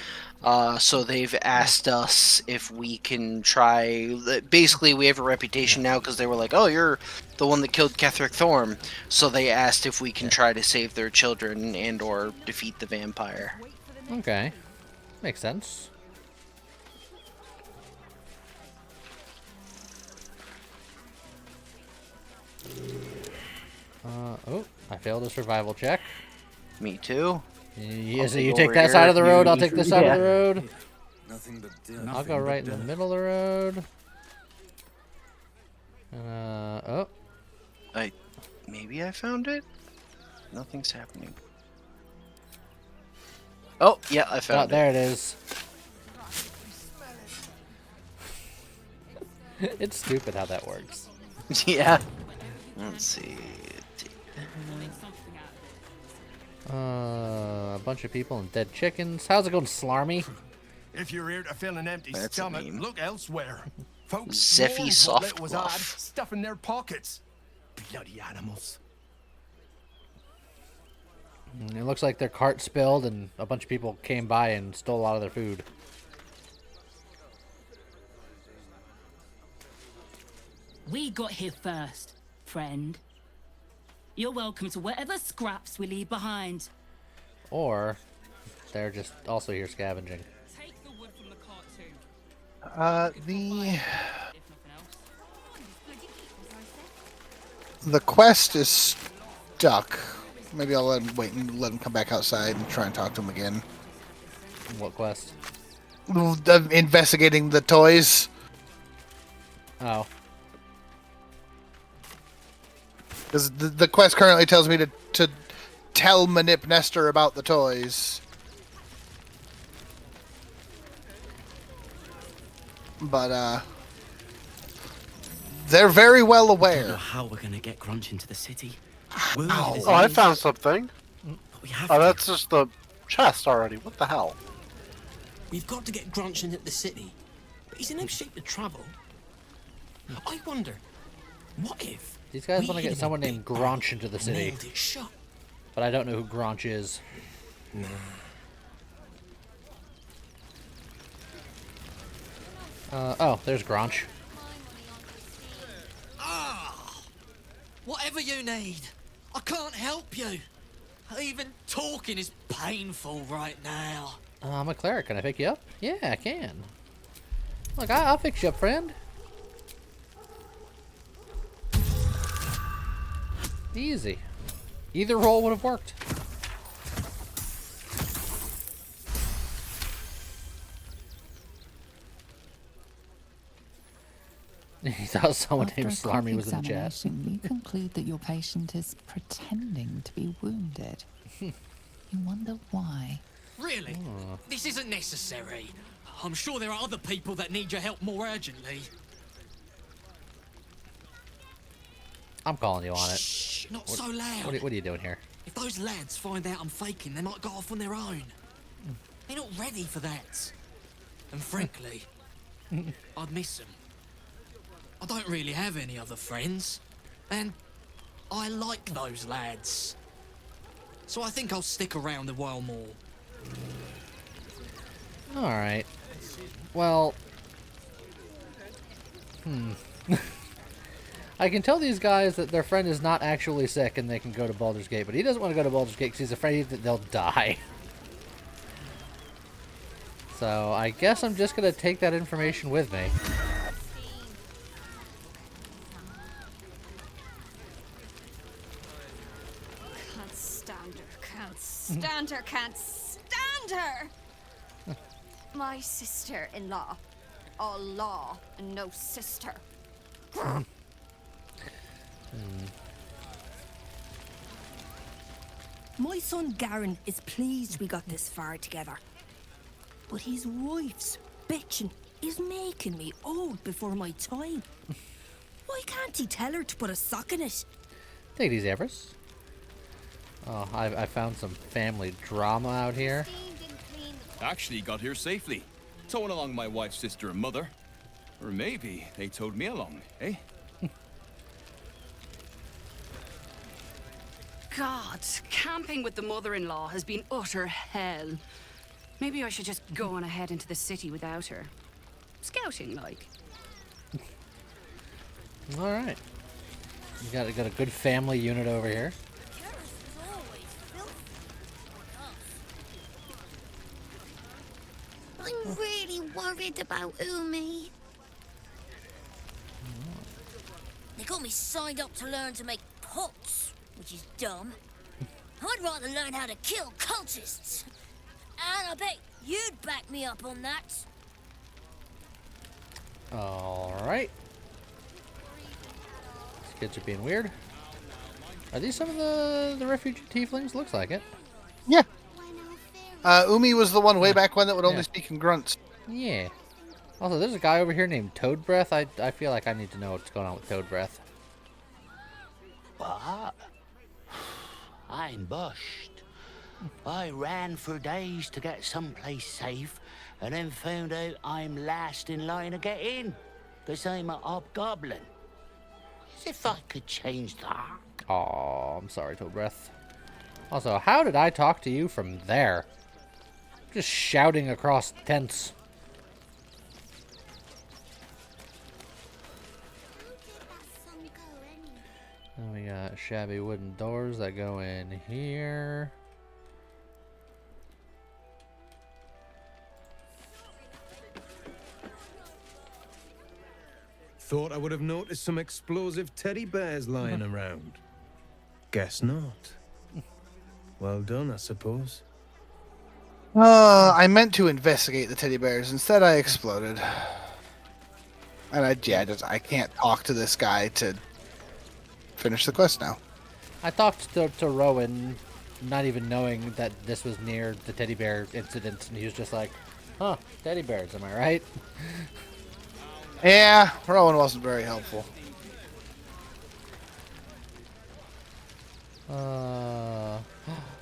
S4: So they've asked us if we can try... Basically, we have a reputation now because they were like, oh, you're the one that killed Ketheric Thorm. So they asked if we can try to save their children and or defeat the vampire.
S1: Okay. Makes sense. Oh, I failed a survival check.
S4: Me too.
S1: Yeah, so you take that side of the road, I'll take this side of the road. I'll go right in the middle of the road. Oh.
S4: Maybe I found it? Nothing's happening. Oh, yeah, I found it.
S1: There it is. It's stupid how that works.
S4: Yeah. Let's see.
S1: A bunch of people and dead chickens. How's it going, Slarmy?
S13: If you're here to fill an empty stomach, look elsewhere. Folks
S4: Zeffy
S13: swarmed what little was
S4: Softbluff.
S13: odd, stuffing their pockets. Bloody animals.
S1: It looks like their cart spilled and a bunch of people came by and stole a lot of their food.
S14: We got here first, friend. You're welcome to whatever scraps we leave behind.
S1: Or they're just also here scavenging.
S14: Take the wood from the cart too.
S3: The quest is stuck. Maybe I'll let him wait and let him come back outside and try and talk to him again.
S1: What quest?
S3: Investigating the toys.
S1: Oh.
S3: Because the quest currently tells me to tell Manip Nestor about the toys. But, they're very well
S15: I don't know
S3: aware.
S15: how we're gonna get Grunch into the city.
S2: Oh, I found something. Oh, that's just the chest already. What the hell?
S15: We've got to get Grunch into the city, but he's in no shape to travel. I wonder, what if
S1: These guys
S15: we
S1: want to
S15: hid
S1: get
S15: in a
S1: someone
S15: big
S1: named
S15: barn
S1: Gronch into the
S15: and
S1: city.
S15: nailed it shut?
S1: But I don't know who Gronch is.
S15: Nah.
S1: Oh, there's Gronch.
S16: Whatever you need, I can't help you. Even talking is painful right now.
S1: I'm a cleric. Can I pick you up? Yeah, I can. Look, I'll fix you up, friend. Easy. Either role would have worked. He thought someone
S6: After
S1: named
S6: a quick
S1: Slarmy was in the chat.
S6: examination, you conclude that your patient is pretending to be wounded. You wonder why.
S16: Really? This isn't necessary. I'm sure there are other people that need your help more urgently.
S1: I'm calling you on it.
S16: Shh, not so loud.
S1: What are you doing here?
S16: If those lads find out I'm faking, they might go off on their own. They're not ready for that. And frankly, I'd miss them. I don't really have any other friends, and I like those lads. So I think I'll stick around a while more.
S1: Alright. Well... I can tell these guys that their friend is not actually sick and they can go to Baldur's Gate, but he doesn't want to go to Baldur's Gate because he's afraid that they'll die. So I guess I'm just going to take that information with me.
S9: Can't stand her, can't stand her, can't stand her! My sister-in-law. All law and no sister. My son Garen is pleased we got this far together. But his wife's bitching is making me old before my time. Why can't he tell her to put a sock in it?
S1: Take it easy, Everest. Oh, I found some family drama out here.
S17: Actually got here safely. Towing along my wife's sister and mother. Or maybe they towed me along, eh?
S18: God, camping with the mother-in-law has been utter hell. Maybe I should just go on ahead into the city without her. Scouting, like.
S1: Alright. You got a good family unit over here.
S19: I'm really worried about Umi. They got me signed up to learn to make pots, which is dumb. I'd rather learn how to kill cultists. And I bet you'd back me up on that.
S1: Alright. These kids are being weird. Are these some of the refugee tieflings? Looks like it.
S3: Yeah. Umi was the one way back when that would only speak in grunts.
S1: Yeah. Also, there's a guy over here named Toad Breath. I feel like I need to know what's going on with Toad Breath.
S20: What? I'm bushed. I ran for days to get someplace safe, and then found out I'm last in line to get in, because I'm a hobgoblin. As if I could change that.
S1: Aw, I'm sorry, Toad Breath. Also, how did I talk to you from there? Just shouting across tents. And we got shabby wooden doors that go in here.
S13: Thought I would have noticed some explosive teddy bears lying around. Guess not. Well done, I suppose.
S3: I meant to investigate the teddy bears. Instead, I exploded. And I can't talk to this guy to finish the quest now.
S1: I talked to Rowan, not even knowing that this was near the teddy bear incident, and he was just like, huh, teddy bears, am I right?
S3: Yeah, Rowan wasn't very helpful.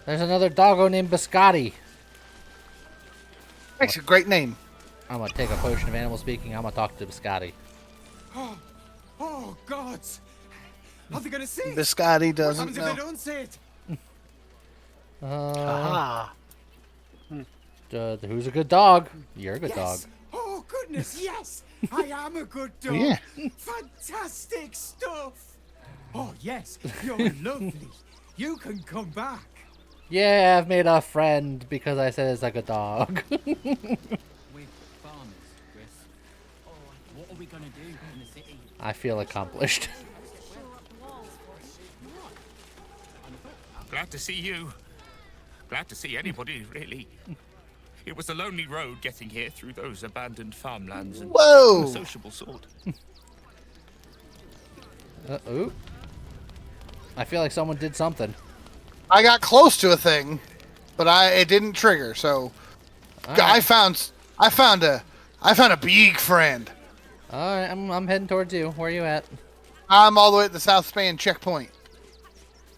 S1: There's another doggo named Biscotti.
S3: That's a great name.
S1: I'm gonna take a potion of animal speaking. I'm gonna talk to Biscotti.
S21: Oh, gods! Are they gonna see it?
S3: Biscotti
S21: What
S3: doesn't
S21: happens if
S3: know.
S21: they don't see it?
S1: Who's a good dog? You're a good dog.
S21: Yes. Oh, goodness, yes! I am a good dog.
S1: Yeah.
S21: Fantastic stuff. Oh, yes, you're lovely. You can come back.
S1: Yeah, I've made a friend because I said it's like a dog.
S15: We're farmers, Chris. Oh, what are we gonna do in the city?
S1: I feel accomplished.
S22: Glad to see you. Glad to see anybody, really. It was a lonely road getting here through those abandoned farmlands and
S3: Whoa!
S22: a sociable sort.
S1: Ooh. I feel like someone did something.
S3: I got close to a thing, but it didn't trigger. So I found a big friend.
S1: All right, I'm heading towards you. Where are you at?
S3: I'm all the way at the South Span checkpoint.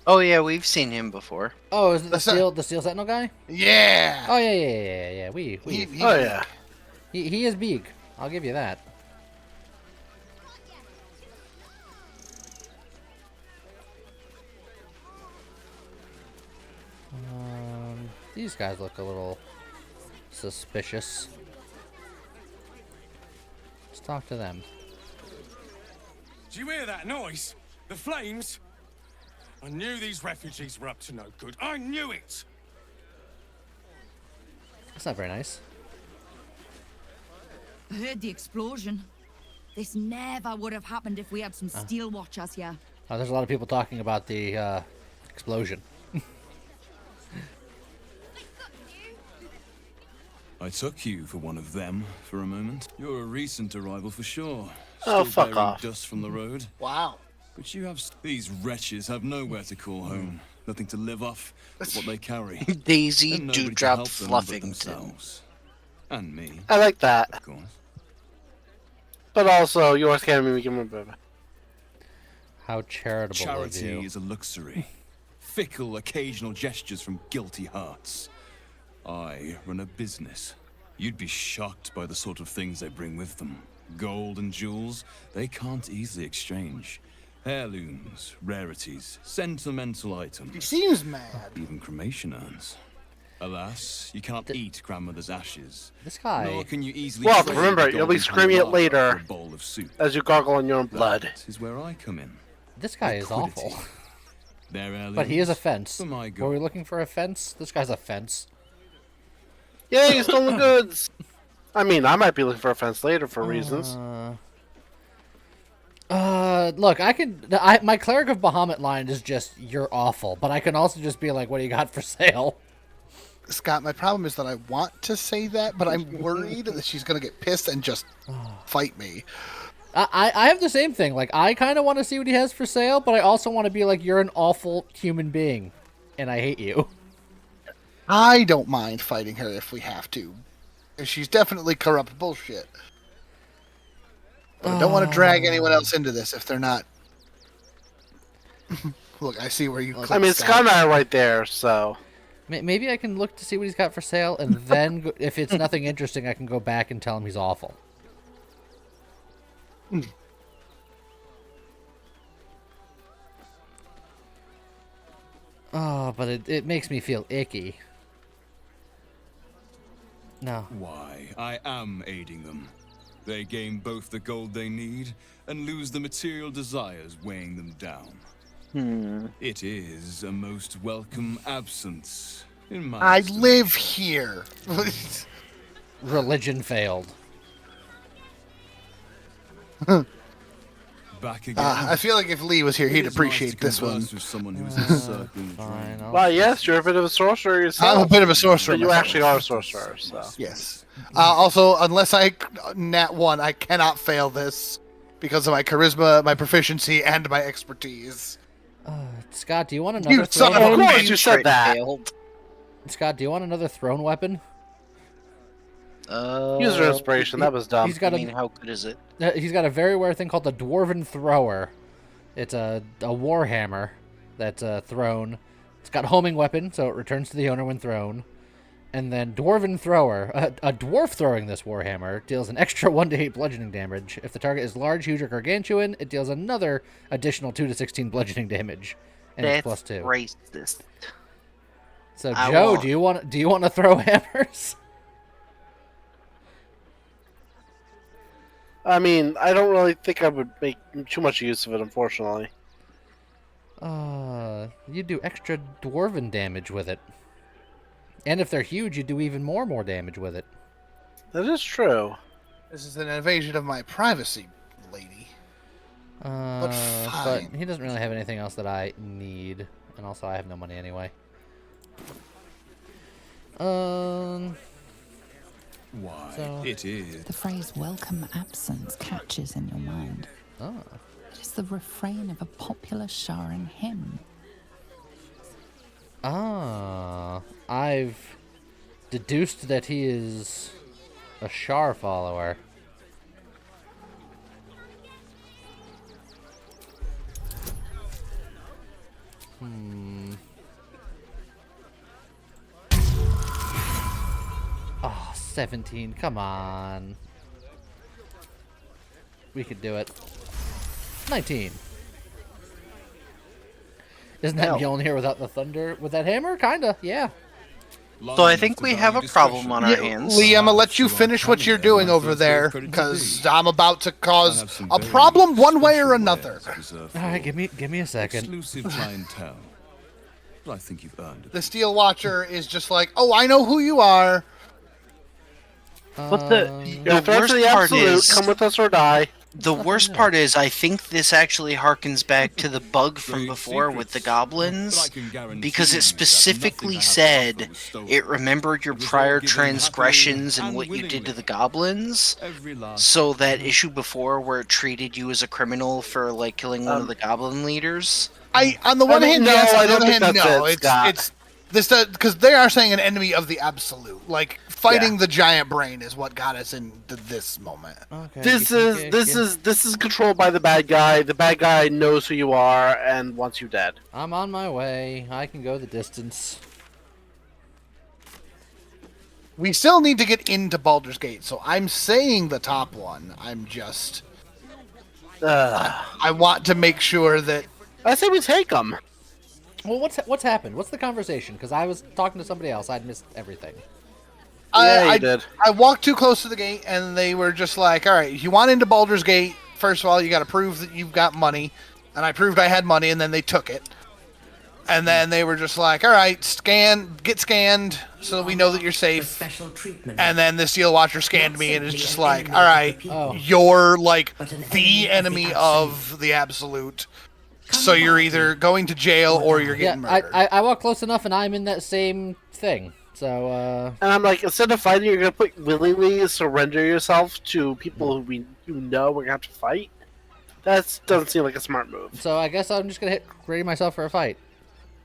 S4: Oh yeah, we've seen him before.
S1: Oh, is it the Steel Sentinel guy?
S3: Yeah.
S1: Oh yeah. He is big. I'll give you that. These guys look a little suspicious. Let's talk to them.
S21: Do you hear that noise? The flames? I knew these refugees were up to no good. I knew it!
S1: That's not very nice.
S12: I heard the explosion. This never would have happened if we had some steel watchers here.
S1: There's a lot of people talking about the explosion.
S17: I took you for one of them for a moment. You're a recent arrival for sure.
S2: Oh,
S17: Still
S2: fuck
S17: bearing
S2: off.
S17: dust from the road.
S3: Wow.
S17: But you have... These wretches have nowhere to call home. Nothing to live off but what they carry.
S4: Daisy
S17: And nobody to
S4: Dewdrop
S17: help them but
S4: Fluffington.
S17: themselves. And me.
S2: I like that.
S17: Of course.
S2: But also, yours can't be making baby.
S1: How charitable of you.
S17: Charity is a luxury. Fickle, occasional gestures from guilty hearts. I run a business. You'd be shocked by the sort of things they bring with them. Gold and jewels, they can't easily exchange. Heirlooms, rarities, sentimental items.
S3: He seems mad.
S17: Even cremation urns. Alas, you can't eat grandmother's ashes.
S1: This guy...
S17: Nor can you easily
S2: Well,
S17: trade
S2: remember,
S17: the
S2: you'll be
S17: golden
S2: screaming it
S17: candelabra
S2: later
S17: for a bowl of soup.
S2: as you gargle on your own blood.
S17: That is where I come in.
S1: This guy is
S17: Liquidity.
S1: awful.
S17: Their heirlooms
S1: But he is a fence.
S17: for my
S1: Were we looking for a fence? This guy's a fence.
S2: Yay, you stole the goods! I mean, I might be looking for a fence later for reasons.
S1: Look, my Cleric of Bahamut line is just, you're awful. But I can also just be like, what do you got for sale?
S3: Scott, my problem is that I want to say that, but I'm worried that she's going to get pissed and just fight me.
S1: I have the same thing. Like, I kind of want to see what he has for sale, but I also want to be like, you're an awful human being, and I hate you.
S3: I don't mind fighting her if we have to. She's definitely corrupt bullshit. But I don't want to drag anyone else into this if they're not. Look, I see where you.
S2: I mean, Scott and I are right there, so.
S1: Maybe I can look to see what he's got for sale, and then, if it's nothing interesting, I can go back and tell him he's awful. Oh, but it makes me feel icky. No.
S17: Why, I am aiding them. They gain both the gold they need and lose the material desires weighing them down. It is a most welcome absence in my
S3: I live here.
S1: Religion failed.
S17: Back again.
S3: I feel like if Lee was here, he'd appreciate this one.
S17: With someone who is encircling
S2: Well, yes, you're a bit of a sorcerer yourself.
S3: I'm a bit of a sorcerer.
S2: But you
S3: myself.
S2: actually are a sorcerer, so.
S3: Yes. Also, unless I nat 1, I cannot fail this because of my charisma, my proficiency, and my expertise.
S1: Scott, do you want another
S3: You son
S1: throne
S3: of a
S1: weapon?
S3: bitch, you said that.
S1: Scott, do you want another throne weapon?
S2: User inspiration, that was dumb.
S1: He's got
S4: how good is it?
S1: He's got a very rare thing called the Dwarven Thrower. It's a warhammer that's thrown. It's got homing weapon, so it returns to the owner when thrown. And then Dwarven Thrower. A dwarf throwing this Warhammer deals an extra 1 to 8 bludgeoning damage. If the target is large, huge, or gargantuan, it deals another additional 2 to 16 bludgeoning damage. And it's
S4: That's
S1: +2.
S4: racist.
S1: So Joe, do you want to throw hammers?
S2: I mean, I don't really think I would make too much use of it, unfortunately.
S1: You do extra dwarven damage with it. And if they're huge, you do even more damage with it.
S2: That is true.
S3: This is an invasion of my privacy, lady. But fine.
S1: But he doesn't really have anything else that I need. And also, I have no money anyway.
S17: Why,
S1: So-
S17: it is.
S6: The phrase welcome absence catches in your mind.
S1: Oh.
S6: It is the refrain of a popular Sharan hymn.
S1: I've deduced that he is a Shar follower. Oh, 17. Come on. We could do it. 19. Isn't that Mjolnir without the thunder? With that hammer? Kinda, yeah.
S4: So I think we have a problem on our hands.
S3: Lee, I'm gonna let you finish what you're doing over there, because I'm about to cause a problem one way or another.
S1: Alright, give me a second.
S17: Exclusive clientele. But I think you've earned it.
S3: The Steel Watcher is just like, oh, I know who you are.
S4: But the
S2: Threats
S4: worst
S2: of the
S4: part
S2: absolute,
S4: is,
S2: come with us or die.
S4: the worst part is, I think this actually harkens back to the bug from before with the goblins, because it specifically said it remembered your prior transgressions and what you did to the goblins. So that issue before, where it treated you as a criminal for like killing one of the goblin leaders.
S3: On the one hand,
S2: no,
S3: yes.
S2: I
S3: On the
S2: don't
S3: other
S2: think
S3: hand,
S2: that's
S3: no.
S2: it, Scott.
S3: It's this because they are saying an enemy of the absolute. Like fighting the giant brain is what got us into this moment.
S1: Okay.
S2: This is controlled by the bad guy. The bad guy knows who you are and wants you dead.
S1: I'm on my way. I can go the distance.
S3: We still need to get into Baldur's Gate, so I'm saying the top one. I'm just. I want to make sure that.
S2: I say we take them.
S1: Well, what's happened? What's the conversation? Because I was talking to somebody else. I'd missed everything.
S2: Yeah, you did.
S3: I walked too close to the gate, and they were just like, all right, if you want into Baldur's Gate, first of all, you got to prove that you've got money. And I proved I had money, and then they took it. And then they were just like, all right, get scanned so that we know that you're safe. And then the Steel Watcher scanned me and is just like, all right, you're like the enemy of the Absolute. So you're either going to jail or you're getting murdered.
S1: I walk close enough, and I'm in that same thing. So,
S2: And I'm like, instead of fighting, you're gonna willingly surrender yourself to people who you know we're gonna have to fight. That doesn't seem like a smart move.
S1: So I guess I'm just gonna ready myself for a fight,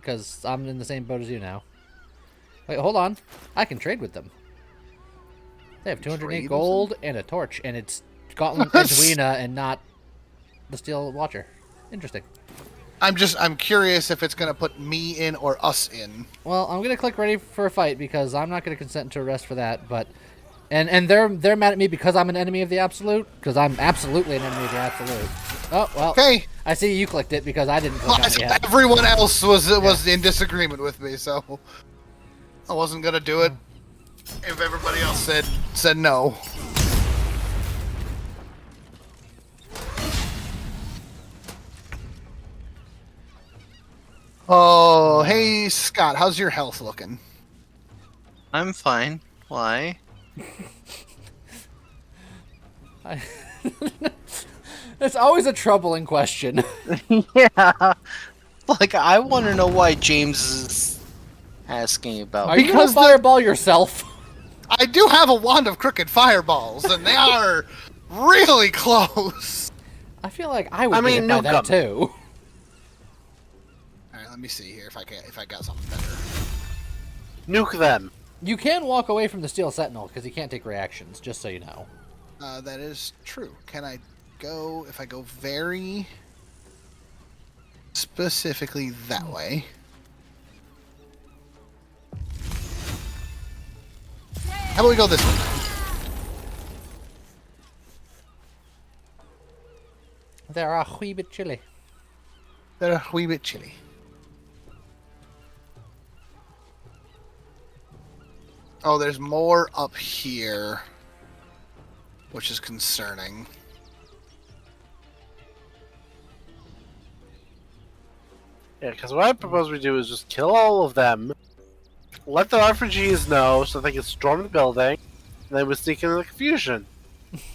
S1: because I'm in the same boat as you now. Wait, hold on. I can trade with them. They have 208 gold and a torch, and it's Gauntlet Edwina and not the Steel Watcher. Interesting.
S3: I'm curious if it's gonna put me in or us in.
S1: Well, I'm gonna click ready for a fight because I'm not gonna consent to arrest for that. But, and they're mad at me because I'm an enemy of the Absolute, because I'm absolutely an enemy of the Absolute. Oh well.
S3: Okay.
S1: I see you clicked it because I didn't click on it yet.
S3: Everyone else was in disagreement with me, so I wasn't gonna do it if everybody else said no. Oh, hey Scott, how's your health looking?
S4: I'm fine. Why?
S1: It's always a troubling question.
S4: Yeah. Like, I want to know why James is asking about.
S1: Are you gonna fireball yourself?
S3: I do have a wand of crooked fireballs, and they are really close.
S1: I feel like I would get by that too.
S3: All right, let me see here if I got something better.
S2: Nuke them.
S1: You can walk away from the Steel Sentinel because he can't take reactions. Just so you know.
S3: That is true. Can I go if I go very? Specifically that way. How about we go this way?
S1: They're a wee bit chilly.
S3: They're a wee bit chilly. Oh, there's more up here, which is concerning.
S2: Yeah, because what I propose we do is just kill all of them, let the refugees know so they can storm the building, and then we sneak into the confusion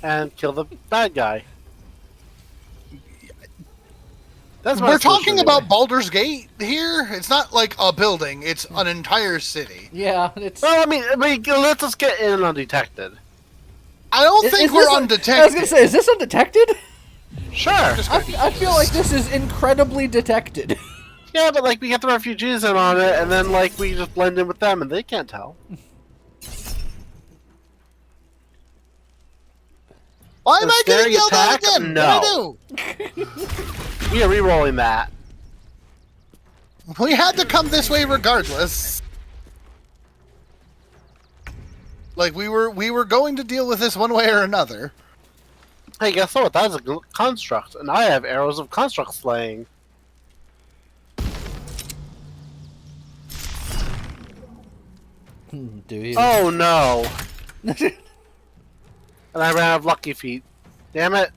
S2: and kill the bad guy. That's
S3: We're talking about Baldur's Gate here. It's not like a building; it's an entire city.
S1: Yeah, it's.
S2: Well, I mean, let's just get in undetected.
S3: I don't think we're undetected.
S1: I was gonna say, is this undetected?
S2: Sure.
S1: I feel like this is incredibly detected.
S2: Yeah, but like we get the refugees in on it, and then like we just blend in with them, and they can't tell.
S3: Why am I getting yelled at again?
S2: No.
S3: What did I do?
S2: We are re-rolling that.
S3: We had to come this way regardless. Like we were going to deal with this one way or another.
S2: Hey, guess what? That's a construct, and I have arrows of construct slaying.
S1: Do you?
S2: Oh no! And I ran out of lucky feet. Damn it!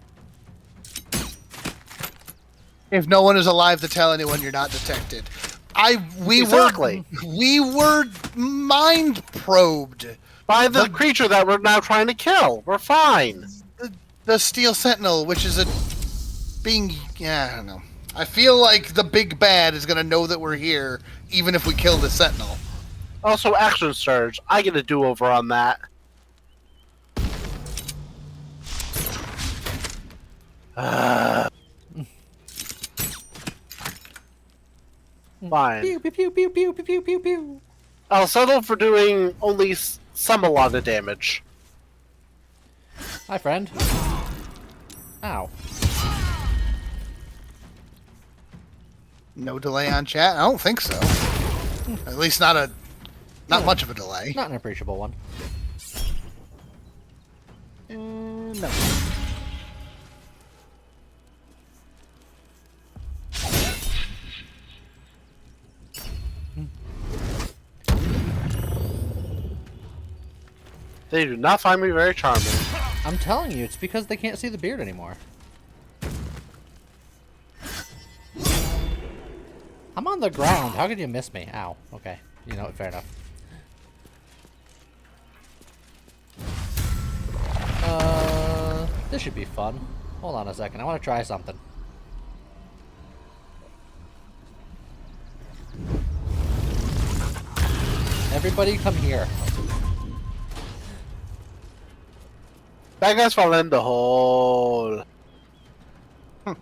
S3: If no one is alive to tell anyone, you're not detected. We were mind probed
S2: by the creature that we're now trying to kill. We're fine.
S3: The Steel Sentinel, which is I don't know. I feel like the big bad is gonna know that we're here, even if we kill the Sentinel.
S2: Also, action surge. I get a do-over on that. Fine.
S1: Pew pew pew pew pew pew pew pew.
S2: I'll settle for doing only a lot of damage.
S1: Hi, friend. Ow.
S3: No delay on chat? I don't think so. At least not much of a delay.
S1: Not an appreciable one.
S3: No.
S2: They do not find me very charming.
S1: I'm telling you, it's because they can't see the beard anymore. I'm on the ground. How could you miss me? Ow. Okay. You know what? Fair enough. This should be fun. Hold on a second. I want to try something. Everybody come here.
S2: That guy's falling in the hole. But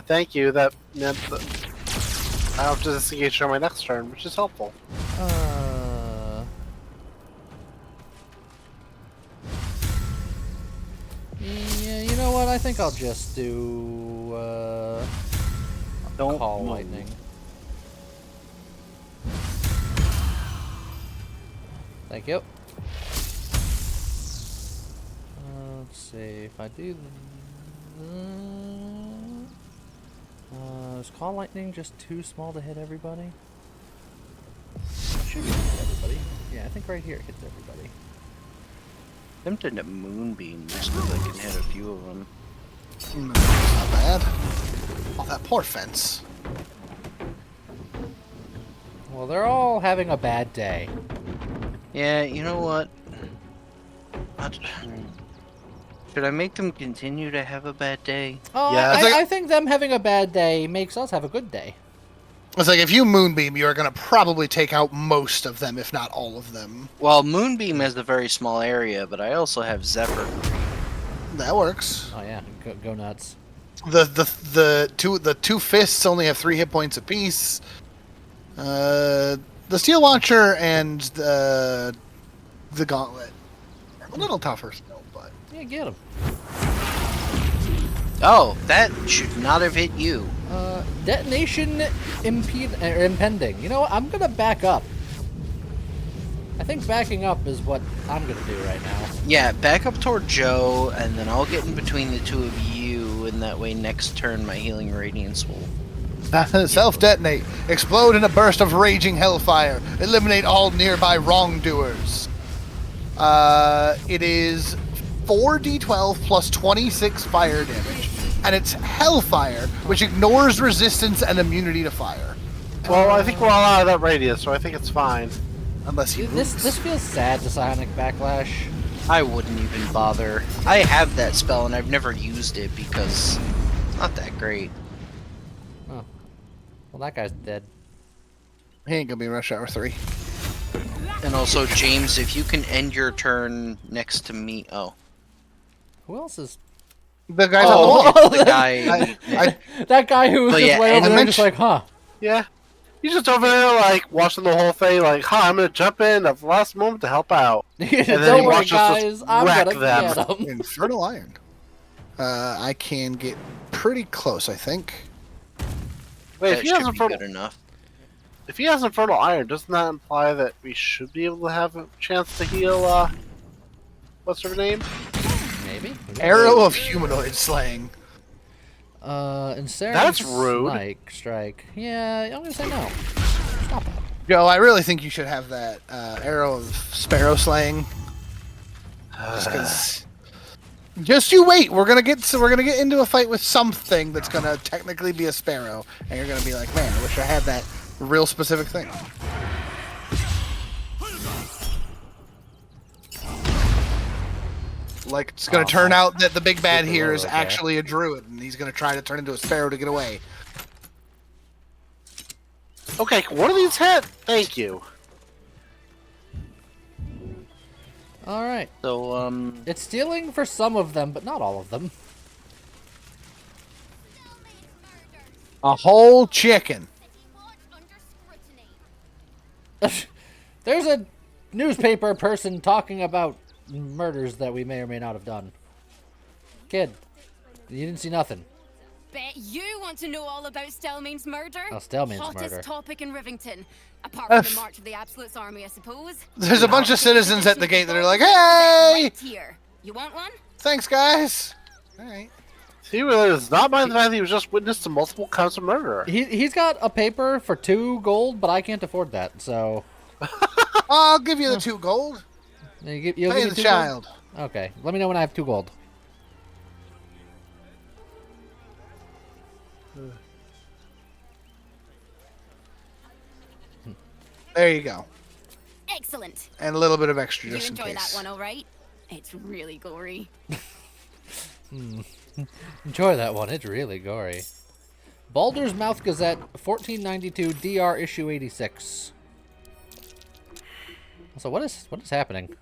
S2: thank you, that meant that I don't have to disengage on my next turn, which is helpful.
S1: Yeah, you know what? I think I'll just do
S4: Don't
S1: call
S4: move.
S1: lightning. Thank you. Let's see if I do. Is call lightning just too small to hit everybody? It should hit everybody. Yeah, I think right here it hits everybody.
S4: Tempted at Moonbeam just because I can hit a few of them.
S3: Not bad. Oh, that poor fence.
S1: Well, they're all having a bad day.
S4: Yeah, you know what? Should I make them continue to have a bad day?
S1: Oh,
S3: Yeah,
S1: I think them having a bad day makes us have a good day.
S3: It's like if you Moonbeam, you're going to probably take out most of them, if not all of them.
S4: Well, Moonbeam has a very small area, but I also have Zephyr.
S3: That works.
S1: Oh yeah, go nuts.
S3: The two fists only have 3 hit points apiece. The Steel Launcher and the Gauntlet are a little tougher still, but
S1: Yeah, get him.
S4: Oh, that should not have hit you.
S1: Detonation impending. You know what? I'm gonna back up. I think backing up is what I'm gonna do right now.
S4: Yeah, back up toward Joe, and then I'll get in between the two of you, and that way next turn my healing radiance will...
S3: Self-detonate. Explode in a burst of raging hellfire. Eliminate all nearby wrongdoers. It is 4d12 plus 26 fire damage. And it's hellfire, which ignores resistance and immunity to fire.
S2: Well, I think we're all out of that radius, so I think it's fine.
S3: Unless he
S1: This feels sad to Psionic Backlash.
S4: I wouldn't even bother. I have that spell, and I've never used it because it's not that great.
S1: Oh. Well, that guy's dead.
S3: He ain't gonna be in Rush Hour 3.
S4: And also, James, if you can end your turn next to me... Oh.
S1: Who else is...
S3: The guy's on the wall.
S4: The guy...
S1: that guy who was
S4: But
S1: just
S4: yeah,
S1: way over there
S4: and-
S1: just like, huh.
S2: Yeah. He's just over there, like, watching the whole thing, like, huh, I'm gonna jump in at the last moment to help out. And then
S1: Don't
S2: he
S1: worry,
S2: watches
S1: guys.
S2: us
S1: I'm
S2: wreck
S1: gonna
S2: them.
S1: get him.
S3: Infernal Iron. I can get pretty close, I think.
S2: Wait,
S4: That
S2: if he
S4: should
S2: has
S4: be
S2: Infernal...
S4: good enough.
S2: If he has Infernal Iron, doesn't that imply that we should be able to have a chance to heal, what's her name?
S1: Maybe.
S3: Arrow of Humanoid Slaying.
S1: And Sarah.
S2: That's rude.
S1: Strike. Yeah, I'm gonna say no. Stop that.
S3: Joe, I really think you should have that Arrow of Sparrow Slaying. Just you wait. We're gonna get into a fight with something that's gonna technically be a sparrow, and you're gonna be like, man, I wish I had that real specific thing. Like, it's gonna turn out that the big bad here is actually a druid, and he's gonna try to turn into a sparrow to get away.
S2: Okay, one of these hit. Thank you.
S1: Alright.
S4: So,
S1: It's stealing for some of them, but not all of them.
S3: A whole chicken.
S1: There's a newspaper person talking about murders that we may or may not have done. Kid, you didn't see nothing.
S18: Bet you want to know all about Stelmane's murder?
S1: Oh, Stelmane's
S18: Hottest
S1: murder.
S18: topic in Rivington. Apart from the March of the Absolute's army, I suppose.
S3: There's a bunch of citizens at the gate that are like, hey!
S18: Right here. You want one?
S3: Thanks, guys. All right.
S2: He really does not mind the fact that he was just witness to multiple counts of murder.
S1: He's got a paper for 2 gold, but I can't afford that, so...
S3: I'll give you the 2 gold.
S1: You'll give
S3: Pay
S1: me
S3: the
S1: 2
S3: child.
S1: gold? Okay, let me know when I have 2 gold.
S3: There you go.
S18: Excellent.
S3: And a little bit of extra
S18: You
S3: just in
S18: enjoy
S3: case.
S18: that one, all right? It's really gory.
S1: Enjoy that one, it's really gory. Baldur's Mouth Gazette, 1492, DR issue 86. So what is happening?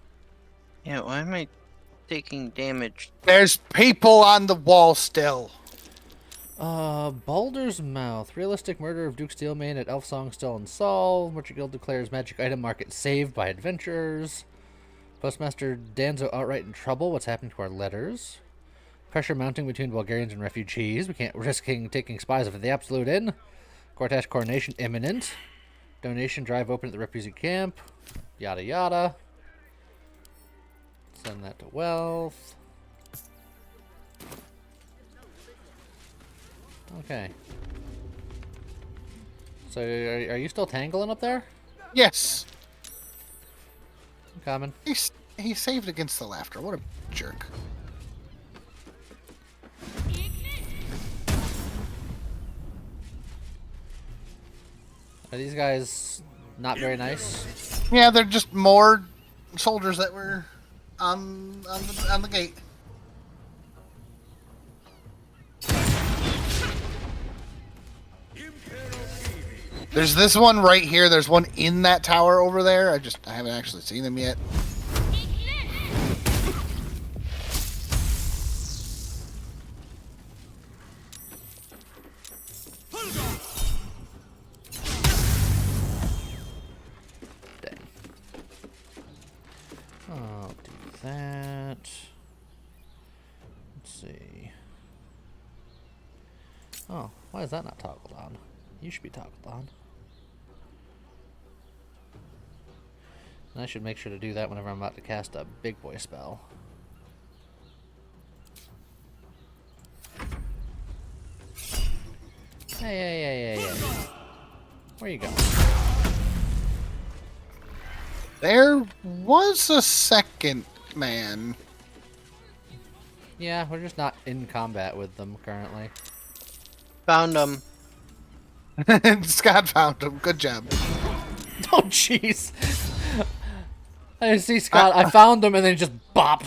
S4: yeah, why am I taking damage?
S3: There's people on the wall still.
S1: Baldur's Mouth. Realistic murder of Duke Steelmane at Elf Song still unsolved. Witcher Guild declares magic item market saved by adventurers. Postmaster Danzo outright in trouble. What's happening to our letters? Pressure mounting between Bulgarians and refugees. We can't risk taking spies of the Absolute Inn. Cortash coronation imminent. Donation drive open at the refugee camp. Yada yada. Send that to wealth. Okay. So, are you still tangling up there?
S3: Yes.
S1: I'm coming.
S3: He saved against the laughter. What a jerk.
S1: Are these guys not very nice?
S3: Yeah, they're just more soldiers that were on the gate. There's this one right here. There's one in that tower over there. I haven't actually seen them yet.
S1: Dang. I'll do that. Let's see. Oh, why is that not toggled on? You should be toggled on. And I should make sure to do that whenever I'm about to cast a big boy spell. Hey. Where you going?
S3: There was a second man.
S1: Yeah, we're just not in combat with them currently.
S4: Found him.
S3: Scott found him. Good job.
S1: Oh, jeez. I see Scott. I found him and then just bop.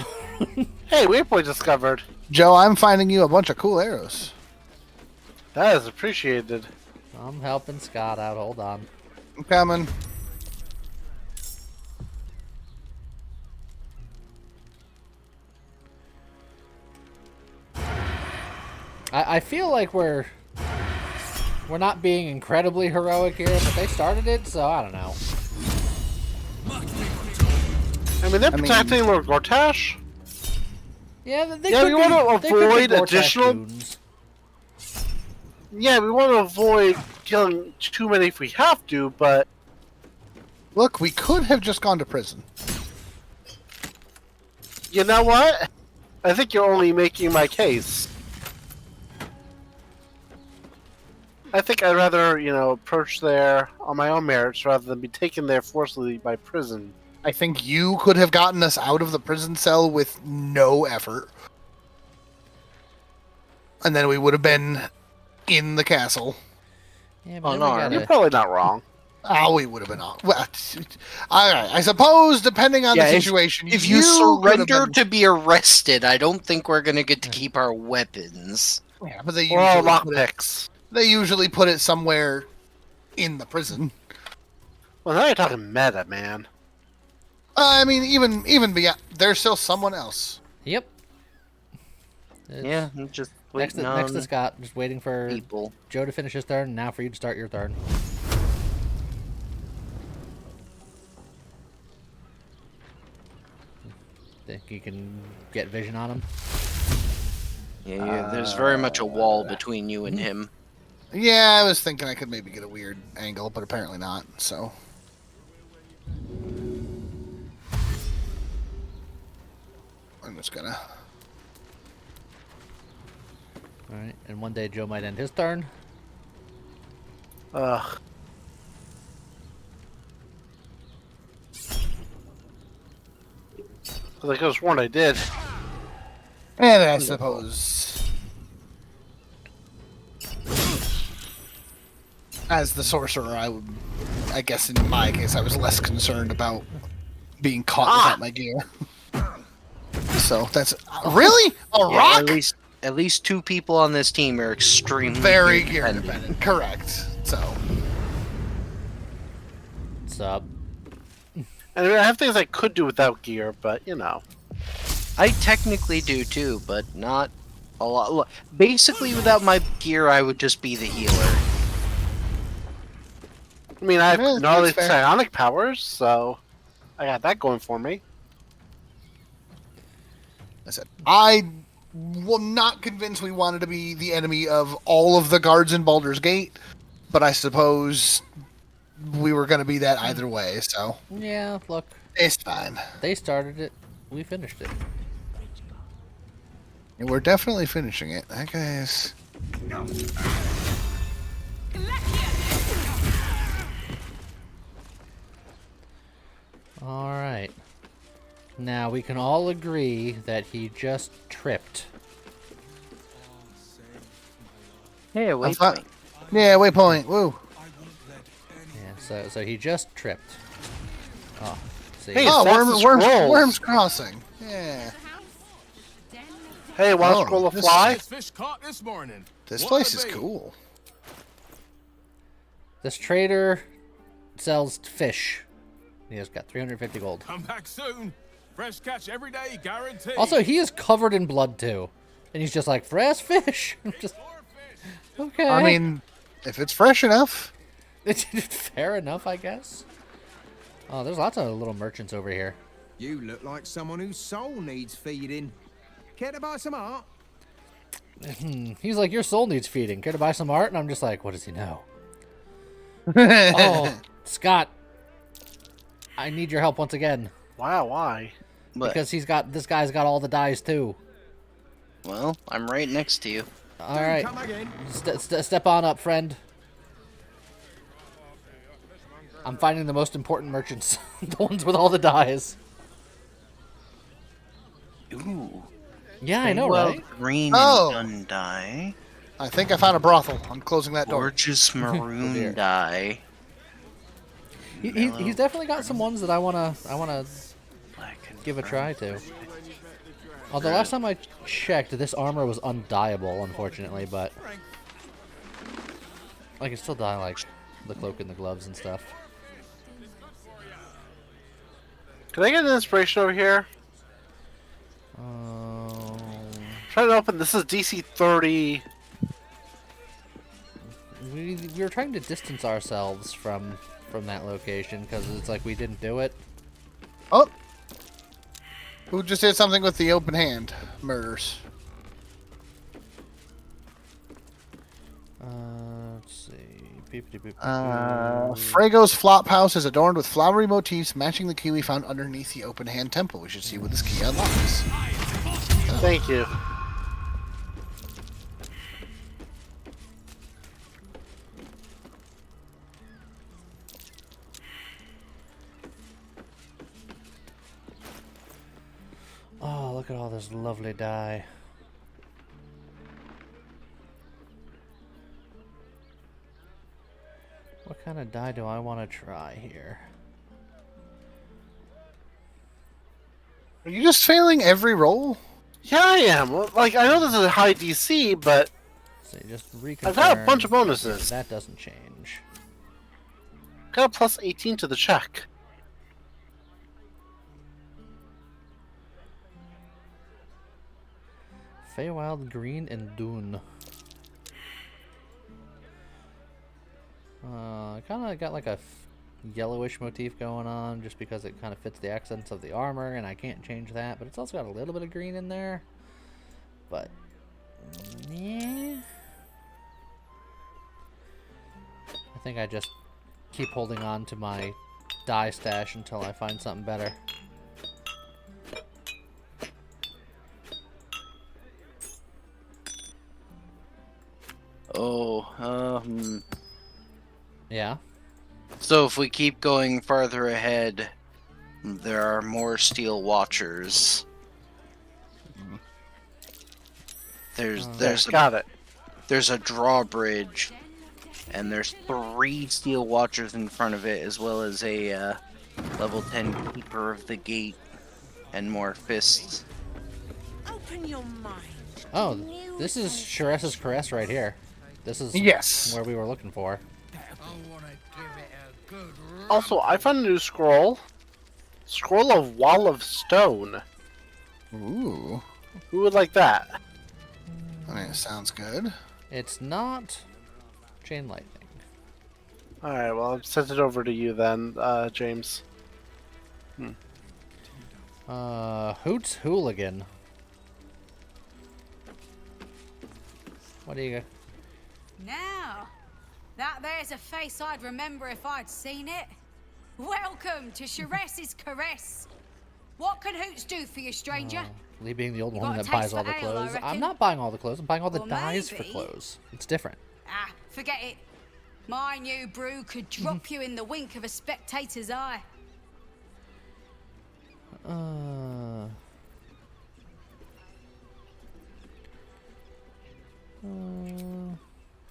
S2: Hey, waypoint discovered.
S3: Joe, I'm finding you a bunch of cool arrows.
S2: That is appreciated.
S1: I'm helping Scott out. Hold on.
S3: I'm coming.
S1: I feel like we're not being incredibly heroic here, but they started it, so I don't know.
S2: I mean, they're protecting Lord Gortash.
S1: Yeah, they
S2: we want to avoid
S1: Gortash
S2: additional.
S1: goons.
S2: Yeah, we want to avoid killing too many if we have to, but
S3: Look, we could have just gone to prison.
S2: you know what? I think you're only making my case. I think I'd rather, approach there on my own merits rather than be taken there forcibly by prison.
S3: I think you could have gotten us out of the prison cell with no effort. And then we would have been in the castle.
S1: Yeah,
S2: Oh, no, you're probably not wrong.
S3: Oh, we would have been on. Well, all right. I suppose, depending on the situation,
S4: if you surrender to be arrested, I don't think we're gonna get to keep our weapons.
S3: Yeah, but they
S2: Or all
S3: usually
S2: lockpicks.
S3: They usually put it somewhere in the prison.
S2: Well, now you're talking meta, man.
S3: I mean, even beyond, there's still someone else.
S1: Yep.
S4: Yeah, I'm just waiting
S1: Next to
S4: on
S1: Scott, just waiting for
S4: people.
S1: Joe to finish his turn, and now for you to start your turn. Think you can get vision on him?
S4: Yeah, there's very much a wall between you and him.
S3: Yeah, I was thinking I could maybe get a weird angle, but apparently not, so. I'm just gonna...
S1: Alright, and one day Joe might end his turn.
S2: Ugh. I could have sworn I did.
S3: And I suppose... As the sorcerer, I guess in my case, I was less concerned about being caught without my gear. So that's... Really? A rock?
S4: At least two people on this team are extremely
S3: very gear dependent. Correct. So...
S1: What's up?
S2: I mean, I have things I could do without gear, but,
S4: I technically do too, but not a lot. Basically, without my gear, I would just be the healer.
S2: I mean, I have gnarly psionic powers, so I got that going for me.
S3: I said, I will not convince we wanted to be the enemy of all of the guards in Baldur's Gate, but I suppose we were going to be that either way, so.
S1: Yeah, look.
S3: It's fine.
S1: They started it. We finished it.
S3: And we're definitely finishing it. That guy's...
S1: Alright. Now, we can all agree that he just tripped.
S4: Yeah, waypoint.
S3: Yeah, waypoint. Woo.
S1: Yeah, so he just tripped. Oh, see.
S2: Hey,
S3: Worm's Crossing. Yeah.
S2: Hey, want to scroll a fly?
S17: Fish caught this morning.
S3: This place is cool.
S1: This trader sells fish. He has got 350 gold.
S17: Come back soon. Fresh catch every day, guaranteed.
S1: Also, he is covered in blood too, and he's just like fresh fish. I'm just okay.
S3: I mean, if it's fresh enough,
S1: it's fair enough, I guess. Oh, there's lots of little merchants over here.
S13: You look like someone whose soul needs feeding. Care to buy some art?
S1: He's like, your soul needs feeding. Care to buy some art? And I'm just like, what does he know? Oh, Scott, I need your help once again.
S2: Wow, why?
S1: Because this guy's got all the dies too.
S4: Well, I'm right next to you.
S1: All right, step on up, friend. I'm finding the most important merchants, the ones with all the dies.
S4: Ooh.
S1: Yeah, I know, right?
S4: Green
S3: Oh.
S4: and dye.
S3: I think I found a brothel. I'm closing that door.
S4: Gorgeous maroon dye.
S1: He's definitely got some ones that I wanna give a try to. Although last time I checked, this armor was undyeable, unfortunately, but I can still dye like the cloak and the gloves and stuff.
S2: Can I get an inspiration over here? Trying to open. This is DC 30.
S1: We were trying to distance ourselves from that location because it's like we didn't do it.
S3: Oh, who just did something with the open hand murders?
S1: Let's see.
S3: Frago's flop house is adorned with flowery motifs matching the key we found underneath the open hand temple. We should see what this key unlocks.
S2: Thank you.
S1: Oh, look at all this lovely dye. What kind of dye do I want to try here?
S3: Are you just failing every roll?
S2: Yeah, I am. Like, I know this is a high DC, but
S1: So just
S2: I've got a bunch of bonuses.
S1: That doesn't change.
S2: Got a plus 18 to the check.
S1: Feywild Green and Dune. Kind of got like a yellowish motif going on just because it kind of fits the accents of the armor, and I can't change that, but it's also got a little bit of green in there. But, yeah. I think I just keep holding on to my dye stash until I find something better. Yeah.
S4: So if we keep going farther ahead, there are more steel watchers. There's
S2: got it.
S4: There's a drawbridge, and there's 3 steel watchers in front of it, as well as a level 10 keeper of the gate, and more fists.
S12: Open your mind.
S1: Oh, this is Sharessa's Caress right here. This is where we were looking for.
S2: Also, I found a new scroll. Scroll of Wall of Stone.
S3: Ooh.
S2: Who would like that?
S3: I mean, it sounds good.
S1: It's not chain lightning.
S2: Alright, well, I've sent it over to you then, James.
S1: Hoots Hooligan. What do you got?
S7: Now, that there's a face I'd remember if I'd seen it. Welcome to Sharessa's Caress. What can Hoots do for you, stranger?
S1: Lee being the old
S7: You
S1: woman
S7: got
S1: that
S7: a
S1: buys
S7: taste
S1: all
S7: for
S1: the
S7: ale, I
S1: clothes. I'm
S7: reckon?
S1: not buying all the clothes. I'm buying all the
S7: Well,
S1: dyes for
S7: maybe.
S1: clothes. It's different.
S7: Ah, forget it. My new brew could drop you in the wink of a spectator's eye.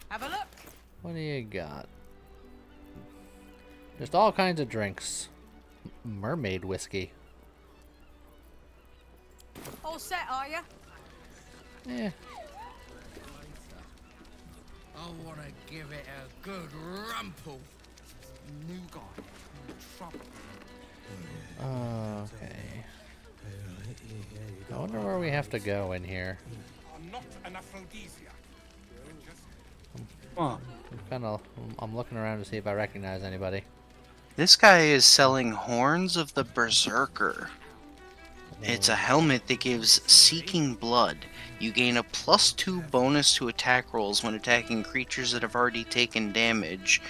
S7: Have a look.
S1: What do you got? Just all kinds of drinks. Mermaid whiskey.
S7: All set, are you?
S1: Yeah.
S11: I want to give it a good rumple. New guy. Trouble.
S1: Okay. I wonder where we have to go in here.
S21: I'm not an aphrodisiac.
S1: I'm looking around to see if I recognize anybody.
S4: This guy is selling horns of the berserker. It's a helmet that gives Seeking Blood. You gain a +2 bonus to attack rolls when attacking creatures that have already taken damage.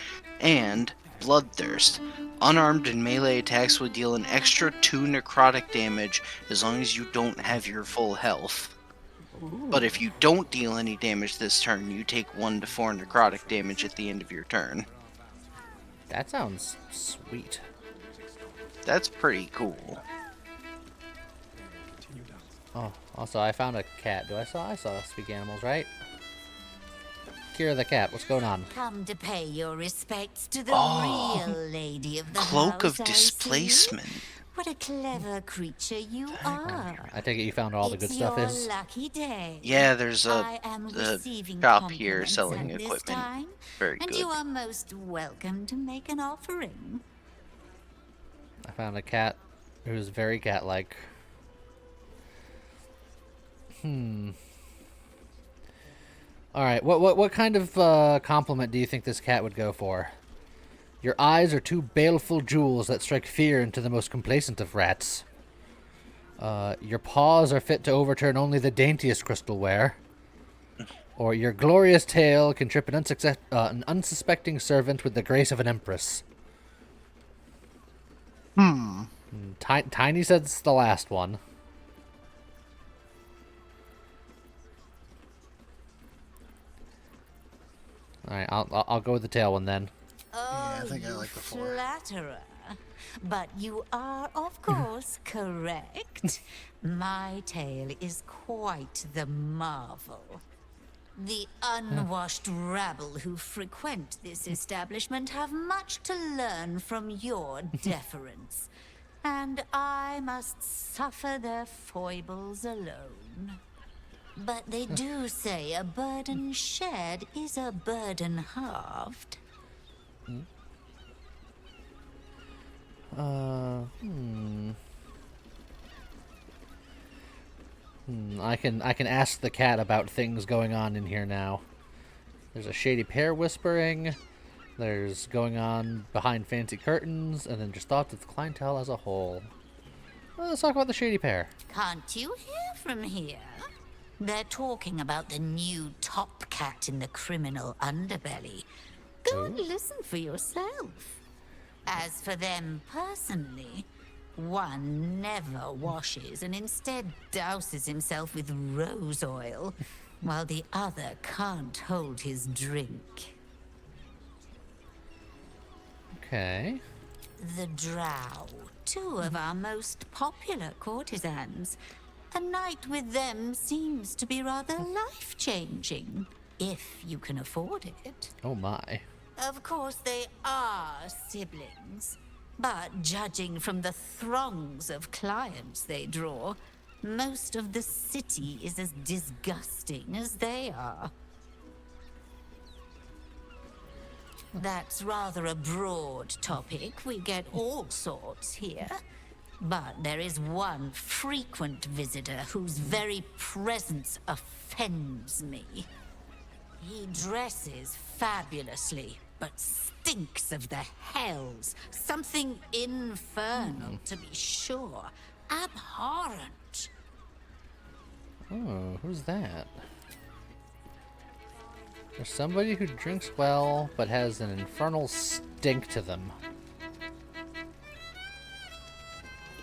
S4: And Bloodthirst. Unarmed and melee attacks will deal an extra 2 necrotic damage as long as you don't have your full health. But if you don't deal any damage this turn, you take 1 to 4 necrotic damage at the end of your turn.
S1: That sounds sweet.
S4: That's pretty cool.
S1: Oh, also I found a cat. I saw speak animals, right? Kira the cat, what's going on?
S5: Come to pay your respects to the
S4: Oh,
S5: real lady of the
S4: Cloak
S5: house,
S4: of
S5: I see.
S4: Displacement.
S5: What a clever creature you are.
S1: I take it you found where all the good
S5: It's
S1: stuff
S5: your
S1: is.
S5: lucky day.
S4: Yeah, there's
S5: I am
S4: a
S5: receiving
S4: shop here
S5: compliments
S4: selling
S5: at this
S4: equipment.
S5: time,
S4: Very
S5: and
S4: good.
S5: you are most welcome to make an offering.
S1: I found a cat who's very cat-like. Alright, what kind of compliment do you think this cat would go for? Your eyes are two baleful jewels that strike fear into the most complacent of rats. Your paws are fit to overturn only the daintiest crystalware. Or your glorious tail can trip an unsuspecting servant with the grace of an empress. Tiny says the last one. Alright, I'll go with the tail one then.
S5: Oh,
S3: I think I
S5: you
S3: like the 4.
S5: flatterer. But you are, of course, correct. My tale is quite the marvel. The unwashed rabble who frequent this establishment have much to learn from your deference, and I must suffer their foibles alone. But they do say a burden shared is a burden halved.
S1: I can ask the cat about things going on in here now. There's a shady pair whispering. There's going on behind fancy curtains, and then just thoughts of the clientele as a whole. Well, let's talk about the shady pair.
S5: Can't you hear from here? They're talking about the new top cat in the criminal underbelly. Go and listen for yourself. As for them personally, one never washes and instead douses himself with rose oil, while the other can't hold his drink.
S1: Okay.
S5: The Drow, two of our most popular courtesans. A night with them seems to be rather life-changing, if you can afford it.
S1: Oh my.
S5: Of course, they are siblings, but judging from the throngs of clients they draw, most of the city is as disgusting as they are. That's rather a broad topic. We get all sorts here. But there is one frequent visitor whose very presence offends me. He dresses fabulously, but stinks of the hells. Something infernal, to be sure. Abhorrent.
S1: Oh, who's that? There's somebody who drinks well, but has an infernal stink to them.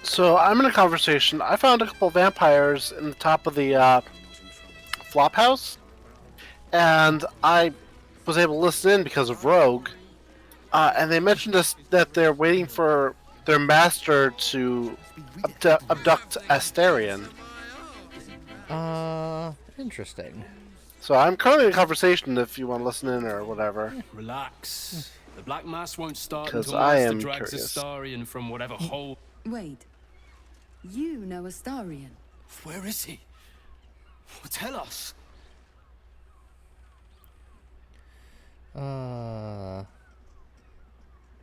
S2: So I'm in a conversation. I found a couple vampires in the top of the flop house, and I was able to listen in because of Rogue. And they mentioned that they're waiting for their master to abduct Astarion.
S1: Interesting.
S2: So I'm currently in a conversation if you want to listen in or whatever.
S8: Relax. The Black Mass won't start
S2: 'Cause
S8: until
S2: I
S8: Master
S2: am
S8: drags
S2: curious.
S8: Astarion from whatever hole.
S23: Wait. You know Astarion.
S8: Where is he? Tell us.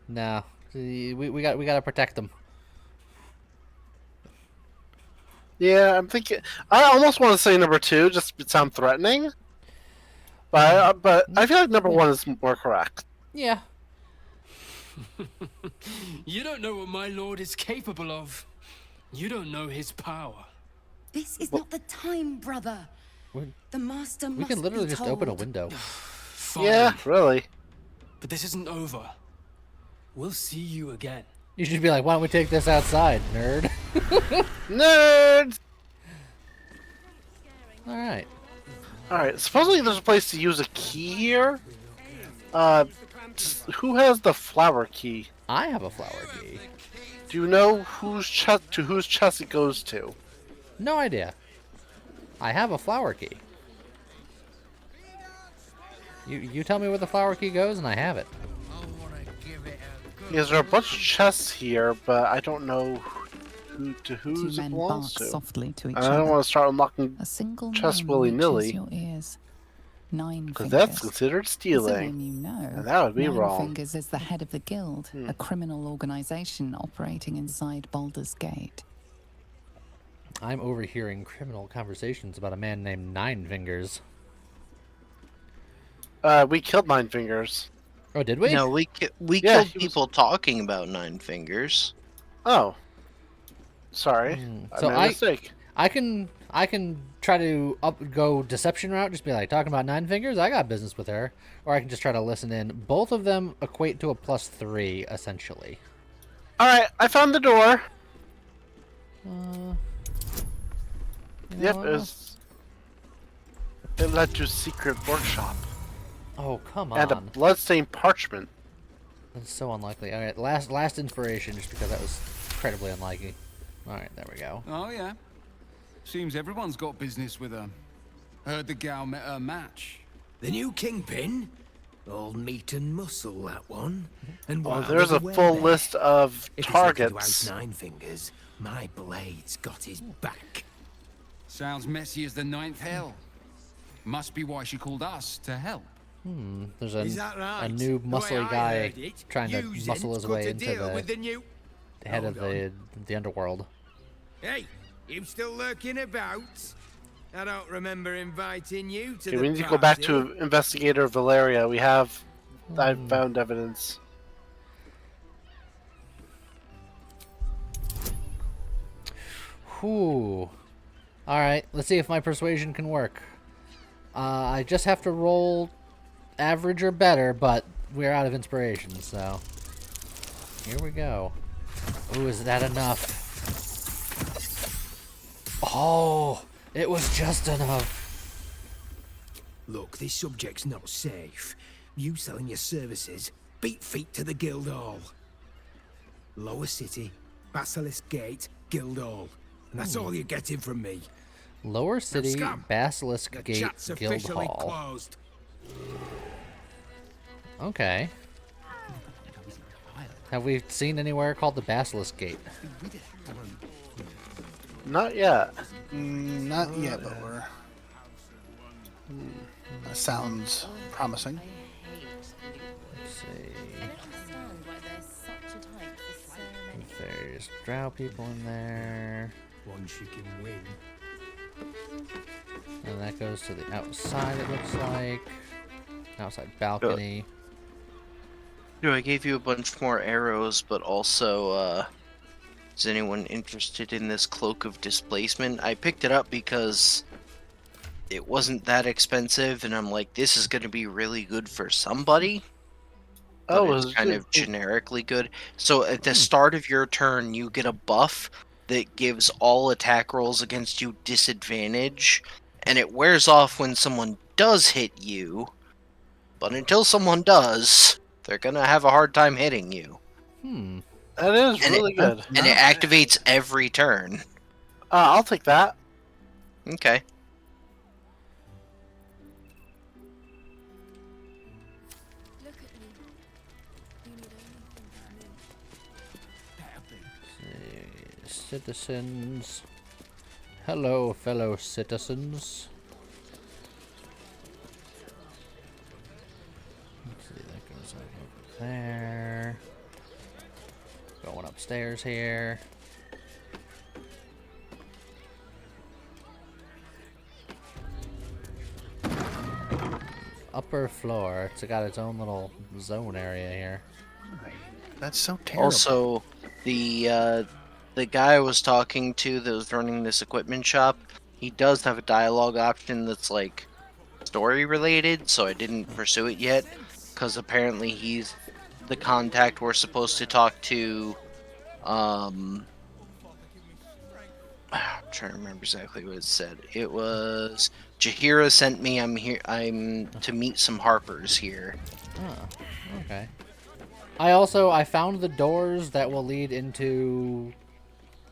S1: No. We gotta protect them.
S2: Yeah, I'm thinking. I almost want to say number 2, just to sound threatening. But I feel like number 1 is more correct.
S1: Yeah.
S8: You don't know what my lord is capable of.
S15: You don't know his power.
S12: This is not the time, brother. The master
S1: We
S12: must
S1: can literally
S12: be
S1: just
S12: told.
S1: open a window.
S15: Fine.
S2: Yeah, really.
S15: But this isn't over. We'll see you again.
S1: You should be like, why don't we take this outside, nerd?
S2: Nerds!
S1: Alright.
S2: Alright, supposedly there's a place to use a key here. Who has the flower key?
S1: I have a flower key.
S2: Do you know whose chest it goes to?
S1: No idea. I have a flower key. You tell me where the flower key goes and I have it.
S2: Yes, there are a bunch of chests here, but I don't know whose
S6: Two
S2: it
S6: men
S2: belongs
S6: bark
S2: to.
S6: softly to each
S2: And I don't
S6: other.
S2: want to start unlocking
S6: A single
S2: chests
S6: name
S2: willy-nilly.
S6: reaches your ears. Nine
S2: Because
S6: Fingers.
S2: that's considered
S6: It's a
S2: stealing.
S6: name you know.
S2: And that would be
S6: Nine
S2: wrong.
S6: Fingers is the head of the guild, a criminal organization operating inside Baldur's Gate.
S1: I'm overhearing criminal conversations about a man named Nine Fingers.
S2: We killed Nine Fingers.
S1: Oh, did we?
S4: No, we
S2: Yeah,
S4: killed people talking about Nine Fingers.
S2: Oh. Sorry.
S1: So
S2: I made a mistake.
S1: I can try to go deception route, just be like talking about Nine Fingers. I got business with her, or I can just try to listen in. Both of them equate to a +3 essentially.
S2: Alright, I found the door. Yep, it led to a secret workshop.
S1: Oh, come on.
S2: And a bloodstained parchment.
S1: That's so unlikely. Alright, last inspiration, just because that was incredibly unlikely. Alright, there we go.
S17: Oh, yeah. Seems everyone's got business with her. Heard the gal met her match.
S8: The new kingpin? All meat and muscle, that one. And
S2: Oh,
S8: wild
S2: there's
S8: as
S2: a
S8: well
S2: full
S8: bear.
S2: list of
S8: If he's looking to
S2: targets.
S8: out Nine Fingers, my blade's got his back.
S17: Sounds messy as the ninth hell. Must be why she called us to help.
S1: There's
S8: Is that
S1: a
S8: right?
S1: new
S8: The way
S1: muscly
S8: I
S1: guy
S8: heard it,
S1: trying to
S8: you
S1: muscle
S8: gents
S1: his
S8: cut
S1: way
S8: a
S1: into
S8: deal with
S1: the
S8: the new...
S1: head of
S8: Hold
S1: the underworld.
S8: Hey, you still lurking about? I don't remember inviting you to
S2: Okay,
S8: the
S2: we need to go back
S8: party.
S2: to Investigator Valeria. I found evidence.
S1: Whew. Alright, let's see if my persuasion can work. I just have to roll average or better, but we're out of inspiration, so... Here we go. Ooh, is that enough? Oh! It was just enough.
S8: Look, this subject's not safe. You selling your services, beat feet to the Guildhall. Lower City, Basilisk Gate, Guildhall. And that's all you're getting from me.
S1: Lower City,
S8: scum,
S1: Basilisk
S8: The
S1: Gate,
S8: chat's officially
S1: Guildhall.
S8: closed.
S1: Okay. Have we seen anywhere called the Basilisk Gate?
S3: Not yet. Not yet, but we're... That sounds promising.
S1: Let's see. There's drow people in there.
S8: One she can win.
S1: And that goes to the outside, it looks like. Outside balcony.
S4: I gave you a bunch more arrows, but also, is anyone interested in this Cloak of Displacement? I picked it up because it wasn't that expensive, and I'm like, this is going to be really good for somebody. But
S2: Oh,
S4: it's kind of generically good. So at the start of your turn, you get a buff that gives all attack rolls against you disadvantage, and it wears off when someone does hit you. But until someone does, they're gonna have a hard time hitting you.
S2: That is really good.
S4: And it activates every turn.
S2: I'll take that.
S4: Okay.
S1: Citizens. Hello, fellow citizens. Let's see, that goes over there. Going upstairs here. Upper floor. It's got its own little zone area here.
S3: That's so terrible.
S4: Also, the the guy I was talking to that was running this equipment shop, he does have a dialogue option that's like story related, so I didn't pursue it yet because apparently he's the contact we're supposed to talk to. I'm trying to remember exactly what it said. It was Jahira sent me. I'm here. I'm to meet some Harpers here.
S1: Oh, okay. I found the doors that will lead into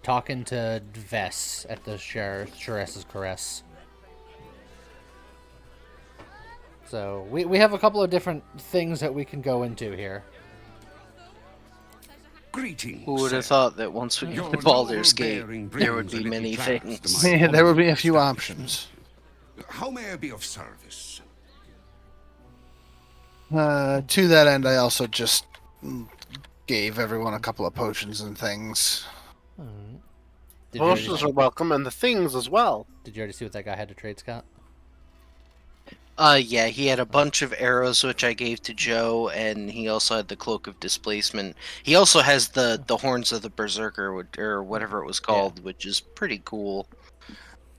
S1: talking to Vess at the Sharess's Caress. So we have a couple of different things that we can go into here.
S10: Greetings.
S4: Who would have thought that once we get to Baldur's Gate, there would be many things?
S3: Yeah, there would be a few options.
S10: How may I be of service?
S3: To that end, I also just gave everyone a couple of potions and things.
S2: Potions are welcome, and the things as well.
S1: Did you already see what that guy had to trade, Scott?
S4: Yeah, he had a bunch of arrows which I gave to Joe, and he also had the Cloak of Displacement. He also has the Horns of the Berserker, or whatever it was called, which is pretty cool.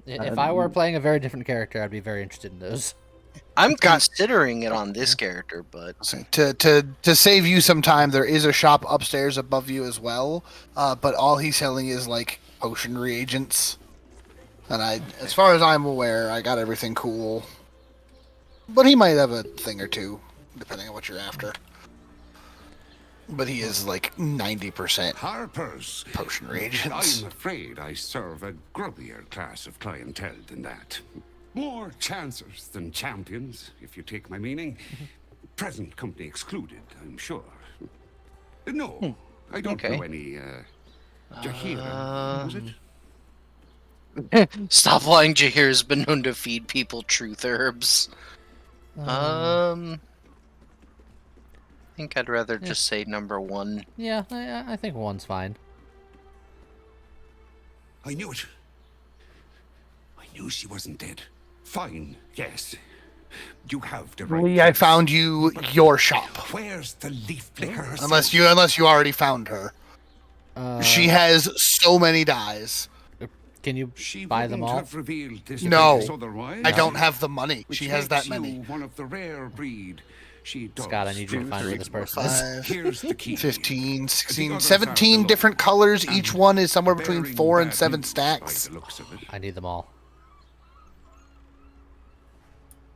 S1: If I were playing a very different character, I'd be very interested in those.
S4: I'm considering it on this character, but
S3: to save you some time, there is a shop upstairs above you as well. But all he's selling is like potion reagents, and as far as I'm aware, I got everything cool. But he might have a thing or two, depending on what you're after. But he is like 90%
S10: Harpers.
S3: Potion reagents.
S10: I'm afraid I serve a grubbier class of clientele than that. More chancers than champions, if you take my meaning. Present company excluded, I'm sure. No, I don't know any, Jahira, was it?
S4: Stop lying, Jahir's been known to feed people truth herbs. I think I'd rather just say number one.
S1: Yeah, I think one's fine.
S10: I knew it. I knew she wasn't dead. Fine, yes. You have the right.
S3: Lee, I found you your shop.
S10: Where's the leaf flicker?
S3: Unless you already found her. She has so many dyes.
S1: Can you buy them all?
S3: No, I don't have the money. She has that many.
S10: One of the rare breed. She does.
S1: Scott, I need you to find where this person is.
S10: Here's the key.
S3: 15, 16, 17 different colors. Each one is somewhere between 4 and 7 stacks.
S1: I need them all.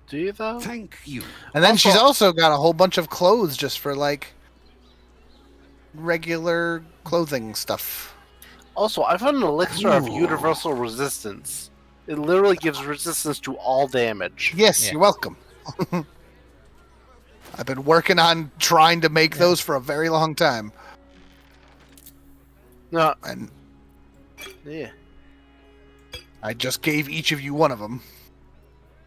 S2: Do you though?
S10: Thank you.
S3: And then she's also got a whole bunch of clothes just for like regular clothing stuff.
S2: Also, I found an elixir of universal resistance. It literally gives resistance to all damage.
S3: Yes, you're welcome. I've been working on trying to make those for a very long time.
S2: No.
S3: And
S2: yeah.
S3: I just gave each of you one of them.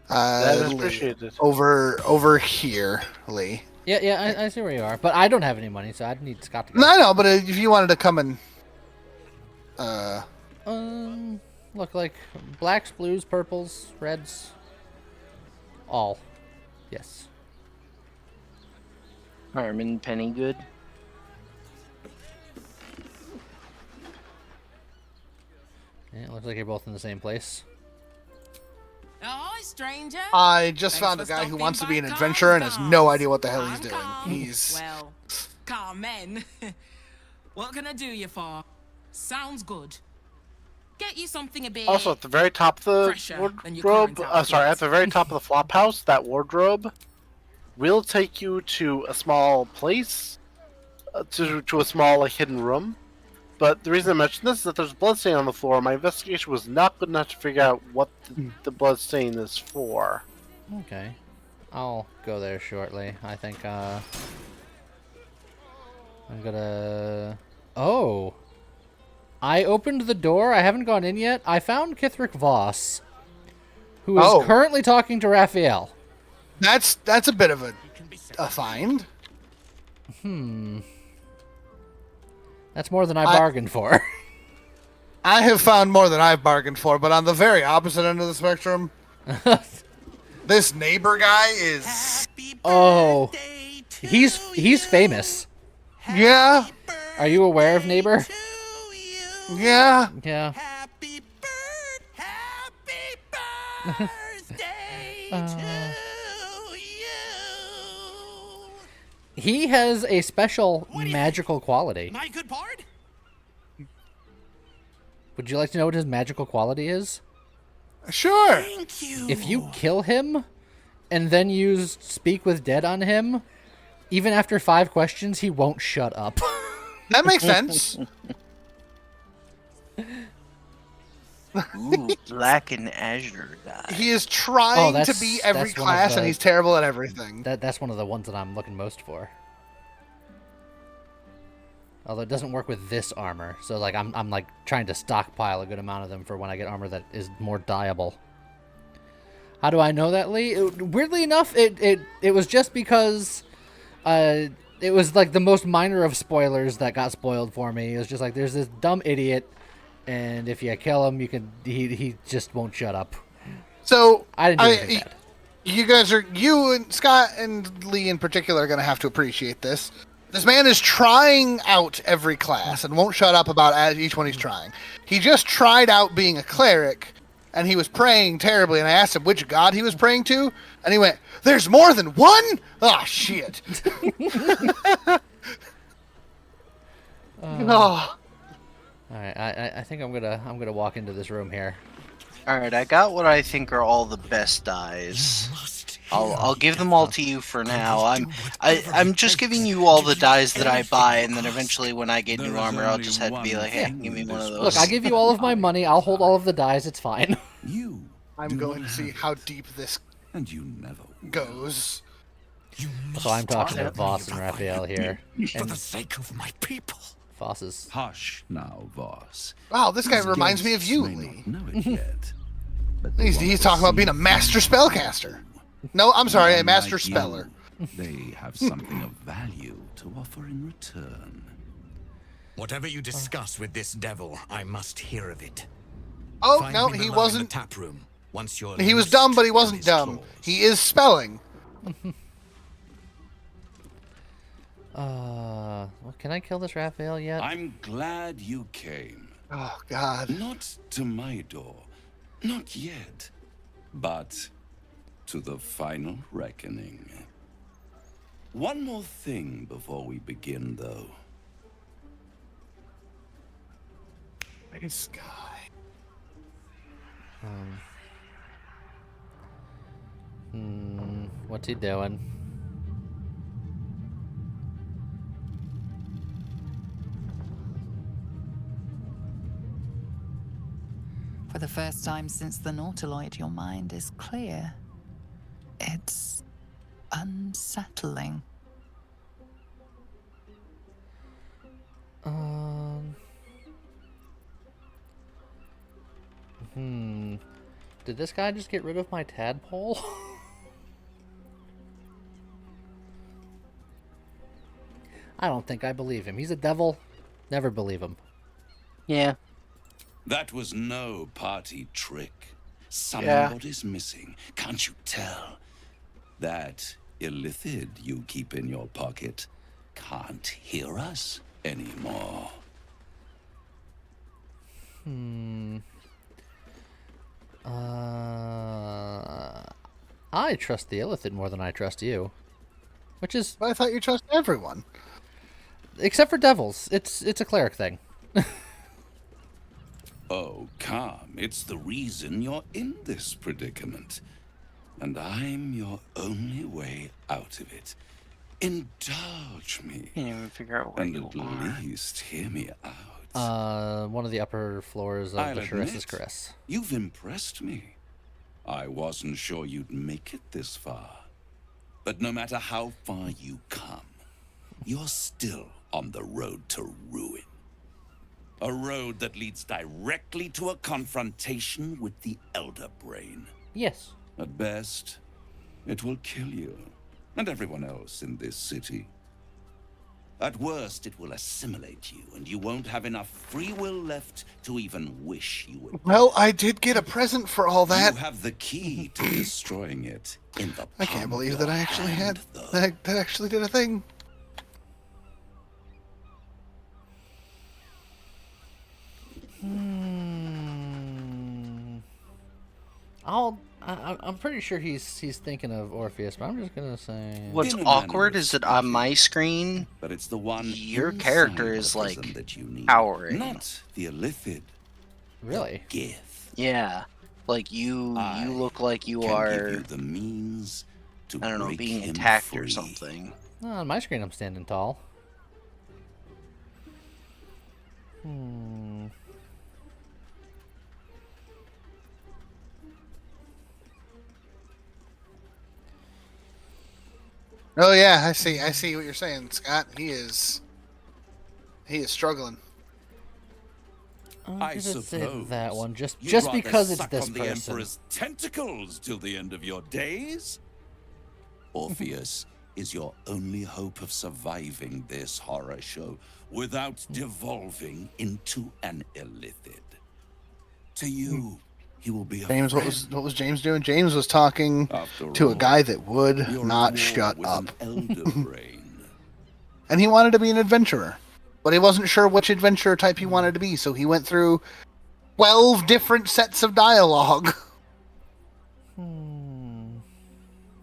S2: That is appreciated.
S3: Over here, Lee.
S1: Yeah, I see where you are. But I don't have any money, so I'd need Scott to go.
S3: No, but if you wanted to come and...
S1: look like blacks, blues, purples, reds. All. Yes.
S4: Harmon Pennygood.
S1: Yeah, it looks like you're both in the same place.
S14: Hi, stranger.
S3: I just found a guy who wants to be an adventurer and has no idea what the hell he's doing. He's...
S14: Well, Carmen. What can I do you for? Sounds good. Get you something a bit.
S2: Also, at the very top of the wardrobe, at the very top of the flop house, that wardrobe will take you to a small place, to a small hidden room. But the reason I mention this is that there's bloodstain on the floor. My investigation was not good enough to figure out what the bloodstain is for.
S1: Okay. I'll go there shortly. I think, I'm gonna... Oh! I opened the door. I haven't gone in yet. I found Kithric Voss, who is currently talking to Raphael.
S3: That's a bit of a find.
S1: That's more than I bargained for.
S3: I have found more than I've bargained for, but on the very opposite end of the spectrum, this neighbor guy is...
S1: Oh. He's famous.
S3: Yeah.
S1: Are you aware of Neighbor?
S3: Yeah.
S1: Yeah. He has a special magical quality.
S15: Am I a good bard?
S1: Would you like to know what his magical quality is?
S3: Sure.
S15: Thank you.
S1: If you kill him and then use Speak with Dead on him, even after 5 questions, he won't shut up.
S3: That makes sense.
S4: Ooh, Black and Azure guy.
S3: He is trying to
S1: that's-
S3: be every
S1: that's one of
S3: class,
S1: the-
S3: and he's terrible at everything.
S1: That's one of the ones that I'm looking most for. Although it doesn't work with this armor, so like I'm like trying to stockpile a good amount of them for when I get armor that is more dyeable. How do I know that, Lee? Weirdly enough, it was just because it was like the most minor of spoilers that got spoiled for me. It was just like there's this dumb idiot, and if you kill him, he just won't shut up.
S3: So
S1: I didn't do anything bad.
S3: You and Scott and Lee in particular are going to have to appreciate this. This man is trying out every class and won't shut up about each one he's trying. He just tried out being a cleric, and he was praying terribly, and I asked him which god he was praying to, and he went, "There's more than one?" Oh, shit. Oh.
S1: Alright, I think I'm gonna walk into this room here.
S4: Alright, I got what I think are all the best dyes. I'll give them all to you for now. I'm just giving you all the dyes that I buy, and then eventually when I get new armor, I'll just have to be like, hey, give me one of those.
S1: Look, I give you all of my money. I'll hold all of the dyes. It's fine.
S3: I'm going to see how deep this goes.
S1: So I'm talking to Voss and Raphael here.
S8: For the sake of my people.
S1: Voss is...
S9: Hush now, Voss.
S3: Wow, this guy
S9: These
S3: reminds me of
S9: guests
S3: you,
S9: may
S3: Lee.
S9: not know it yet, but
S3: He's talking about being a master spellcaster. No, I'm sorry, a master
S9: Unlike you,
S3: speller.
S9: They have something of value to offer in return.
S8: Whatever you discuss with this devil, I must hear of it.
S3: Oh,
S8: Find
S3: no,
S8: me
S3: he
S8: below in
S3: wasn't.
S8: the tap room. Once you're
S3: He was
S8: loosed
S3: dumb, but he
S8: from
S3: wasn't
S8: his
S3: dumb.
S8: claws.
S3: He is spelling.
S1: Well, can I kill this Raphael yet?
S9: I'm glad you came.
S3: Oh, God.
S9: Not to my door. Not yet. But to the final reckoning. One more thing before we begin, though.
S3: This guy.
S1: What's he doing?
S6: For the first time since the Nautiloid, your mind is clear. It's unsettling.
S1: Did this guy just get rid of my tadpole? I don't think I believe him. He's a devil. Never believe him.
S4: Yeah.
S9: That was no party trick.
S2: Yeah.
S9: Somebody's missing. Can't you tell? That illithid you keep in your pocket can't hear us anymore.
S1: I trust the illithid more than I trust you. Which is...
S3: But I thought you trust everyone.
S1: Except for devils. It's a cleric thing.
S9: Oh, calm. It's the reason you're in this predicament. And I'm your only way out of it. Indulge me.
S4: Can't even figure out where
S9: and
S4: you
S9: at
S4: are.
S9: least hear me out.
S1: One of the upper floors of
S9: I'll
S1: the Sharess's
S9: admit,
S1: Caress.
S9: You've impressed me. I wasn't sure you'd make it this far. But no matter how far you come, you're still on the road to ruin. A road that leads directly to a confrontation with the Elder Brain.
S1: Yes.
S9: At best, it will kill you and everyone else in this city. At worst, it will assimilate you, and you won't have enough free will left to even wish you would.
S3: Well, I did get a present for all that.
S9: You have the key to destroying it in the
S3: I can't believe that I actually had... That actually did a thing.
S1: I'm pretty sure he's thinking of Orpheus, but I'm just gonna say.
S4: What's awkward is that on my screen,
S9: but it's the one
S4: your character
S9: inside
S4: is
S9: the
S4: like
S9: prison that you need,
S4: powering.
S9: not the illithid.
S1: Really?
S9: Gith.
S4: Yeah, like you look like you
S9: can
S4: are.
S9: Give you the means to
S4: I don't know,
S9: break
S4: being
S9: him
S4: attacked
S9: free.
S4: or something.
S1: Oh, on my screen, I'm standing tall.
S3: Oh yeah, I see what you're saying, Scott. He is struggling.
S9: I
S1: Say
S9: suppose
S1: that one just
S9: rather
S1: because it's
S9: suck
S1: this
S9: on the
S1: person.
S9: Emperor's tentacles till the end of your days. Orpheus is your only hope of surviving this horror show without devolving into an illithid. To you, he will be a
S3: James,
S9: friend.
S3: what was James doing? James was talking to a guy that would not shut up. And he wanted to be an adventurer, but he wasn't sure which adventurer type he wanted to be, so he went through 12 different sets of dialogue.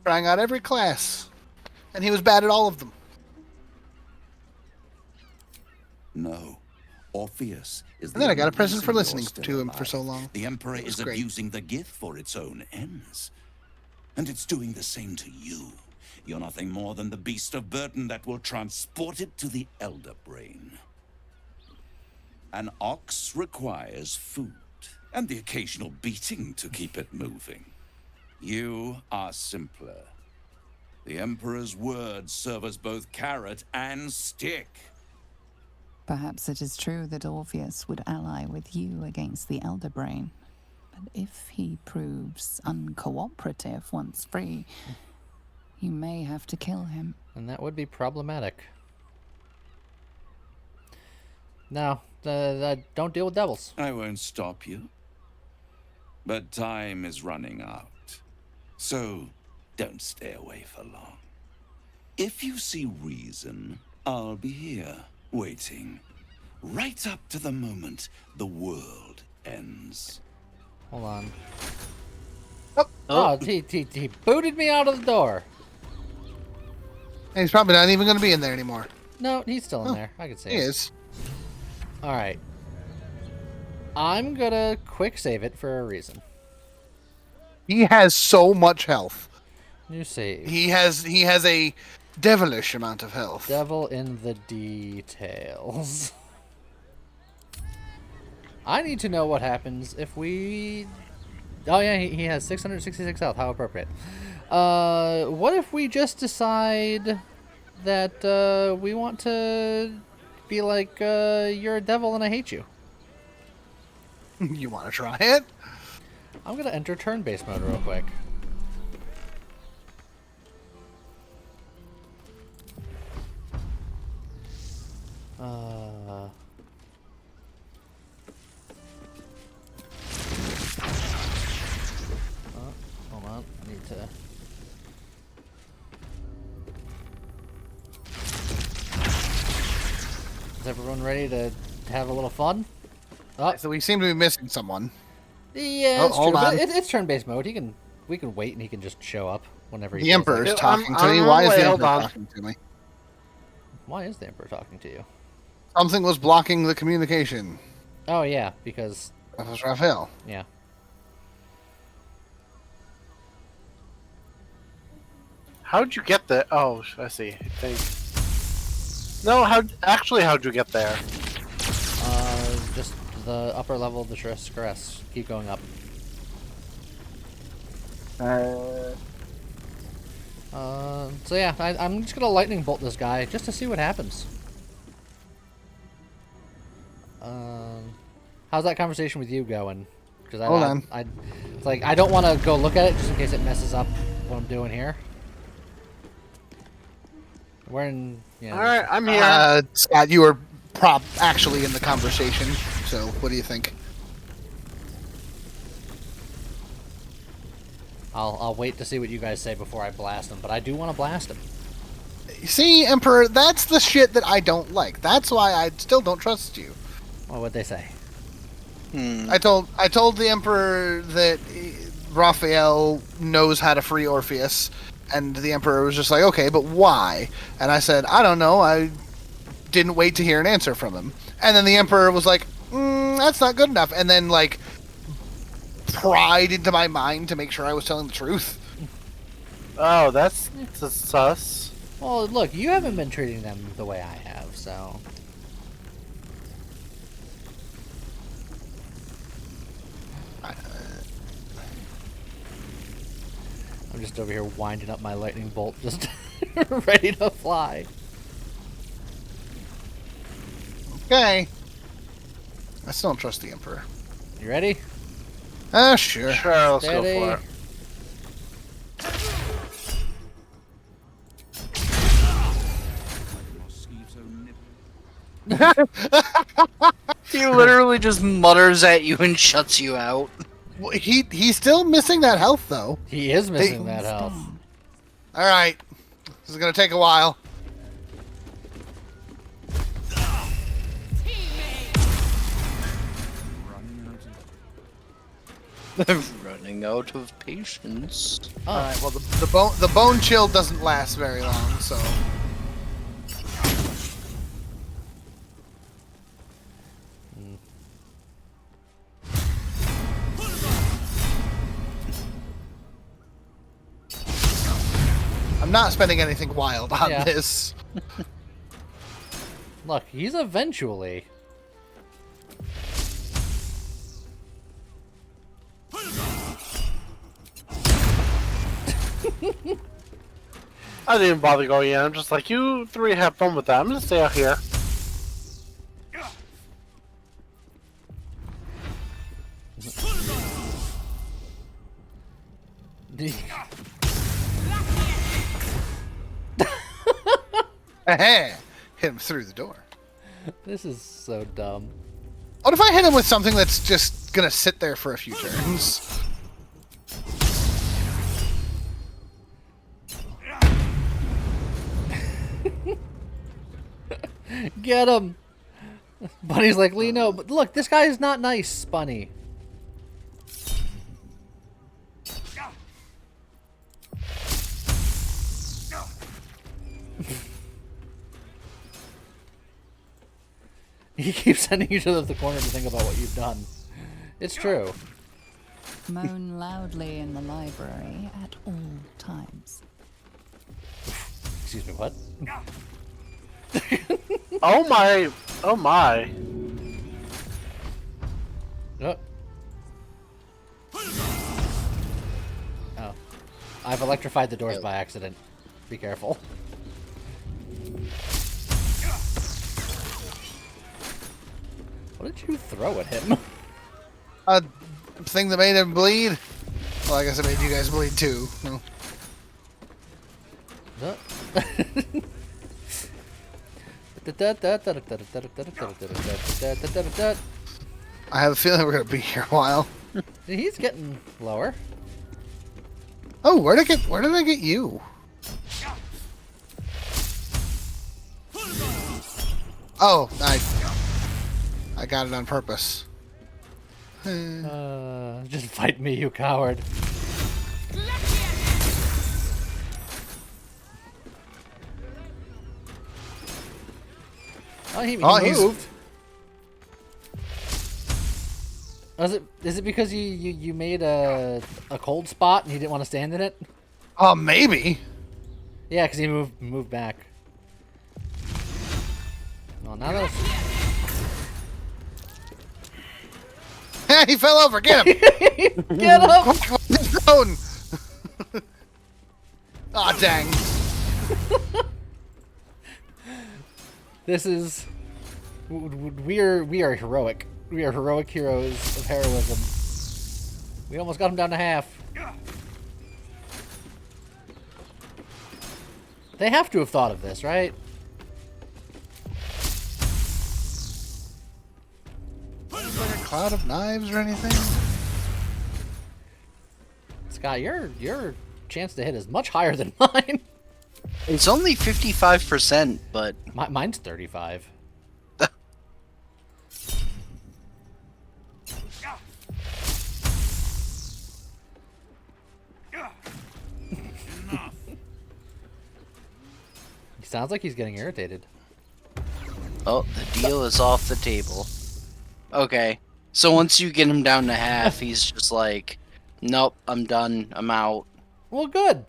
S3: Trying out every class. And he was bad at all of them.
S9: No. Orpheus is
S3: And then I got a
S9: only
S3: present for
S9: reason
S3: listening
S9: you're still
S3: to him
S9: alive.
S3: for so long.
S9: The Emperor
S3: It was
S9: is
S3: great.
S9: abusing the gift for its own ends. And it's doing the same to you. You're nothing more than the beast of burden that will transport it to the Elder Brain. An ox requires food, and the occasional beating to keep it moving. You are simpler. The Emperor's words serve as both carrot and stick.
S6: Perhaps it is true that Orpheus would ally with you against the Elder Brain. But if he proves uncooperative once free, you may have to kill him.
S1: And that would be problematic. No, don't deal with devils.
S9: I won't stop you. But time is running out. So, don't stay away for long. If you see reason, I'll be here, waiting. Right up to the moment the world ends.
S1: Hold on. Oh, he booted me out of the door.
S3: He's probably not even going to be in there anymore.
S1: No, he's still in there. I can see
S3: He
S1: it.
S3: is.
S1: Alright. I'm gonna quick save it for a reason.
S3: He has so much health.
S1: New save.
S3: He has a devilish amount of health.
S1: Devil in the details. I need to know what happens if we... Oh yeah, he has 666 health. How appropriate. What if we just decide that we want to be like, you're a devil and I hate you?
S3: You want to try it?
S1: I'm going to enter turn-based mode real quick. Hold on. I need to... Is everyone ready to have a little fun? Oh.
S3: So we seem to be missing someone.
S1: Yeah, it's true.
S3: Hold on.
S1: But it's turn-based mode. We can wait and he can just show up whenever he
S3: The
S1: feels
S3: Emperor's
S1: like it.
S3: talking to me. Why is the Emperor talking to me?
S1: Why is the Emperor talking to you?
S3: Something was blocking the communication.
S1: Oh yeah, because
S3: that was Raphael.
S1: Yeah.
S2: How'd you get there? Oh, I see. No, how'd you get there?
S1: Just the upper level of the Caress. Keep going up. So yeah, I'm just gonna lightning bolt this guy just to see what happens. How's that conversation with you going? Because
S3: Hold on.
S1: It's like I don't want to go look at it just in case it messes up what I'm doing here. We're in. Yeah.
S2: All right, I'm here.
S3: Scott, you were actually in the conversation. So, what do you think?
S1: I'll wait to see what you guys say before I blast him, but I do want to blast him.
S3: See, Emperor, that's the shit that I don't like. That's why I still don't trust you.
S1: Well, what'd they say?
S3: I told the Emperor that Raphael knows how to free Orpheus, and the Emperor was just like, okay, but why? And I said, I don't know. I didn't wait to hear an answer from him. And then the Emperor was like, that's not good enough. And then, like, pried into my mind to make sure I was telling the truth.
S2: Oh, that's sus.
S1: Well, look, you haven't been treating them the way I have, so... I'm just over here winding up my lightning bolt, just ready to fly.
S3: Okay. I still don't trust the Emperor.
S1: You ready?
S3: Sure.
S2: Sure, let's
S1: Steady.
S2: go for it.
S4: He literally just mutters at you and shuts you out.
S3: Well, he's still missing that health, though.
S1: He is missing that health.
S3: All right. This is going to take a while.
S4: Running out of patience.
S3: All right. Well, the bone chill doesn't last very long, so. I'm not spending anything wild on this.
S1: Look, he's eventually.
S2: I didn't even bother going in. I'm just like, you three have fun with that. I'm gonna stay out here.
S3: Hit him through the door.
S1: This is so dumb.
S3: What if I hit him with something that's just gonna sit there for a few turns?
S1: Get him! Bunny's like, Lee, no, but look, this guy is not nice, Bunny. He keeps sending you to the corner to think about what you've done. It's true.
S6: Moan loudly in the library at all times.
S1: Excuse me, what?
S2: Oh my! Oh my!
S1: Oh. Oh. I've electrified the doors by accident. Be careful. What did you throw at him?
S3: A thing that made him bleed? Well, I guess it made you guys bleed too. No. I have a feeling we're gonna be here a while.
S1: He's getting lower.
S3: Oh, where did I get you? Oh, I got it on purpose.
S1: Just fight me, you coward. Oh, he moved. Is it because you made a cold spot and he didn't want to stand in it?
S3: Oh, maybe.
S1: Yeah, because he moved back. Well, now that
S3: he fell over. Get him!
S1: Get him!
S3: Prone. Aw, dang.
S1: This is we are heroic. We are heroic heroes of heroism. We almost got him down to half. They have to have thought of this, right?
S3: Like a cloud of knives or anything?
S1: Scott, your chance to hit is much higher than mine.
S4: It's only 55%, but
S1: mine's 35. sounds like he's getting irritated.
S4: Oh, the deal is off the table. Okay. So once you get him down to half, he's just like, nope, I'm done. I'm out.
S1: Well, good.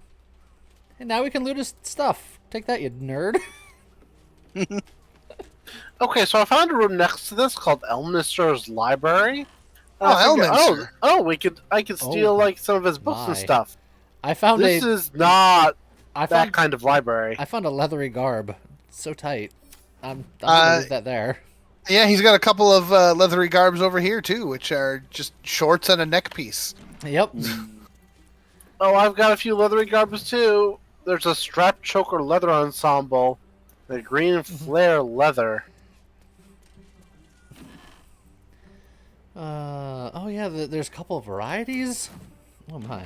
S1: And now we can loot his stuff. Take that, you nerd.
S2: Okay, so I found a room next to this called Elminster's Library.
S3: Oh,
S2: Elminster.
S3: Elminster.
S2: I could steal like some of his books and stuff.
S1: I found
S2: this is not that kind of library.
S1: I found a leathery garb. So tight. I'm gonna leave that there.
S3: Yeah, he's got a couple of leathery garbs over here too, which are just shorts and a neck piece.
S1: Yep.
S2: Oh, I've got a few leathery garbs too. There's a strap choker leather ensemble, the green flare leather.
S1: Oh yeah, there's a couple of varieties. Oh my.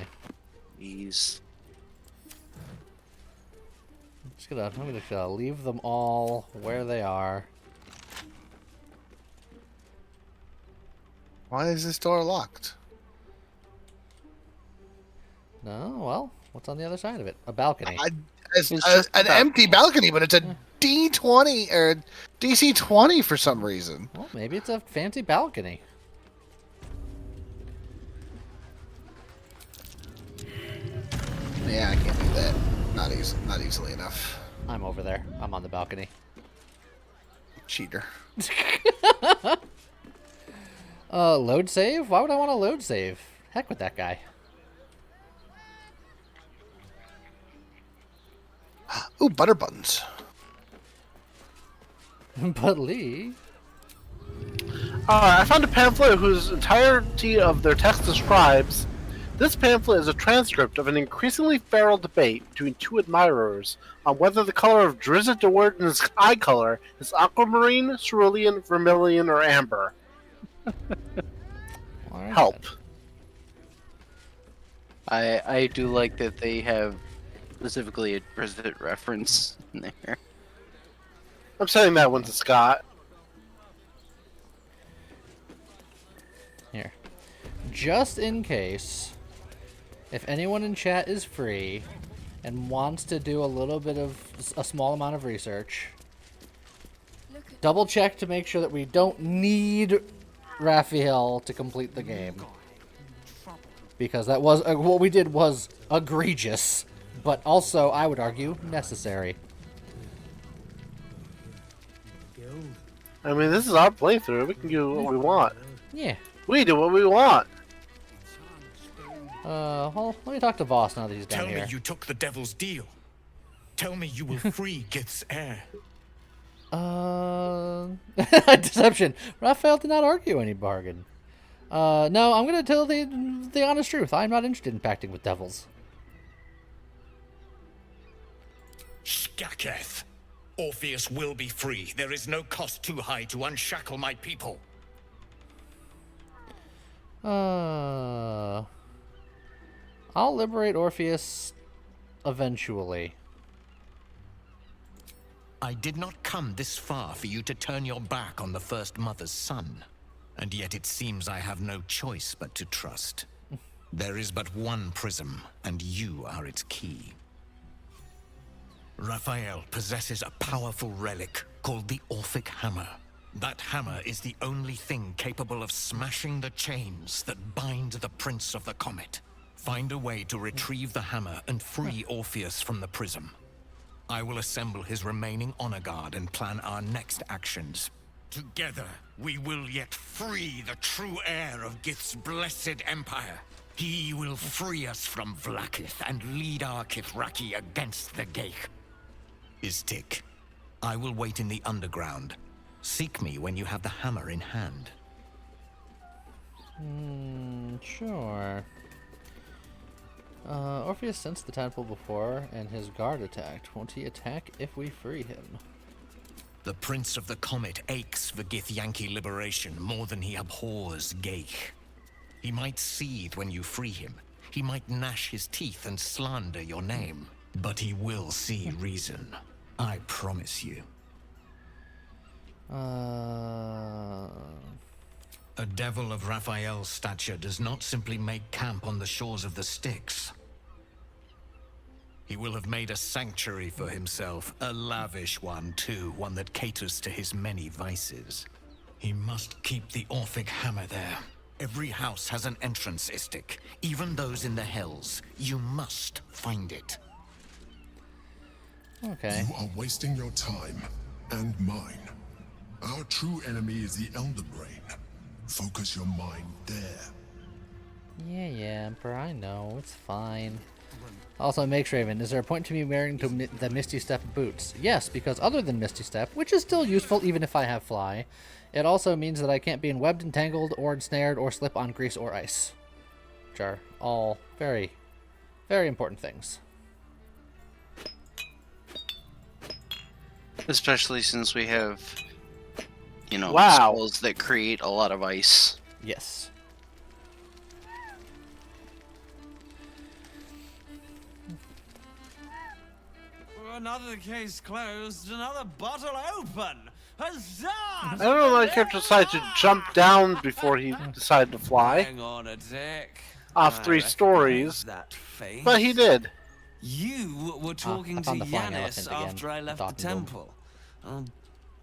S4: Jeez.
S1: I'm gonna leave them all where they are.
S3: Why is this door locked?
S1: No, well, what's on the other side of it? A balcony.
S3: An empty balcony, but it's a D20 or DC 20 for some reason.
S1: Well, maybe it's a fancy balcony.
S3: Yeah, I can't do that. Not easily enough.
S1: I'm over there. I'm on the balcony.
S3: Cheater.
S1: Load save? Why would I want to load save? Heck with that guy.
S3: Ooh, butter buns.
S1: But Lee.
S2: I found a pamphlet whose entirety of their text describes. This pamphlet is a transcript of an increasingly feral debate between two admirers on whether the color of Drizzt de Warden's eye color is aquamarine, cerulean, vermilion, or amber. Help.
S4: I do like that they have specifically a Drizzt reference in there.
S2: I'm sending that one to Scott.
S1: Here. Just in case, if anyone in chat is free and wants to do a small amount of research, double check to make sure that we don't need Raphael to complete the game. Because that was, what we did was egregious, but also, I would argue, necessary.
S2: I mean, this is our playthrough. We can do what we want.
S1: Yeah.
S2: We do what we want.
S1: Well, let me talk to Voss now that he's down
S22: Tell
S1: here.
S22: me you took the devil's deal. Tell me you will free Gith's heir.
S1: Deception. Raphael did not argue any bargain. No, I'm gonna tell the honest truth. I'm not interested in pacting with devils.
S22: Skaketh. Orpheus will be free. There is no cost too high to unshackle my people.
S1: I'll liberate Orpheus eventually.
S11: I did not come this far for you to turn your back on the First Mother's son. And yet it seems I have no choice but to trust. There is but one prism, and you are its key. Raphael possesses a powerful relic called the Orphic Hammer. That hammer is the only thing capable of smashing the chains that bind the Prince of the Comet. Find a way to retrieve the hammer and free Orpheus from the prism. I will assemble his remaining honor guard and plan our next actions. Together, we will yet free the true heir of Gith's blessed empire. He will free us from Vlaakith and lead our Kithraki against the Geich. Istik, I will wait in the underground. Seek me when you have the hammer in hand.
S1: Sure. Orpheus sensed the tadpole before, and his guard attacked. Won't he attack if we free him?
S11: The Prince of the Comet aches for Githyanki liberation more than he abhors Geich. He might seethe when you free him. He might gnash his teeth and slander your name. But he will see reason. I promise you. A devil of Raphael's stature does not simply make camp on the shores of the Styx.
S16: He will have made a sanctuary for himself, a lavish one too, one that caters to his many vices. He must keep the Orphic hammer there. Every house has an entrance, Istik, even those in the Hells. You must find it.
S1: Okay.
S19: You are wasting your time, and mine. Our true enemy is the Elder Brain. Focus your mind there.
S1: Yeah, Emperor, I know. It's fine. Also, Makes Raven, is there a point to me wearing the Misty Step boots? Yes, because other than Misty Step, which is still useful even if I have Fly, it also means that I can't be enwebbed, entangled, or ensnared, or slip on grease or ice. Which are all very, very important things.
S4: Especially since we have, you know,
S2: Wow.
S4: spells that create a lot of ice.
S1: Yes.
S20: Another case closed, another bottle open. Huzzah!
S2: I don't know why the character decided to jump down before he decided to fly.
S20: Hang on a tick.
S2: Off
S20: I
S2: 3
S20: recognize
S2: stories.
S20: that face.
S2: But he did.
S20: You were talking
S1: I
S20: to
S1: found the flying
S20: Yanis
S1: elephant again.
S20: after I left the
S1: Talking to him.
S20: temple. I'll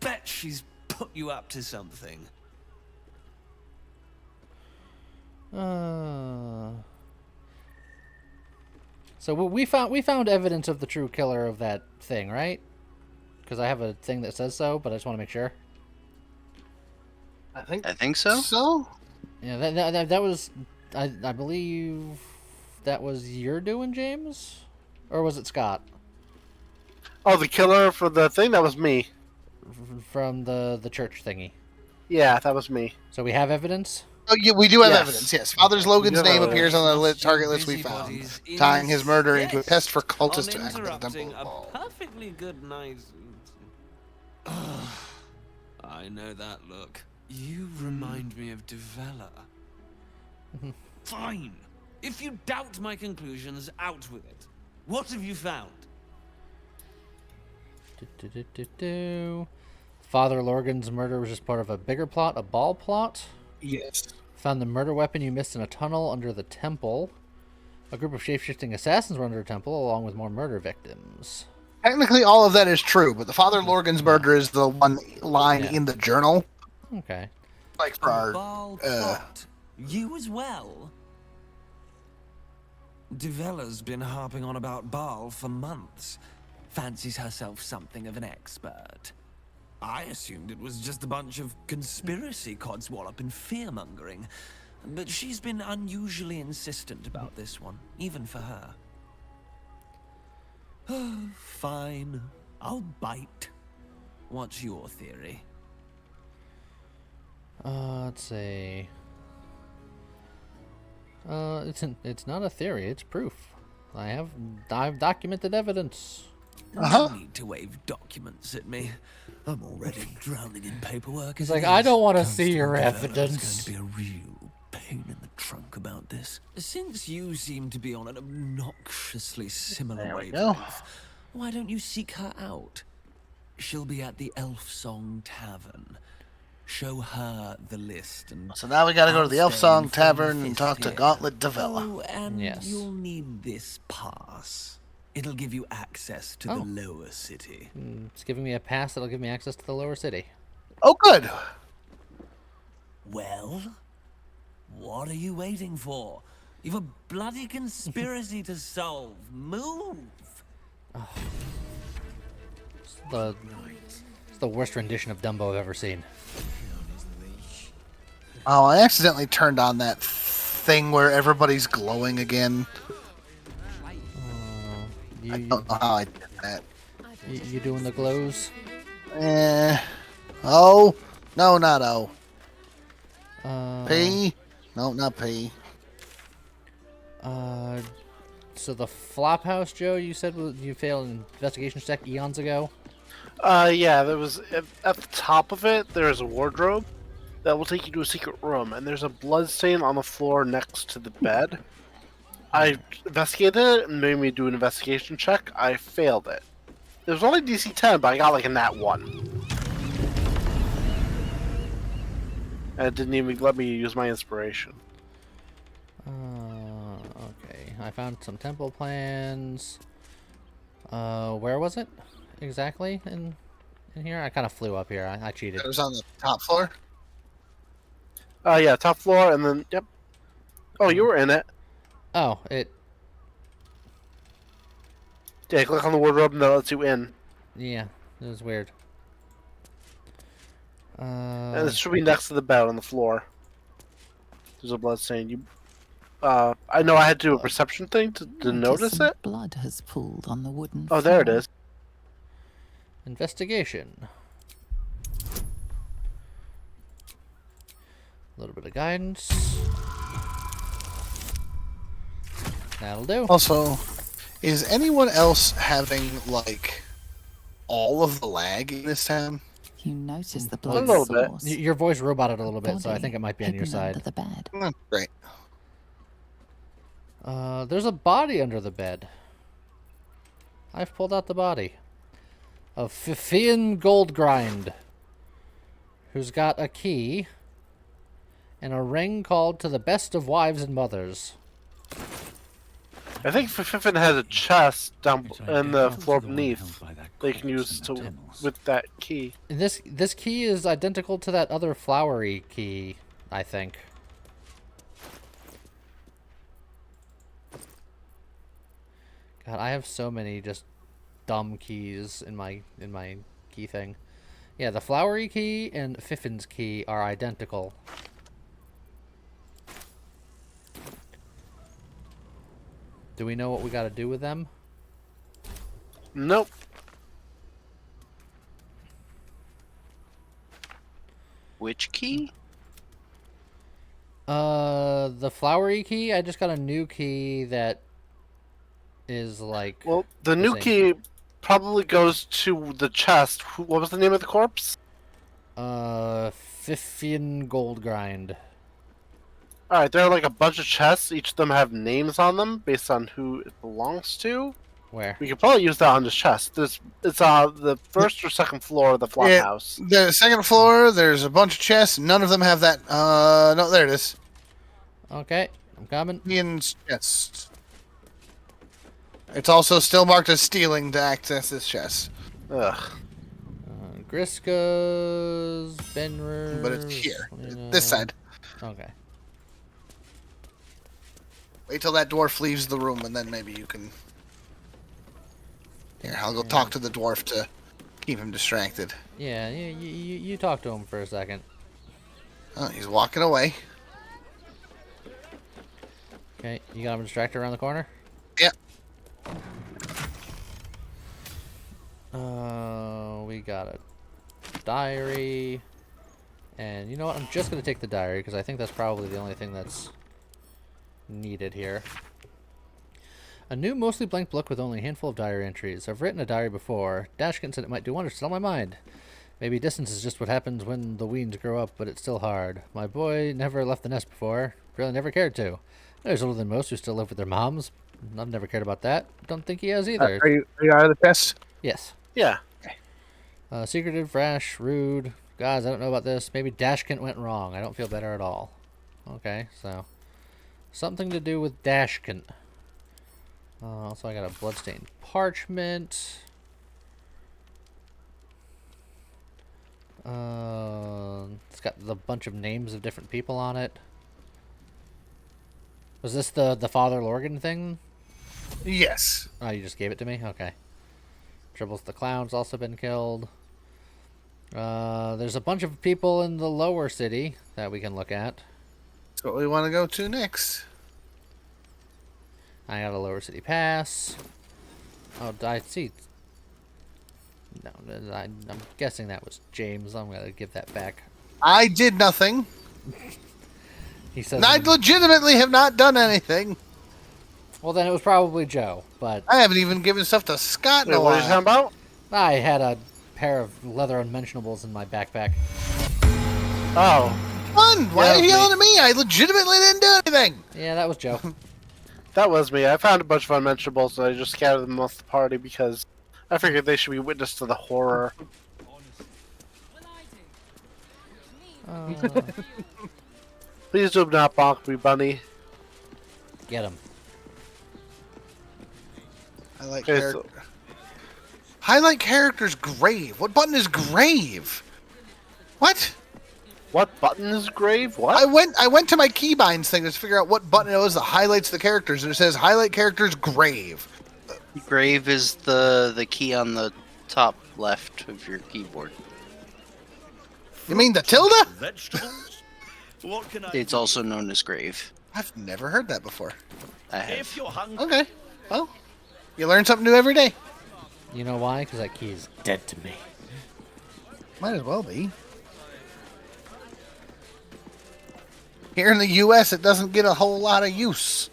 S20: bet she's put you up to something.
S1: So we found evidence of the true killer of that thing, right? Because I have a thing that says so, but I just want to make sure.
S2: I
S4: think so.
S2: So?
S1: Yeah, that was, I believe, that was your doing, James, or was it Scott?
S2: Oh, the killer for the thing? That was me.
S1: From the church thingy.
S2: Yeah, that was me.
S1: So we have evidence?
S3: Oh, yeah, we do have
S2: Yes.
S3: evidence, yes. Father Logan's name appears on the target list we found, tying his murder into a test for cultists to act at the Temple of Baal.
S20: Perfectly good night. I know that look. You remind me of Devella. Fine. If you doubt my conclusions, out with it. What have you found?
S1: Father Lorgan's murder was just part of a bigger plot, a Baal plot.
S3: Yes.
S1: Found the murder weapon you missed in a tunnel under the temple. A group of shape-shifting assassins were under a temple, along with more murder victims.
S3: Technically, all of that is true, but the Father Lorgan's murder is the one line in the journal.
S1: Okay.
S3: Like for our,
S20: Baal plot. You as well? Devella's been harping on about Baal for months. Fancies herself something of an expert. I assumed it was just a bunch of conspiracy codswallop and fear-mongering. But she's been unusually insistent about this one, even for her. Fine. I'll bite. What's your theory?
S1: Let's see. It's not a theory, it's proof. I've documented evidence.
S20: No need to wave documents at me. I'm already drowning in paperwork.
S1: It's like, I don't want to see your evidence.
S20: Going to be a real pain in the trunk about this. Since you seem to be on an obnoxiously similar wavelength, why don't you seek her out? She'll be at the Elf Song Tavern. Show her the list, and
S3: So now we gotta go to the Elf Song
S20: stay informed
S3: Tavern and
S20: fifth
S3: talk to
S20: here.
S3: Gauntlet Devella.
S20: Oh, and
S1: Yes.
S20: you'll need this pass. It'll give you access to the lower city.
S1: It's giving me a pass that'll give me access to the lower city.
S3: Oh, good.
S20: Well, what are you waiting for? You've a bloody conspiracy to solve. Move!
S1: It's the worst rendition of Dumbo I've ever seen.
S3: Oh, I accidentally turned on that thing where everybody's glowing again. I don't know how I did that.
S1: You doing the glows?
S3: O? No, not O. P? No, not P.
S1: So the Flophouse, Joe, you said you failed an investigation check eons ago?
S2: Yeah, there was at the top of it. There's a wardrobe that will take you to a secret room, and there's a blood stain on the floor next to the bed. I investigated it and made me do an investigation check. I failed it. It was only DC 10, but I got like a nat 1. And it didn't even let me use my inspiration.
S1: Okay, I found some temple plans. Where was it exactly in here? I kind of flew up here. I cheated.
S3: It was on the top floor.
S2: Yeah, top floor, and then yep. Oh, you were in it.
S1: Oh, it.
S2: Yeah, click on the wardrobe and that lets you in.
S1: Yeah, it was weird.
S2: And it should be next to the bed on the floor. There's a blood stain. You. I know I had to do a perception thing to notice
S6: some
S2: it.
S6: Blood has pooled on the wooden
S2: Oh, there it
S6: floor.
S2: is.
S1: Investigation. A little bit of guidance. That'll do.
S3: Also, is anyone else having like all of the lag in this town?
S6: You notice the
S2: A
S6: blood
S2: little
S6: source.
S2: bit.
S1: Your voice roboted a little bit, so I
S6: Body
S1: think it might be on your
S6: hidden
S1: side.
S6: under the bed.
S3: Oh, great.
S1: There's a body under the bed. I've pulled out the body of Fifian Goldgrind, who's got a key and a ring called to the best of wives and mothers.
S2: I think Fiffin has a chest down in the floor beneath. They can use with that key.
S1: And this key is identical to that other flowery key, I think. God, I have so many just dumb keys in my key thing. Yeah, the flowery key and Fiffin's key are identical. Do we know what we got to do with them?
S2: Nope.
S4: Which key?
S1: The flowery key. I just got a new key that is like.
S2: Well, the new key probably goes to the chest. What was the name of the corpse?
S1: Fiffian Goldgrind.
S2: Alright, there are like a bunch of chests. Each of them have names on them based on who it belongs to.
S1: Where?
S2: We could probably use that on this chest. It's on the first or second floor of the flop house.
S3: The second floor, there's a bunch of chests. None of them have that. No, there it is.
S1: Okay, I'm coming.
S3: Ian's chest. It's also still marked as stealing to access this chest.
S2: Ugh.
S1: Griska's, Benrer.
S3: But it's here. This side.
S1: Okay.
S3: Wait till that dwarf leaves the room, and then maybe you can. Here, I'll go talk to the dwarf to keep him distracted.
S1: Yeah, you talk to him for a second.
S3: Oh, he's walking away.
S1: Okay, you got him distracted around the corner?
S3: Yep.
S1: We got a diary. And you know what? I'm just going to take the diary because I think that's probably the only thing that's needed here. A new, mostly blank book with only a handful of diary entries. I've written a diary before. Dashkin said it might do wonders to settle my mind. Maybe distance is just what happens when the weens grow up, but it's still hard. My boy never left the nest before. Really never cared to. He's older than most who still live with their moms. I've never cared about that. Don't think he has either.
S3: Are you out of the test?
S1: Yes.
S2: Yeah.
S1: Secretive, rash, rude. Guys, I don't know about this. Maybe Dashkint went wrong. I don't feel better at all. Okay, so something to do with Dashkint. Also, I got a bloodstained parchment. It's got the bunch of names of different people on it. Was this the Father Lorgan thing?
S3: Yes.
S1: Oh, you just gave it to me? Okay. Tribbles the Clown's also been killed. There's a bunch of people in the lower city that we can look at.
S3: That's what we want to go to next.
S1: I got a lower city pass. Oh, I see. No, I'm guessing that was James. I'm gonna give that back.
S3: I did nothing.
S1: He says.
S3: I legitimately have not done anything.
S1: Well, then it was probably Joe, but
S3: I haven't even given stuff to Scott in a
S2: What are you
S3: while.
S2: talking about?
S1: I had a pair of leather unmentionables in my backpack.
S2: Oh.
S3: Fun! Why
S2: Yeah,
S3: are you
S2: me.
S3: yelling at me? I legitimately didn't do anything.
S1: Yeah, that was Joe.
S2: That was me. I found a bunch of unmentionables and I just scattered them off the party because I figured they should be witness to the horror. Please do not bonk me, bunny.
S1: Get him.
S3: I like
S2: Okay,
S3: character. Highlight character's grave. What button is grave? What?
S2: What button is grave? What?
S3: I went to my keybinds thing to figure out what button it was that highlights the characters, and it says highlight character's grave.
S4: Grave is the key on the top left of your keyboard.
S3: You mean the tilde?
S7: Vegetables? What can I
S4: It's also known as grave.
S3: I've never heard that before.
S4: I have.
S7: If you're hungry.
S3: Okay. Well, you learn something new every day.
S1: You know why? Because that key is dead to me.
S3: Might as well be. Here in the U.S., it doesn't get a whole lot of use.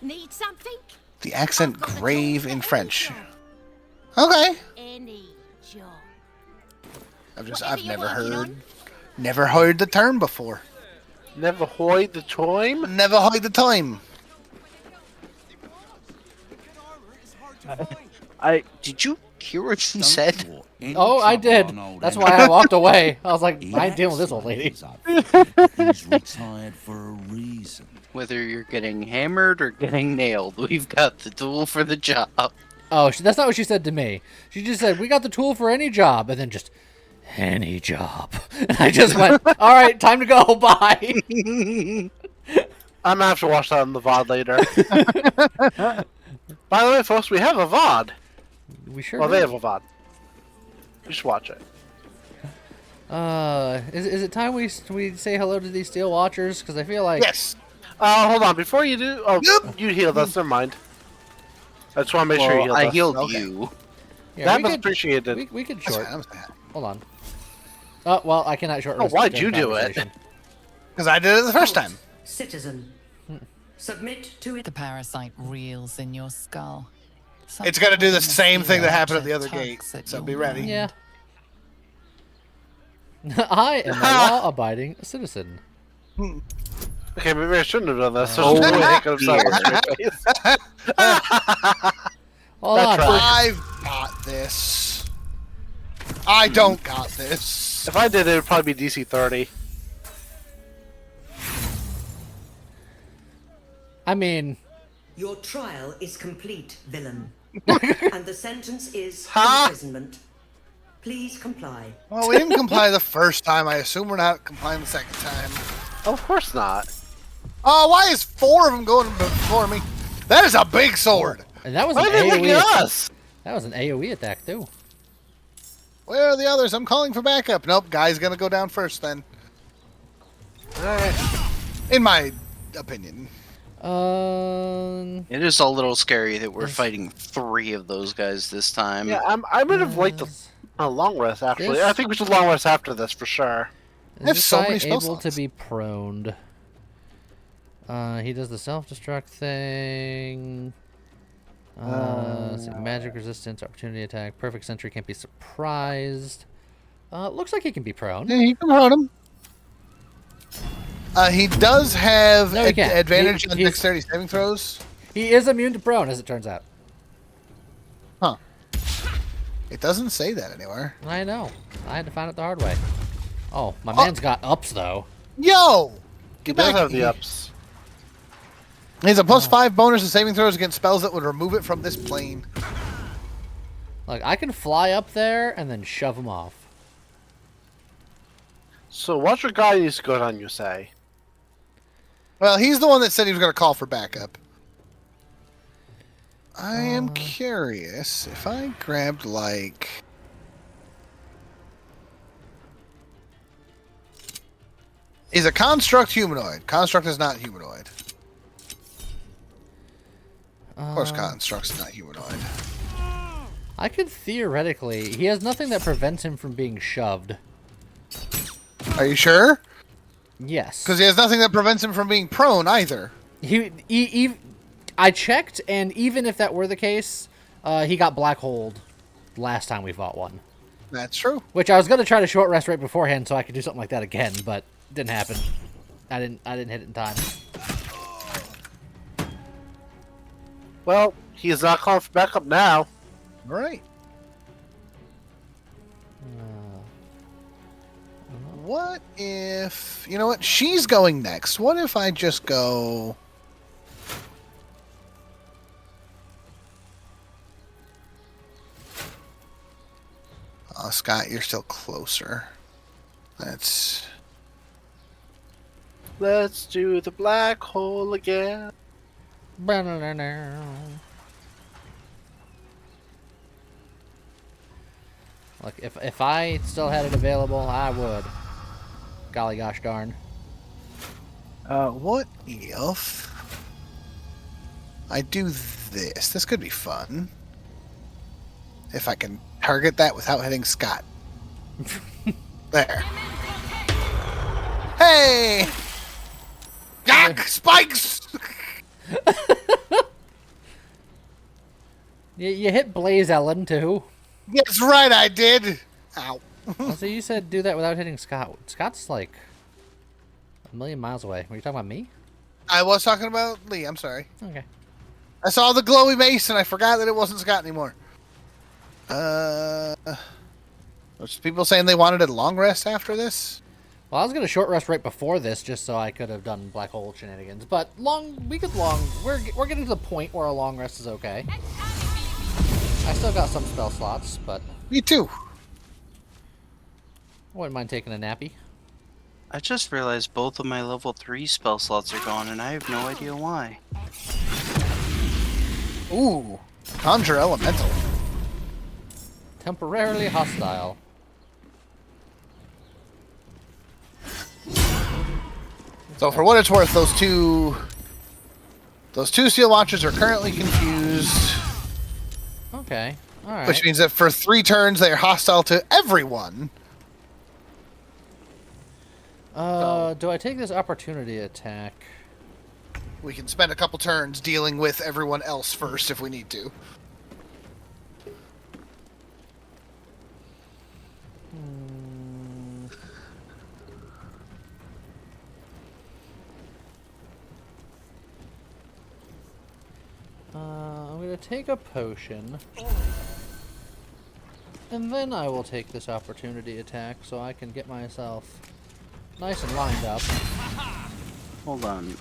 S13: Need something?
S3: The accent grave in French. Okay.
S13: Any job.
S3: I've never heard the term before.
S2: Never heard the time?
S3: Never heard the time.
S4: Did you hear what she said?
S1: Oh, I did. That's why I walked away. I was like, I ain't dealing with this old lady.
S9: He's retired for a reason.
S4: Whether you're getting hammered or getting nailed, we've got the tool for the job.
S1: Oh, that's not what she said to me. She just said, we got the tool for any job, and then just, any job. And I just went, all right, time to go, bye.
S2: I'm gonna have to watch that on the VOD later. By the way, folks, we have a VOD.
S1: We sure
S2: Well,
S1: do.
S2: they have a VOD. You should watch it.
S1: Is it time we say hello to these Steel Watchers? Because I feel like...
S2: Yes. Hold on. Before you do... Oh, you healed us. Never mind. I just want to make sure you healed us.
S4: I healed you.
S1: Yeah,
S2: that
S1: we
S2: was
S1: could-
S2: appreciated.
S1: We could short. Hold on. Oh, well, I cannot short rest.
S2: why'd
S1: during
S2: you do it?
S1: conversation.
S3: Because I did it the first time.
S18: Citizen, submit to it.
S6: The parasite reels in your skull.
S3: It's going to do the same thing that happened at the other
S6: Tugs
S3: gate.
S6: at
S3: So
S6: your
S3: be ready.
S1: Yeah. I am a law-abiding citizen.
S2: Okay, maybe I shouldn't have done that. So
S1: Oh,
S2: I
S1: wait.
S2: could have said it straight face.
S1: Hold on.
S3: I've got this. I don't got this.
S2: If I did, it would probably be DC 30.
S1: I mean...
S18: Your trial is complete, villain. And the sentence is imprisonment. Please comply.
S3: Well, we didn't comply the first time. I assume we're not complying the second time.
S2: Of course not.
S3: Oh, why is 4 of them going before me? That is a big sword.
S1: And that was
S2: Why
S1: an
S2: are they
S1: AoE
S2: looking at
S1: attack.
S2: us?
S1: That was an AoE attack, too.
S3: Where are the others? I'm calling for backup. Nope, guy's gonna go down first then.
S2: Alright.
S3: In my opinion.
S4: It is a little scary that we're fighting 3 of those guys this time.
S2: Yeah, I would have liked a long rest, actually. I think we should long rest after this, for sure.
S1: Is this guy able to be proned? He does the self-destruct thing. Magic resistance, opportunity attack, perfect sentry, can't be surprised. Looks like he can be prone.
S3: Yeah, you can prone him. He does have
S1: No, he can't.
S3: advantage on
S1: He's-
S3: dexterity saving throws.
S1: He is immune to prone, as it turns out.
S3: Huh. It doesn't say that anywhere.
S1: I know. I had to find it the hard way. Oh, my man's got ups, though.
S3: Yo!
S2: He
S3: Get
S2: does
S3: back
S2: have the
S3: here.
S2: ups.
S3: He has a +5 bonus to saving throws against spells that would remove it from this plane.
S1: Like, I can fly up there and then shove him off.
S2: So what's your guy needs to go down, you say?
S3: Well, he's the one that said he was going to call for backup. I am curious if I grabbed, like... Is a construct humanoid? Construct is not humanoid. Of course, construct's not humanoid.
S1: I could theoretically... He has nothing that prevents him from being shoved.
S3: Are you sure?
S1: Yes.
S3: Because he has nothing that prevents him from being prone either.
S1: I checked, and even if that were the case, he got black holed last time we fought one.
S3: That's true.
S1: Which I was going to try to short rest right beforehand so I could do something like that again, but it didn't happen. I didn't hit it in time.
S2: Well, he's not calling for backup now.
S3: All right. What if... You know what? She's going next. What if I just go... Oh, Scott, you're still closer. Let's
S2: do the black hole again.
S1: Like, if I still had it available, I would. Golly gosh darn.
S3: What if I do this? This could be fun. If I can target that without hitting Scott. There. Hey! Yak! Spikes!
S1: You hit Blaze Ellen, too.
S3: That's right, I did! Ow.
S1: So you said do that without hitting Scott. Scott's like a million miles away. Were you talking about me?
S3: I was talking about Lee, I'm sorry.
S1: Okay.
S3: I saw the glowy mace and I forgot that it wasn't Scott anymore. Was people saying they wanted a long rest after this?
S1: Well, I was gonna short rest right before this just so I could have done black hole shenanigans. But we're getting to the point where a long rest is okay. I still got some spell slots, but
S3: me too.
S1: I wouldn't mind taking a nappy.
S4: I just realized both of my level 3 spell slots are gone, and I have no idea why.
S3: Ooh, Conjure Elemental.
S1: Temporarily hostile.
S3: So for what it's worth, those two Steel Watchers are currently confused.
S1: Okay, alright.
S3: Which means that for 3 turns they are hostile to everyone.
S1: Do I take this opportunity attack?
S3: We can spend a couple turns dealing with everyone else first if we need to.
S1: I'm going to take a potion. And then I will take this opportunity attack so I can get myself nice and lined up.
S4: Hold on.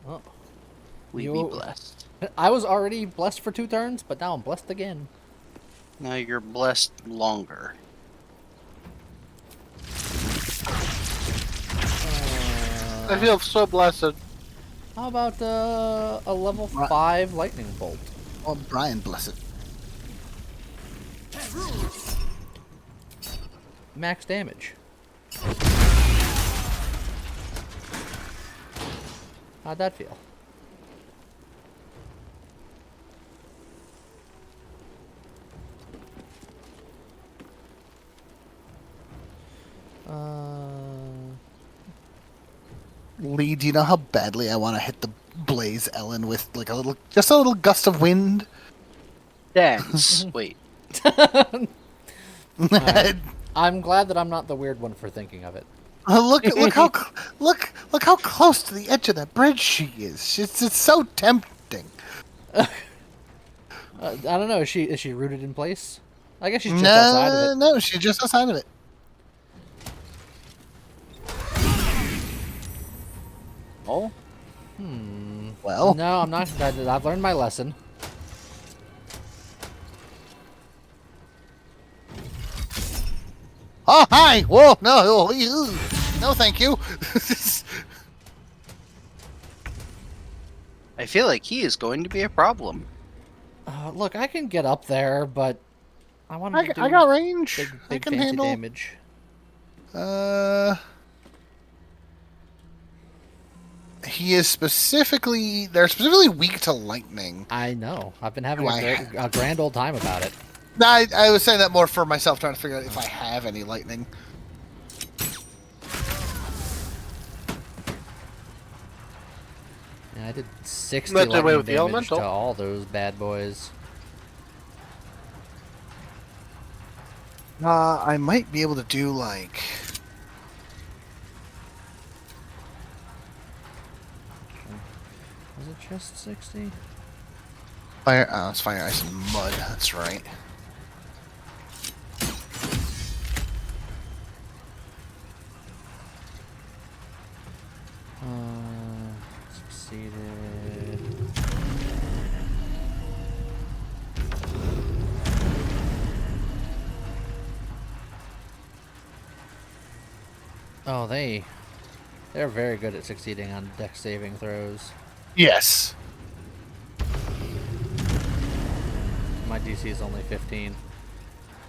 S1: Oh.
S4: We be blessed.
S1: I was already blessed for 2 turns, but now I'm blessed again.
S4: Now you're blessed longer.
S2: I feel so blessed.
S1: How about a level 5 lightning bolt?
S3: Oh, Brian, bless it.
S1: Max damage. How'd that feel?
S3: Lee, do you know how badly I want to hit the Blaze Ellen with like just a little gust of wind?
S4: Dance. Wait.
S1: I'm glad that I'm not the weird one for thinking of it.
S3: Look how close to the edge of that bridge she is. It's so tempting.
S1: I don't know. Is she rooted in place? I guess she's just outside of it.
S3: No, she's just outside of it.
S1: Oh.
S3: Well.
S1: No, I'm not. I've learned my lesson.
S3: Oh, hi! Whoa, no, no, thank you.
S4: I feel like he is going to be a problem.
S1: Look, I can get up there, but I want to do
S3: I got range.
S1: Big
S3: I can
S1: fancy
S3: handle
S1: damage.
S3: He is specifically. They're specifically weak to lightning.
S1: I know. I've been having a grand old time about it.
S3: No, I was saying that more for myself, trying to figure out if I have any lightning.
S1: Yeah, I did 60
S2: Let away
S1: lightning
S2: with the
S1: damage
S2: elemental.
S1: to all those bad boys.
S3: I might be able to do like.
S1: Was it just 60?
S3: Fire. Oh, it's fire, ice, and mud. That's right.
S1: Succeeded. Oh, they're very good at succeeding on dex saving throws.
S3: Yes.
S1: My DC is only 15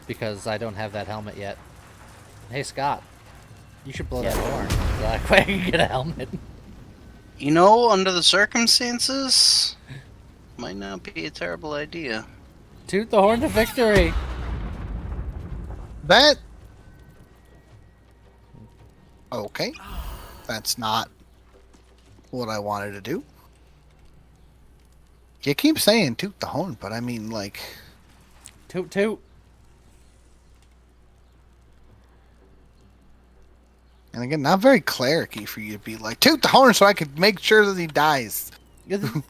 S1: because I don't have that helmet yet. Hey Scott, you should blow that horn so that way I can get a helmet.
S4: You know, under the circumstances, might not be a terrible idea.
S1: Toot the horn to victory.
S3: That. Okay. That's not what I wanted to do. You keep saying toot the horn, but I mean, like.
S1: Toot toot.
S3: And again, not very clericy for you to be like, toot the horn so I could make sure that he dies.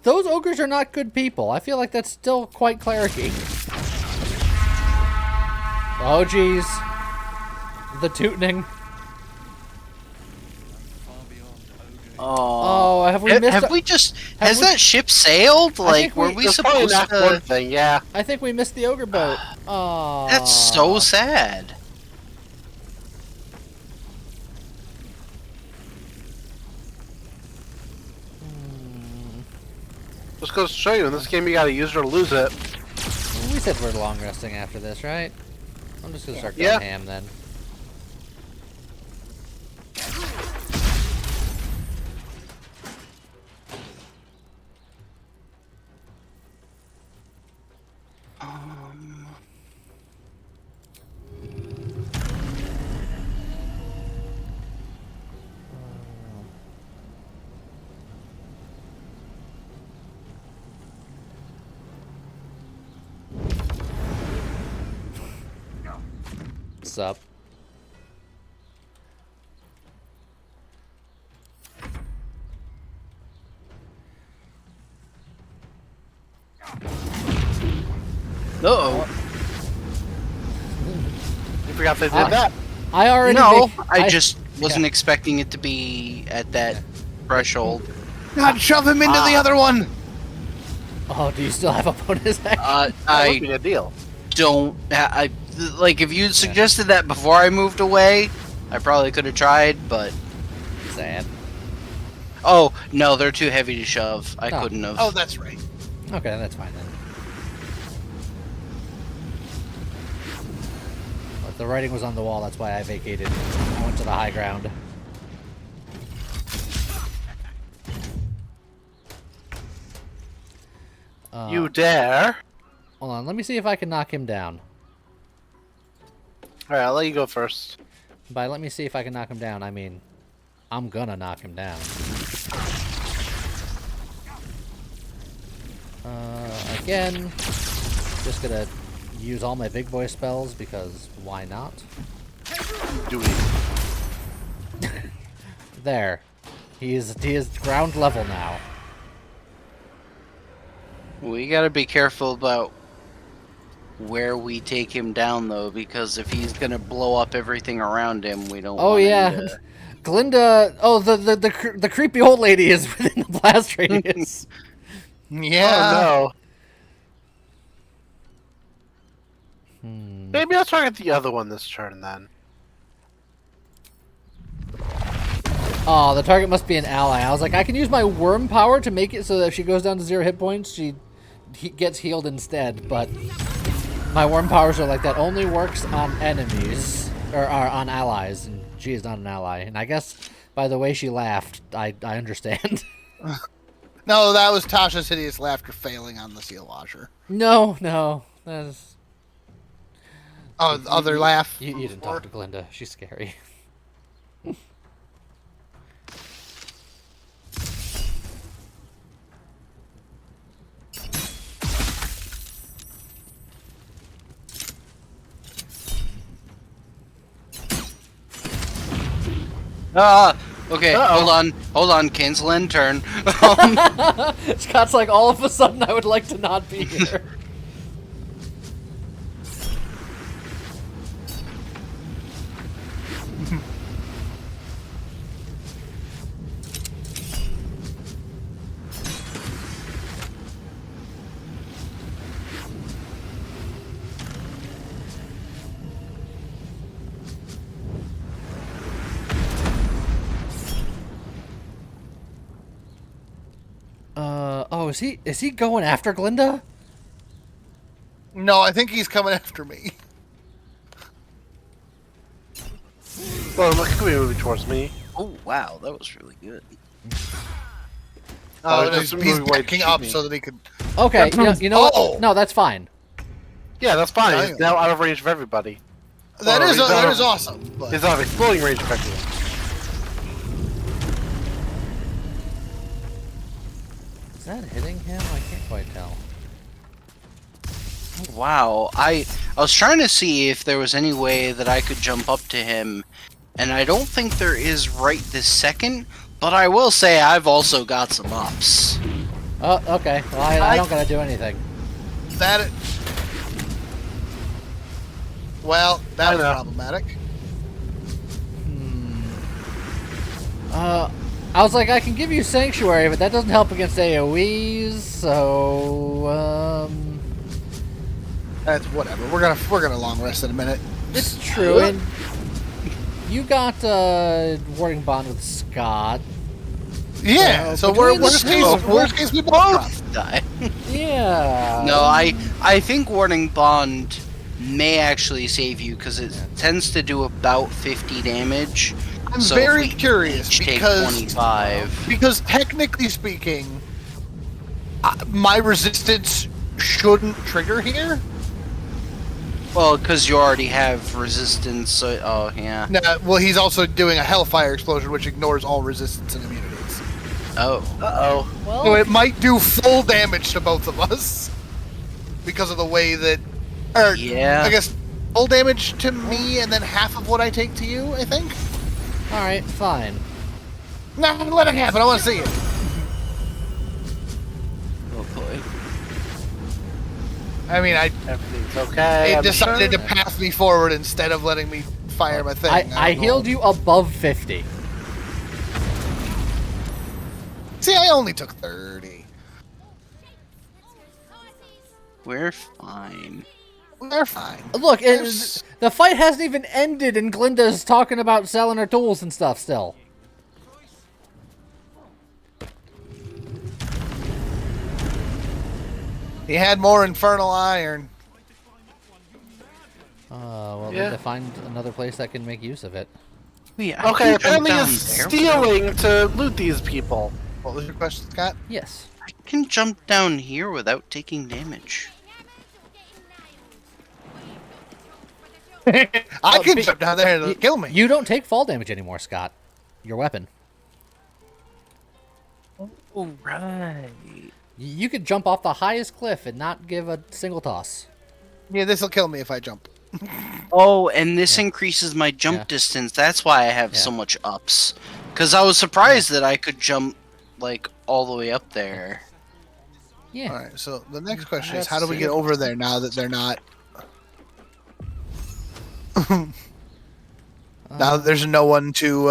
S1: Those ogres are not good people. I feel like that's still quite clericy. Oh, jeez. The tooting.
S4: Oh,
S1: have we missed?
S4: Has that ship sailed? Like, were we supposed to?
S2: One thing, yeah.
S1: I think we missed the ogre boat. Oh,
S4: that's so sad.
S2: Just goes to show you, in this game you gotta use it or lose it.
S1: We said we're long resting after this, right? I'm just gonna start going ham then. What's up?
S4: Uh-oh.
S2: You forgot they did that.
S1: I already
S4: I just wasn't expecting it to be at that threshold.
S3: God, shove him into the other one!
S1: Oh, do you still have a bonus action?
S2: That would be a deal.
S4: Like, if you'd suggested that before I moved away, I probably could have tried, but...
S1: Sad.
S4: Oh, no, they're too heavy to shove. I couldn't have.
S3: Oh, that's right.
S1: Okay, that's fine then. But the writing was on the wall, that's why I vacated. I went to the high ground.
S2: You dare?
S1: Hold on, let me see if I can knock him down.
S2: Alright, I'll let you go first.
S1: By let me see if I can knock him down, I mean, I'm gonna knock him down. Again, just gonna use all my big boy spells because why not?
S2: Do it.
S1: There. He is ground level now.
S4: We gotta be careful about where we take him down, though, because if he's gonna blow up everything around him, we don't.
S1: Oh yeah, Glinda. Oh, the creepy old lady is within the blast radius.
S3: Yeah.
S2: Oh no. Maybe I'll target the other one this turn then.
S1: Oh, the target must be an ally. I was like, I can use my worm power to make it so that if she goes down to 0 hit points, she gets healed instead. But my worm powers are like that only works on enemies or on allies, and she is not an ally. And I guess by the way she laughed, I understand.
S3: No, that was Tasha's hideous laughter failing on the seal washer.
S1: No, that's.
S3: Oh, the other laugh.
S1: You didn't talk to Glinda. She's scary.
S4: Okay, hold on, cancel end turn.
S1: Scott's like, all of a sudden I would like to not be here. Oh, is he going after Glinda?
S3: No, I think he's coming after me.
S2: Well, look, could be moving towards me.
S4: Oh wow, that was really good.
S3: Oh,
S2: just
S3: he's
S2: moving away to
S3: backing
S2: shoot
S3: up
S2: me.
S3: so that he could.
S1: Okay, you know
S3: Oh!
S1: what? No, that's fine.
S2: Yeah, that's fine.
S3: Damn.
S2: He's now out of range of everybody.
S3: That
S2: Well,
S3: is
S2: he's out of-
S3: awesome. But...
S2: He's out of exploding range of everyone.
S1: Is that hitting him? I can't quite tell.
S4: Wow, I was trying to see if there was any way that I could jump up to him, and I don't think there is right this second. But I will say I've also got some ups.
S1: Oh, okay. Well, I don't gotta do anything.
S3: That. Well, that was problematic.
S1: I was like, I can give you Sanctuary, but that doesn't help against AoEs, so,
S3: That's whatever. We're gonna long rest in a minute.
S1: It's true, and you got, Warding Bond with Scott.
S3: Yeah, so worst case we both
S4: die.
S1: Yeah.
S4: No, I think Warding Bond may actually save you because it tends to do about 50 damage.
S3: I'm
S4: so
S3: very
S4: if we
S3: curious
S4: each take
S3: because
S4: 25.
S3: Because technically speaking, my resistance shouldn't trigger here.
S4: Well, because you already have resistance. So, oh yeah.
S3: No, well, he's also doing a Hellfire explosion, which ignores all resistance and immunities.
S4: Oh.
S1: Well,
S3: So it might do full damage to both of us because of the way that. Or,
S4: yeah.
S3: I guess full damage to me and then half of what I take to you. I think.
S1: Alright, fine.
S3: Nah, let it happen. I want to see it.
S4: Oh boy.
S3: I mean,
S2: everything's okay.
S3: It decided to pass me forward instead of letting me fire my thing.
S1: I healed you above 50.
S3: See, I only took 30.
S4: We're fine.
S3: We're fine.
S1: Look, the fight hasn't even ended, and Glinda's talking about selling her tools and stuff still.
S3: He had more infernal iron.
S1: Well, we
S2: Yeah.
S1: need to find another place that can make use of it.
S4: Yeah.
S2: Okay, apparently he's stealing to loot these people.
S3: What was your question, Scott?
S1: Yes.
S4: I can jump down here without taking damage.
S3: I can jump down there and kill me.
S1: You don't take fall damage anymore, Scott. Your weapon.
S4: Oh, right.
S1: You could jump off the highest cliff and not give a single toss.
S3: Yeah, this will kill me if I jump.
S4: Oh, and this increases my jump distance. That's why I have so much ups. Because I was surprised that I could jump, like, all the way up there.
S1: Yeah.
S3: Alright, so the next question is how do we get over there now that they're not... now that there's no one to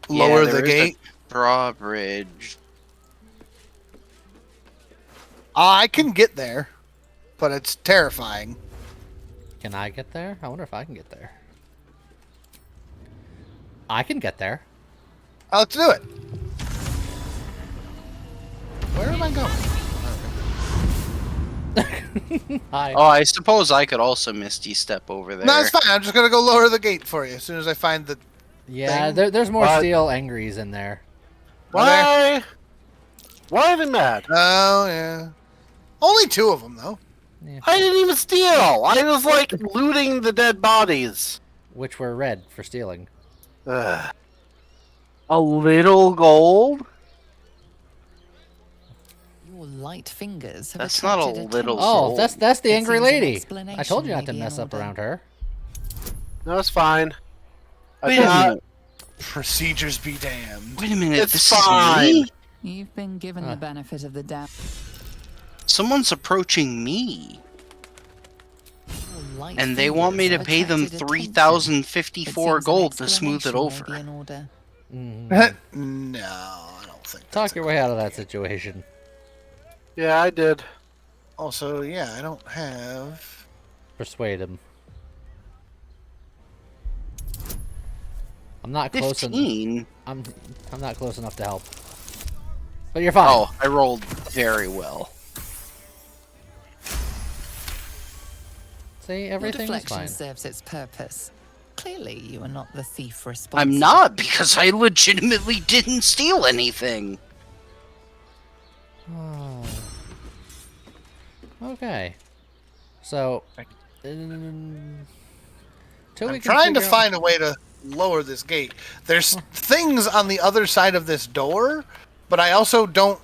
S3: lower the gate?
S4: Drawbridge.
S3: I can get there, but it's terrifying.
S1: Can I get there? I wonder if I can get there. I can get there.
S3: Oh, let's do it. Where am I going?
S1: Hi.
S4: Oh, I suppose I could also Misty Step over there.
S3: No, it's fine. I'm just gonna go lower the gate for you as soon as I find the.
S1: Yeah,
S3: thing.
S1: there's more steel angries in there.
S2: Why? Why are they mad?
S3: Oh yeah. Only 2 of them though.
S1: Yeah.
S2: I didn't even steal. I was like looting the dead bodies.
S1: Which were red for stealing.
S2: Ugh.
S4: A little gold?
S6: Your light fingers have
S4: That's not a
S6: attracted
S4: little
S6: attention.
S1: Oh, that's the
S6: It
S1: angry
S6: seems an
S1: lady. I
S6: explanation
S1: told you not
S6: may
S1: to
S6: be in
S1: mess up
S6: order.
S1: around her.
S2: No, it's fine.
S4: Wait a minute.
S3: Procedures be damned.
S4: Wait a minute.
S2: It's
S4: this
S2: fine.
S4: is me?
S6: You've been given the benefit of the doubt.
S4: Someone's approaching me.
S6: Your light
S4: And they want me to
S6: fingers
S4: pay
S6: have
S4: them
S6: attracted attention.
S4: 3,054
S6: It seems an
S4: gold to smooth it
S6: explanation may
S4: over.
S6: be in order.
S3: No, I don't think.
S1: Talk your way out of that situation.
S2: Yeah, I did.
S3: Also, yeah, I don't have.
S1: Persuade him. I'm not close enough.
S4: 15?
S1: I'm not close enough to help. But you're fine.
S4: Oh, I rolled very well.
S1: See,
S6: Your
S1: everything is
S6: deflection
S1: fine.
S6: serves its purpose. Clearly, you are not the thief responsible.
S4: I'm not, because I legitimately didn't steal anything.
S1: Okay. So,
S3: I'm trying to find a way to lower this gate. There's things on the other side of this door, but I also don't...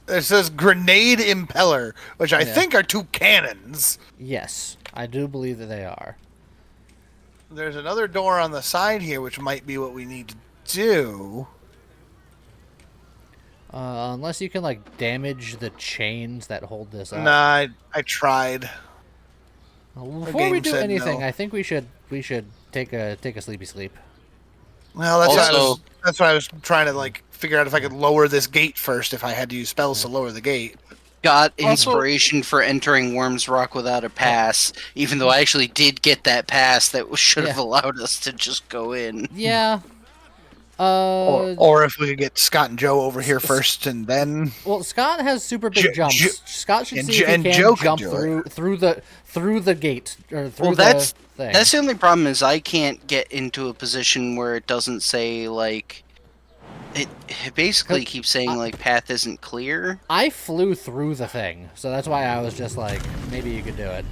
S3: It says grenade impeller, which I think are 2 cannons.
S1: Yes, I do believe that they are.
S3: There's another door on the side here, which might be what we need to do.
S1: Unless you can, like, damage the chains that hold this up.
S3: Nah, I tried.
S1: Well, before we do anything, I think we should take a sleepy sleep.
S3: Well, that's why I was trying to like figure out if I could lower this gate first. If I had to use spells to lower the gate.
S4: Got inspiration for entering Worm's Rock without a pass, even though I actually did get that pass that should have allowed us to just go in.
S1: Yeah.
S3: Or if we could get Scott and Joe over here first, and then.
S1: Well, Scott has super big jumps. Scott should see if he can
S3: Joe
S1: jump through the gate or through
S4: that's
S1: the thing.
S4: that's the only problem is I can't get into a position where it doesn't say like. It basically keeps saying like path isn't clear.
S1: I flew through the thing, so that's why I was just like, maybe you could do it.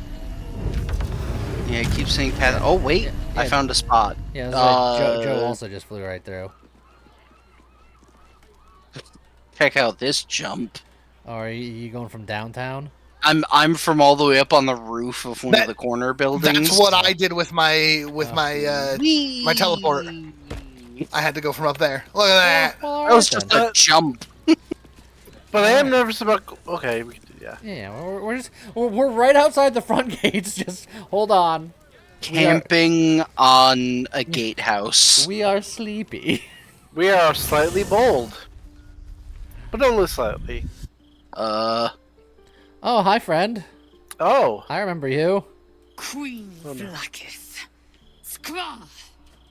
S4: Yeah, it keeps saying path. Oh wait, I found a spot.
S1: Yeah, it was like Joe also just flew right through.
S4: Check out this jump.
S1: Oh, are you going from downtown?
S4: I'm from all the way up on the roof of one of the corner buildings.
S3: That's what I did with my my teleport. I had to go from up there. Look at that.
S1: Well,
S4: that was just a jump.
S2: But I am nervous about. Okay, we can do, yeah.
S1: Yeah, we're right outside the front gates. Just hold on.
S4: Camping on a gatehouse.
S1: We are sleepy.
S2: We are slightly bold, but only slightly.
S1: Oh, hi, friend.
S2: Oh,
S1: I remember you.
S13: Queen Vlaakith. Skra!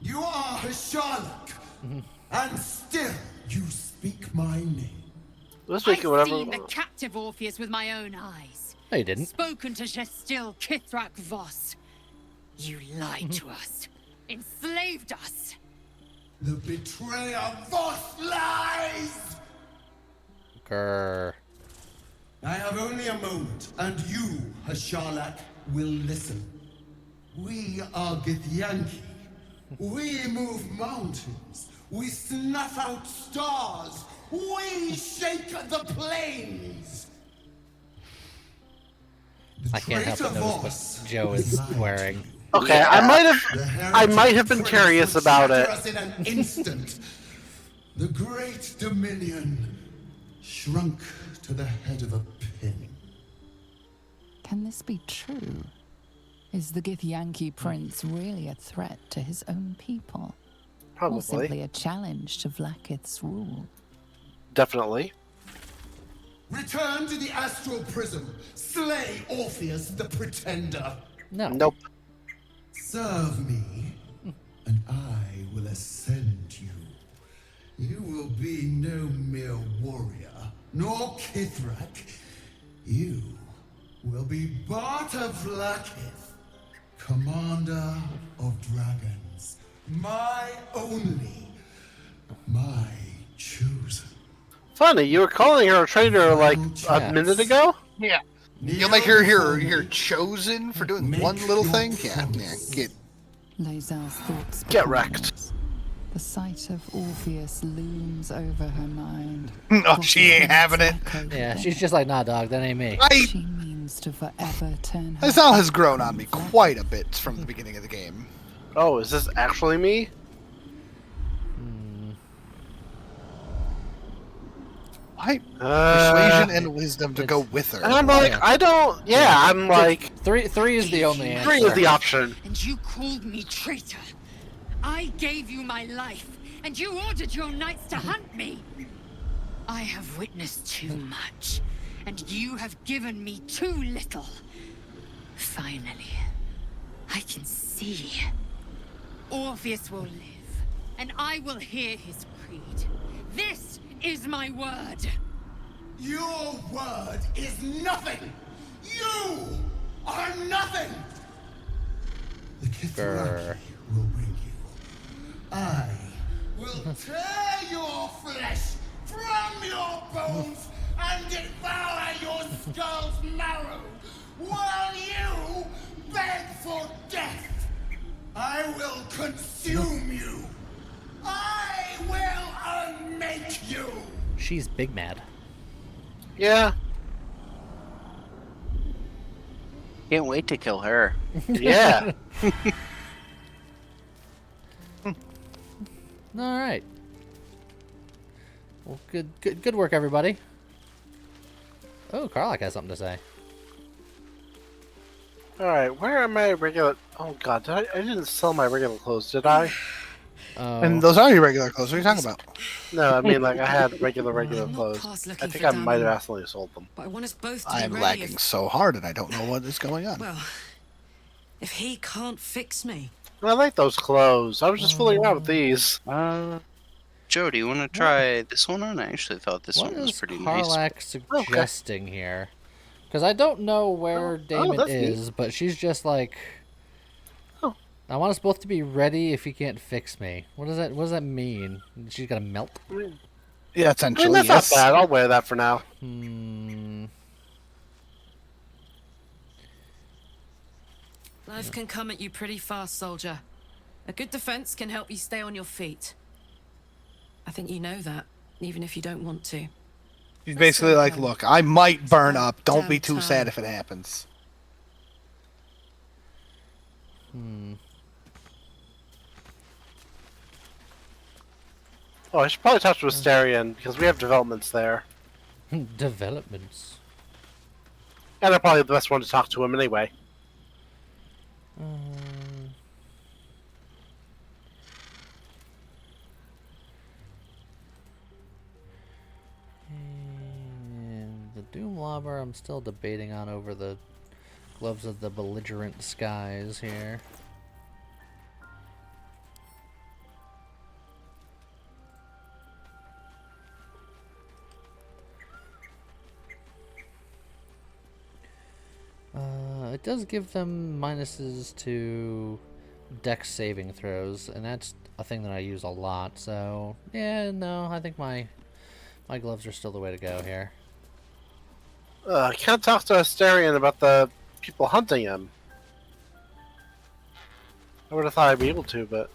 S5: You are a Sherlock, and still you speak my name.
S2: Let's
S13: I've seen the captive Orpheus with my own eyes.
S1: No, you didn't.
S13: Spoken to Gestil Kithrak Voss. You lied to us. Enslaved us.
S5: The betrayer Voss lies!
S1: Grr.
S5: I have only a moment, and you, Hasharlak, will listen. We are Githyanki. We move mountains. We snuff out stars. We shake the plains.
S1: I can't help but notice what Joe is wearing.
S2: Okay, I might have been curious about it.
S5: Us in an instant. The great Dominion shrunk to the head of a pin.
S6: Can this be true? Is the Githyanki prince really a threat to his own people?
S2: Probably.
S6: Or simply a challenge to Vlaakith's rule?
S2: Definitely.
S5: Return to the astral prism. Slay Orpheus the Pretender.
S1: No.
S2: Nope.
S5: Serve me, and I will ascend you. You will be no mere warrior, nor Kithrak. You will be Barta Vlaakith, commander of dragons. My only, my chosen.
S2: Funny, you were calling her a traitor like a minute ago?
S3: Yeah. You'll make her here chosen for doing one little thing? Yeah, get...
S6: Lazar's thoughts
S2: Get
S6: become
S2: wrecked.
S6: yours. The sight of Orpheus looms over her mind.
S3: No, she ain't having it.
S1: Yeah, she's just like, nah, dog, that ain't me.
S6: She means to forever turn her.
S3: Lazar has grown on me quite a bit from the beginning of the game.
S2: Oh, is this actually me?
S3: Why? Persuasion and wisdom to go with her.
S2: And I'm like, I don't. Yeah, I'm like.
S1: Three is the only answer.
S2: 3 is the option.
S13: And you called me traitor. I gave you my life, and you ordered your knights to hunt me. I have witnessed too much, and you have given me too little. Finally, I can see. Orpheus will live, and I will hear his creed. This is my word.
S5: Your word is nothing! You are nothing! The Githyanki will bring you. I will tear your flesh from your bones and devour your skull's marrow while you beg for death. I will consume you. I will unmake you.
S1: She's big mad.
S2: Yeah.
S4: Can't wait to kill her.
S2: Yeah.
S1: All right. Well, good work, everybody. Oh, Karlak has something to say.
S2: Alright, where are my regular... Oh god, I didn't sell my regular clothes, did I?
S3: And those are your regular clothes. What are you talking about?
S2: No, I mean, like, I had regular clothes.
S13: past
S2: I
S13: looking
S2: think
S13: for
S2: I might have
S13: Damon.
S2: accidentally sold them.
S13: But I want us both to
S3: I
S13: be
S3: am
S13: ready
S3: lagging
S13: if...
S3: so hard and I don't know what is going on.
S13: Well, if he can't fix me...
S2: I like those clothes. I was just fooling around with these.
S4: Joe, do you want to try this one on? I actually thought this
S1: What
S4: one was
S1: is
S4: pretty nice.
S1: Karlak suggesting here? Because I don't know where Damon
S2: that's
S1: is,
S2: neat.
S1: but she's just like, I want us both to be ready if he can't fix me. What does that mean? She's gonna melt?
S3: Yeah,
S2: I
S3: essentially,
S2: mean, that's
S3: yes.
S2: not bad. I'll wear that for now.
S14: Life can come at you pretty fast, soldier. A good defense can help you stay on your feet. I think you know that, even if you don't want to.
S3: He's basically like, look, I might burn up. Don't be too sad if it happens.
S2: Oh, I should probably talk to Asterion, because we have developments there.
S1: Developments?
S2: And I'm probably the best one to talk to him anyway.
S1: And the Doom Lobber I'm still debating on over the Gloves of the Belligerent Skies here. It does give them minuses to dex saving throws, and that's a thing that I use a lot, so yeah, no, I think my gloves are still the way to go here.
S2: I can't talk to Asterion about the people hunting him. I would have thought I'd be able to, but...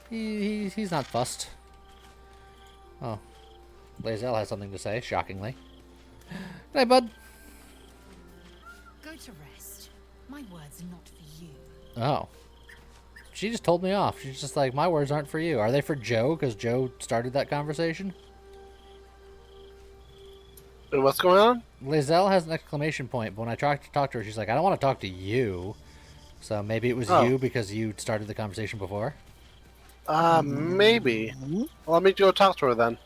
S1: He's not fussed. Oh. Lae'zel has something to say, shockingly. Hey, bud.
S13: Go to rest. My words are not for you.
S1: Oh. She just told me off. She's just like, my words aren't for you. Are they for Joe? Because Joe started that conversation?
S2: What's going on?
S1: Lae'zel has an exclamation point, but when I tried to talk to her, she's like, I don't want to talk to you. So maybe it was you because you started the conversation before?
S2: Maybe. Well, let me go talk to her then.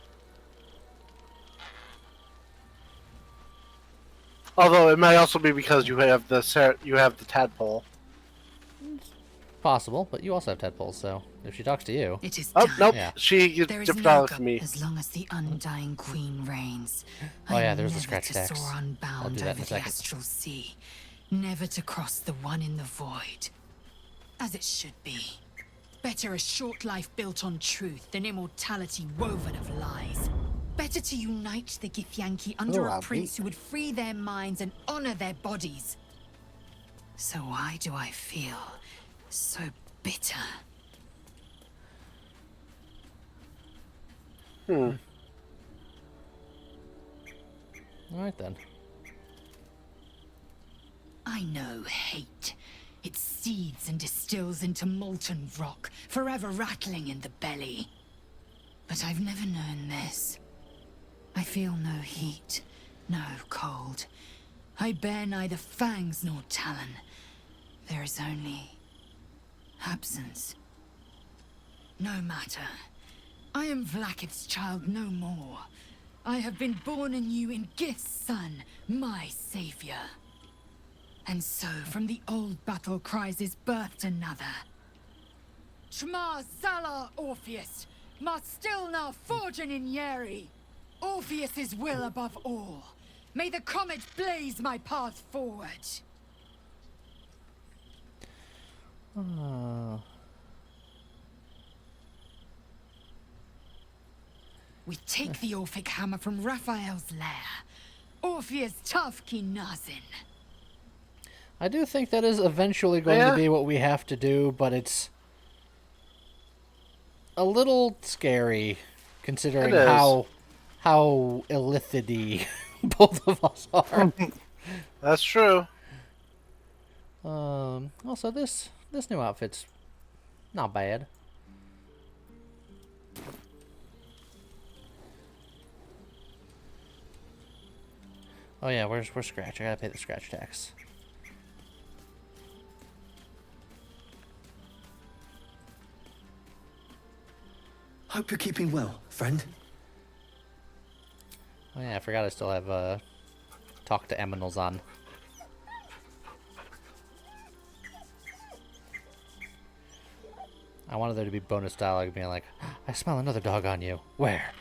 S2: Although it might also be because you have the tadpole.
S1: Possible, but you also have tadpoles, so if she talks to you...
S13: It is
S2: Oh,
S13: done.
S2: nope.
S1: Yeah.
S2: She
S13: There is
S2: dipped
S13: no
S2: out
S13: go-
S2: for me.
S13: As long as the undying queen reigns.
S1: Oh yeah, there's the
S13: never
S1: scratch
S13: to
S1: text.
S13: soar
S1: I'll
S13: unbound
S1: do that in
S13: over
S1: a
S13: the
S1: second.
S13: astral sea. Never to cross the one in the void. As it should be. Better a short life built on truth than immortality woven of lies. Better to unite the Githyanki under a prince who would free their minds and honor their bodies. So why do I feel so bitter?
S1: Alright then.
S13: I know hate. It seeds and distills into molten rock, forever rattling in the belly. But I've never known this. I feel no heat, no cold. I bear neither fangs nor talon. There is only absence. No matter. I am Vlaakith's child no more. I have been born anew in Gith's son, my savior. And so, from the old battle cries is birthed another. Tma Salar Orpheus, must still now forging in Yeri. Orpheus's will above all. May the comet blaze my path forward. We take the Orphic hammer from Raphael's lair. Orpheus Tafki Nazin.
S1: I do think that is eventually going to be what we have to do, but it's a little scary considering how illithidy both of us are.
S2: That's true.
S1: Also, this new outfit's not bad. Oh yeah, where's Scratch? I gotta pay the Scratch tax.
S12: Hope you're keeping well, friend.
S1: Oh yeah, I forgot I still have Talk to Eminals on. I wanted there to be bonus dialogue being like, I smell another dog on you. Where?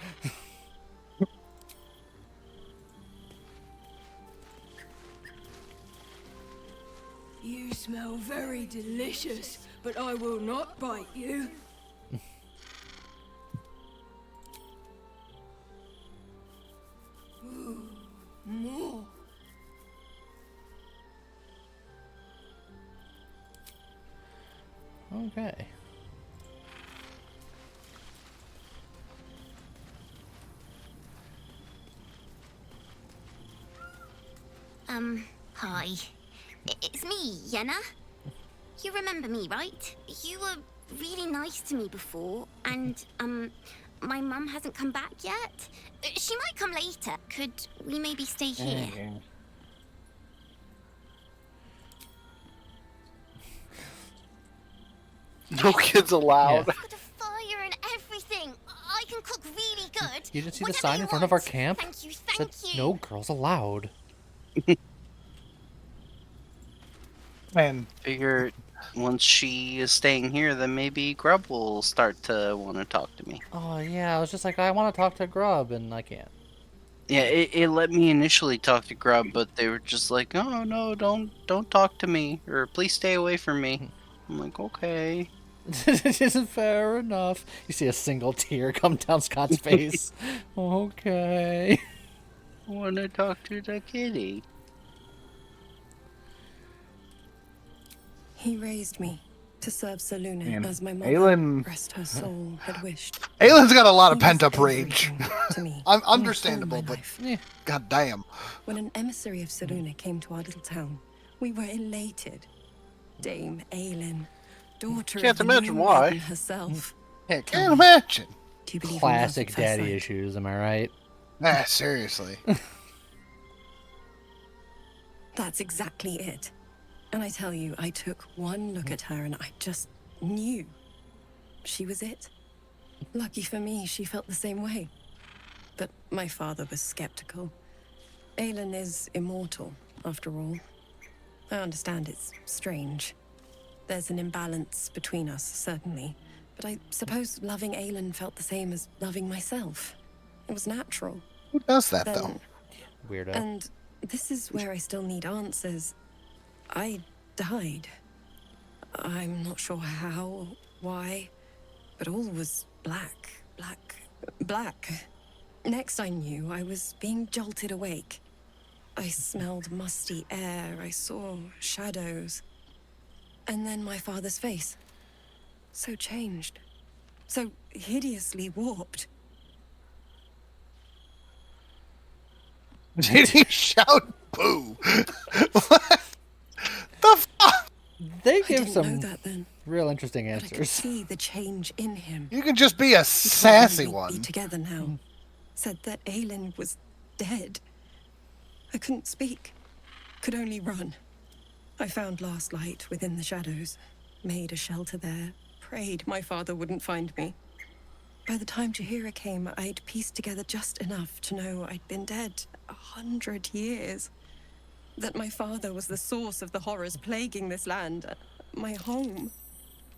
S21: You smell very delicious, but I will not bite you. Ooh, more.
S1: Okay.
S23: Hi. It's me, Yenna. You remember me, right? You were really nice to me before, and, my mum hasn't come back yet. She might come later. Could we maybe stay here?
S2: No kids allowed.
S23: I've got a fire and everything. I can cook really good.
S1: You didn't see the
S23: Whatever
S1: sign
S23: you
S1: in front of our
S23: want.
S1: camp?
S23: Thank you,
S1: Said
S23: thank you.
S1: no girls allowed.
S3: Man,
S4: Figure once she is staying here, then maybe Grub will start to want to talk to me.
S1: Oh yeah, I was just like, I want to talk to Grub, and I can't.
S4: Yeah, it let me initially talk to Grub, but they were just like, "Oh no, don't talk to me, or please stay away from me." I'm like, okay.
S1: This isn't fair enough. You see a single tear come down Scott's face. Okay.
S4: I want to talk to the kitty.
S24: He raised me to serve Saluna
S3: Man,
S24: as my mother,
S3: Aelin-
S24: rest her soul, had wished.
S3: Aylin's got a lot of
S24: He was
S3: pent-up rage.
S24: everything to me.
S3: Understandable, but god damn.
S24: When an emissary of Saluna came to our little town, we were elated. Dame Aelin, daughter
S2: Can't
S24: of the
S2: imagine
S24: new
S2: why.
S24: maiden herself.
S3: Yeah, can't imagine.
S24: Do you believe in
S1: Classic
S24: love at first
S1: daddy
S24: sight?
S1: issues, am I right?
S3: Nah, seriously.
S24: That's exactly it. And I tell you, I took one look at her and I just knew she was it. Lucky for me, she felt the same way. But my father was skeptical. Aelin is immortal, after all. I understand it's strange. There's an imbalance between us, certainly. But I suppose loving Aelin felt the same as loving myself. It was natural.
S3: Who does that,
S24: Then-
S3: though?
S1: Weirdo.
S24: And this is where I still need answers. I died. I'm not sure how, why, but all was black. Next I knew, I was being jolted awake. I smelled musty air, I saw shadows. And then my father's face. So changed. So hideously warped.
S3: Did he shout boo? What the fuck?
S1: They
S24: I
S1: give
S24: didn't
S1: some
S24: know that then.
S1: real interesting
S24: But I could
S1: answers.
S24: see the change in him.
S3: You can just be a
S24: He
S3: sassy
S24: told me we'd
S3: one.
S24: Be together now. Said that Aelin was dead. I couldn't speak. Could only run. I found last light within the shadows. Made a shelter there. Prayed my father wouldn't find me. By the time Jahira came, I'd pieced together just enough to know I'd been dead 100 years. That my father was the source of the horrors plaguing this land. My home.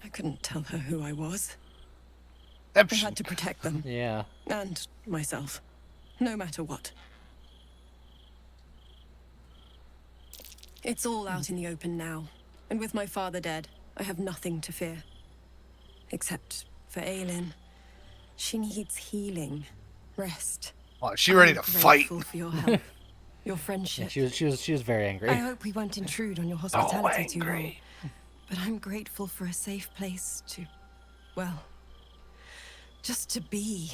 S24: I couldn't tell her who I was.
S3: I
S24: had to protect them.
S1: Yeah.
S24: And myself. No matter what. It's all out in the open now. And with my father dead, I have nothing to fear. Except for Aelin. She needs healing. Rest.
S3: Oh, is she ready
S24: I'm
S3: to fight?
S24: grateful for your help. Your friendship.
S1: She was very angry.
S24: I hope we won't intrude on your hospitality too long. But I'm grateful for a safe place to, well, just to be.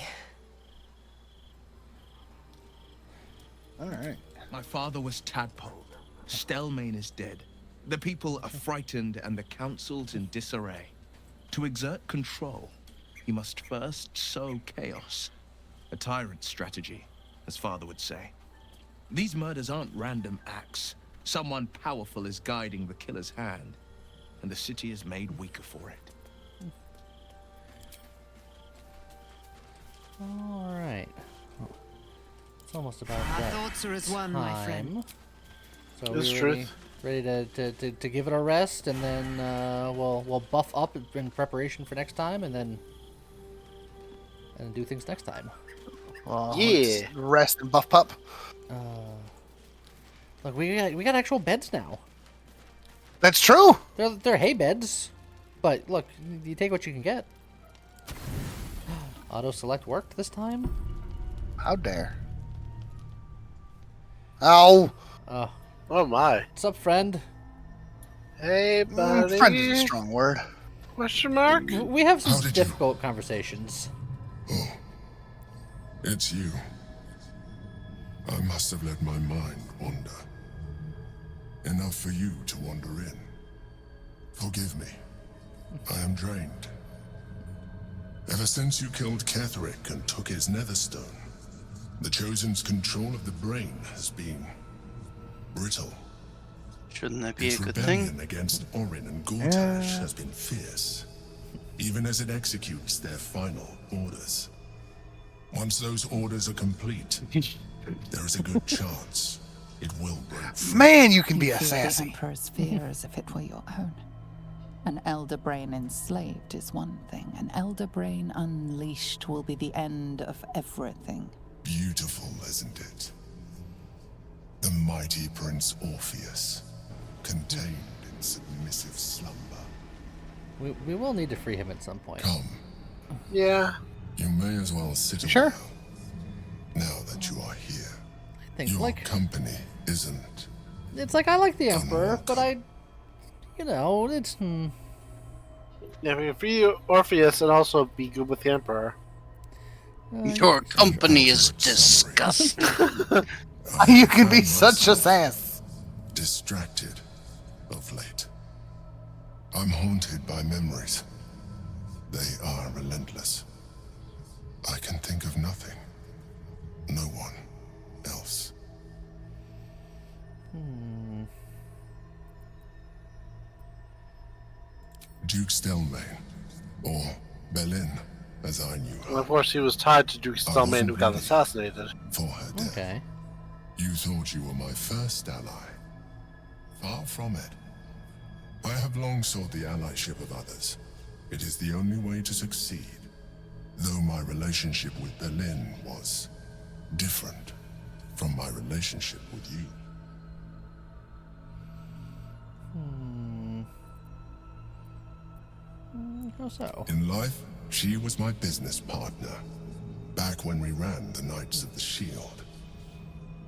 S3: All right.
S8: My father was Tadpole. Stelmane is dead. The people are frightened and the council's in disarray. To exert control, he must first sow chaos. A tyrant's strategy, as father would say. These murders aren't random acts. Someone powerful is guiding the killer's hand, and the city is made weaker for it.
S1: All right. It's almost about
S14: Our
S1: that
S14: thoughts are as one, my friend.
S1: time. So
S2: It's
S1: we're ready to give it a rest, and then we'll buff up in preparation for next time, and then do things next time.
S3: Well,
S2: Yeah.
S3: let's rest and buff up.
S1: Look, we got actual beds now.
S3: That's true.
S1: They're hay beds, but look, you take what you can get. Auto select worked this time.
S3: How dare? Ow!
S2: Oh my!
S1: What's up, friend?
S2: Hey, buddy.
S3: Friend is a strong word.
S2: Question mark?
S1: We have some difficult conversations.
S19: It's you. I must have let my mind wander. Enough for you to wander in. Forgive me. I am drained. Ever since you killed Ketherick and took his netherstone, the Chosen's control of the brain has been brittle.
S4: Shouldn't that be
S19: Its
S4: a good
S19: rebellion
S4: thing?
S19: against Orin and Gortash has been fierce, even as it executes their final orders. Once those orders are complete, there is a good chance it will break free.
S3: Man, you can be
S6: You
S3: a
S6: feel
S3: sassy.
S6: The Emperor's fear as if it were your own. An elder brain enslaved is one thing. An elder brain unleashed will be the end of everything.
S19: Beautiful, isn't it? The mighty Prince Orpheus, contained in submissive slumber.
S1: We will need to free him at some point.
S19: Come.
S2: Yeah.
S19: You may as well sit a
S1: Sure.
S19: while, now that you are here.
S1: I think
S19: Your
S1: like
S19: company isn't.
S1: it's like I like the Emperor, but it's
S2: Yeah, we can free Orpheus and also be good with the Emperor.
S4: Your company is disgusting.
S3: You can be such a sass.
S19: Distracted of late. I'm haunted by memories. They are relentless. I can think of nothing. No one else. Duke Stelmane, or Belin, as I knew her.
S2: And of course, he was tied to Duke Stelmane, who got assassinated.
S19: For her death.
S1: Okay.
S19: You thought you were my first ally. Far from it. I have long sought the allyship of others. It is the only way to succeed. Though my relationship with Belin was different from my relationship with you.
S1: How so?
S19: In life, she was my business partner. Back when we ran the Knights of the Shield.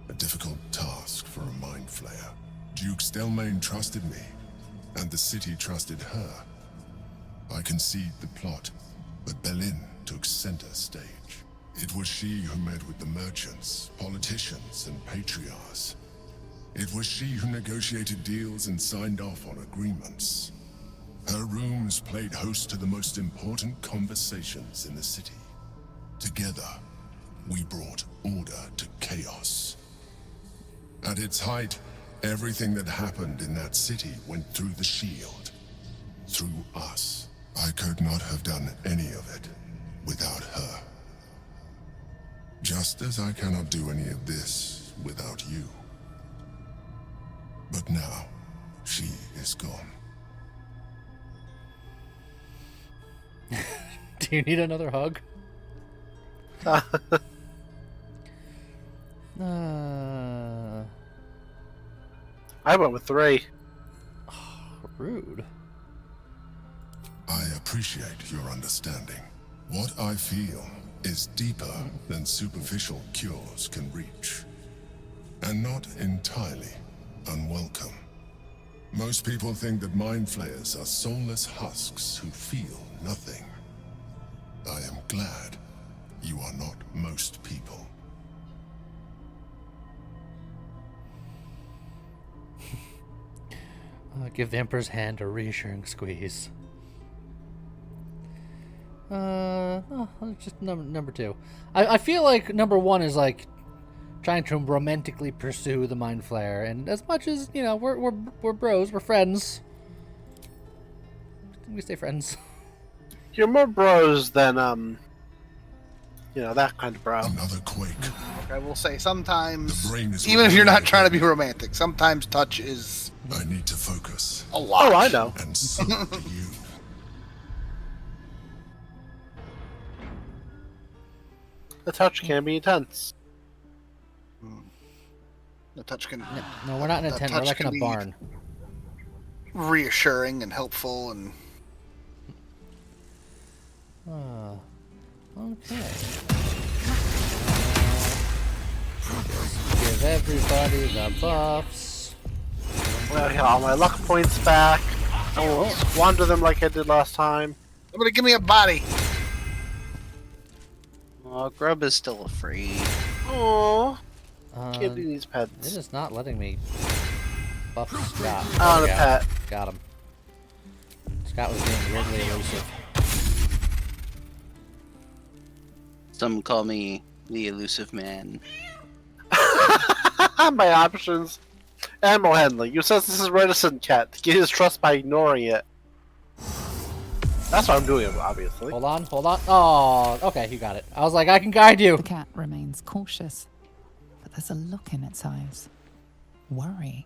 S19: A difficult task for a mind flayer. Duke Stelmane trusted me, and the city trusted her. I conceived the plot, but Belin took center stage. It was she who met with the merchants, politicians, and patriarchs. It was she who negotiated deals and signed off on agreements. Her rooms played host to the most important conversations in the city. Together, we brought order to chaos. At its height, everything that happened in that city went through the shield. Through us. I could not have done any of it without her. Just as I cannot do any of this without you. But now, she is gone.
S1: Do you need another hug?
S2: I went with 3.
S1: Rude.
S19: I appreciate your understanding. What I feel is deeper than superficial cures can reach, and not entirely unwelcome. Most people think that mind flayers are soulless husks who feel nothing. I am glad you are not most people.
S1: Give the Emperor's hand a reassuring squeeze. Just number 2. I feel like number 1 is like trying to romantically pursue the Mind Flayer, and as much as we're bros, we're friends. We stay friends.
S2: You're more bros than that kind of bro.
S19: Another quake.
S3: I will say sometimes,
S19: The brain is
S3: even if you're not
S19: reminded
S3: trying to be romantic, sometimes touch is
S19: I need to focus.
S3: a lot.
S2: Oh, I know.
S19: And so do you.
S2: The touch can be intense.
S3: The touch can.
S1: No, we're not in a
S3: the
S1: tent. We're
S3: touch
S1: like in
S3: can
S1: a
S3: be
S1: barn.
S3: Reassuring and helpful and.
S1: Okay. Give everybody the buffs.
S2: Well, I got all my luck points back. I won't squander them like I did last time.
S3: Somebody give me a body.
S4: Oh, Grub is still afraid.
S2: Aww. Kid needs
S1: It
S2: pets.
S1: is not letting me buff Scott.
S2: I want
S1: There
S2: a
S1: we go.
S2: pet.
S1: Got him. Scott was being weirdly elusive.
S4: Some call me the elusive man.
S2: My options. Animal handling. You says this is reticent cat. To get his trust by ignoring it. That's what I'm doing, obviously.
S1: Hold on. Oh, okay, you got it. I was like, I can guide you.
S6: The cat remains cautious, but there's a look in its eyes. Worry.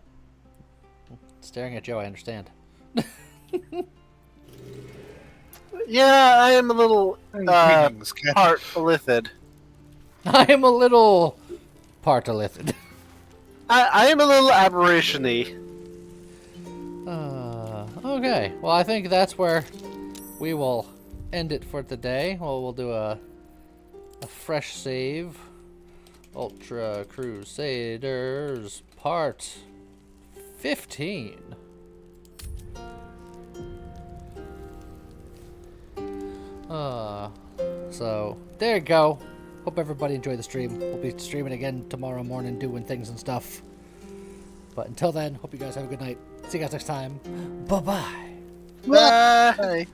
S1: Staring at Joe, I understand.
S2: Yeah, I am a little part illithid.
S1: I am a little partolithid.
S2: I am a little aberration-y.
S1: Okay, well, I think that's where we will end it for today. Well, we'll do a fresh save. Ultra Crusaders Part 15. So there you go. Hope everybody enjoyed the stream. We'll be streaming again tomorrow morning, doing things and stuff. But until then, hope you guys have a good night. See you guys next time. Bye-bye.
S2: Bye.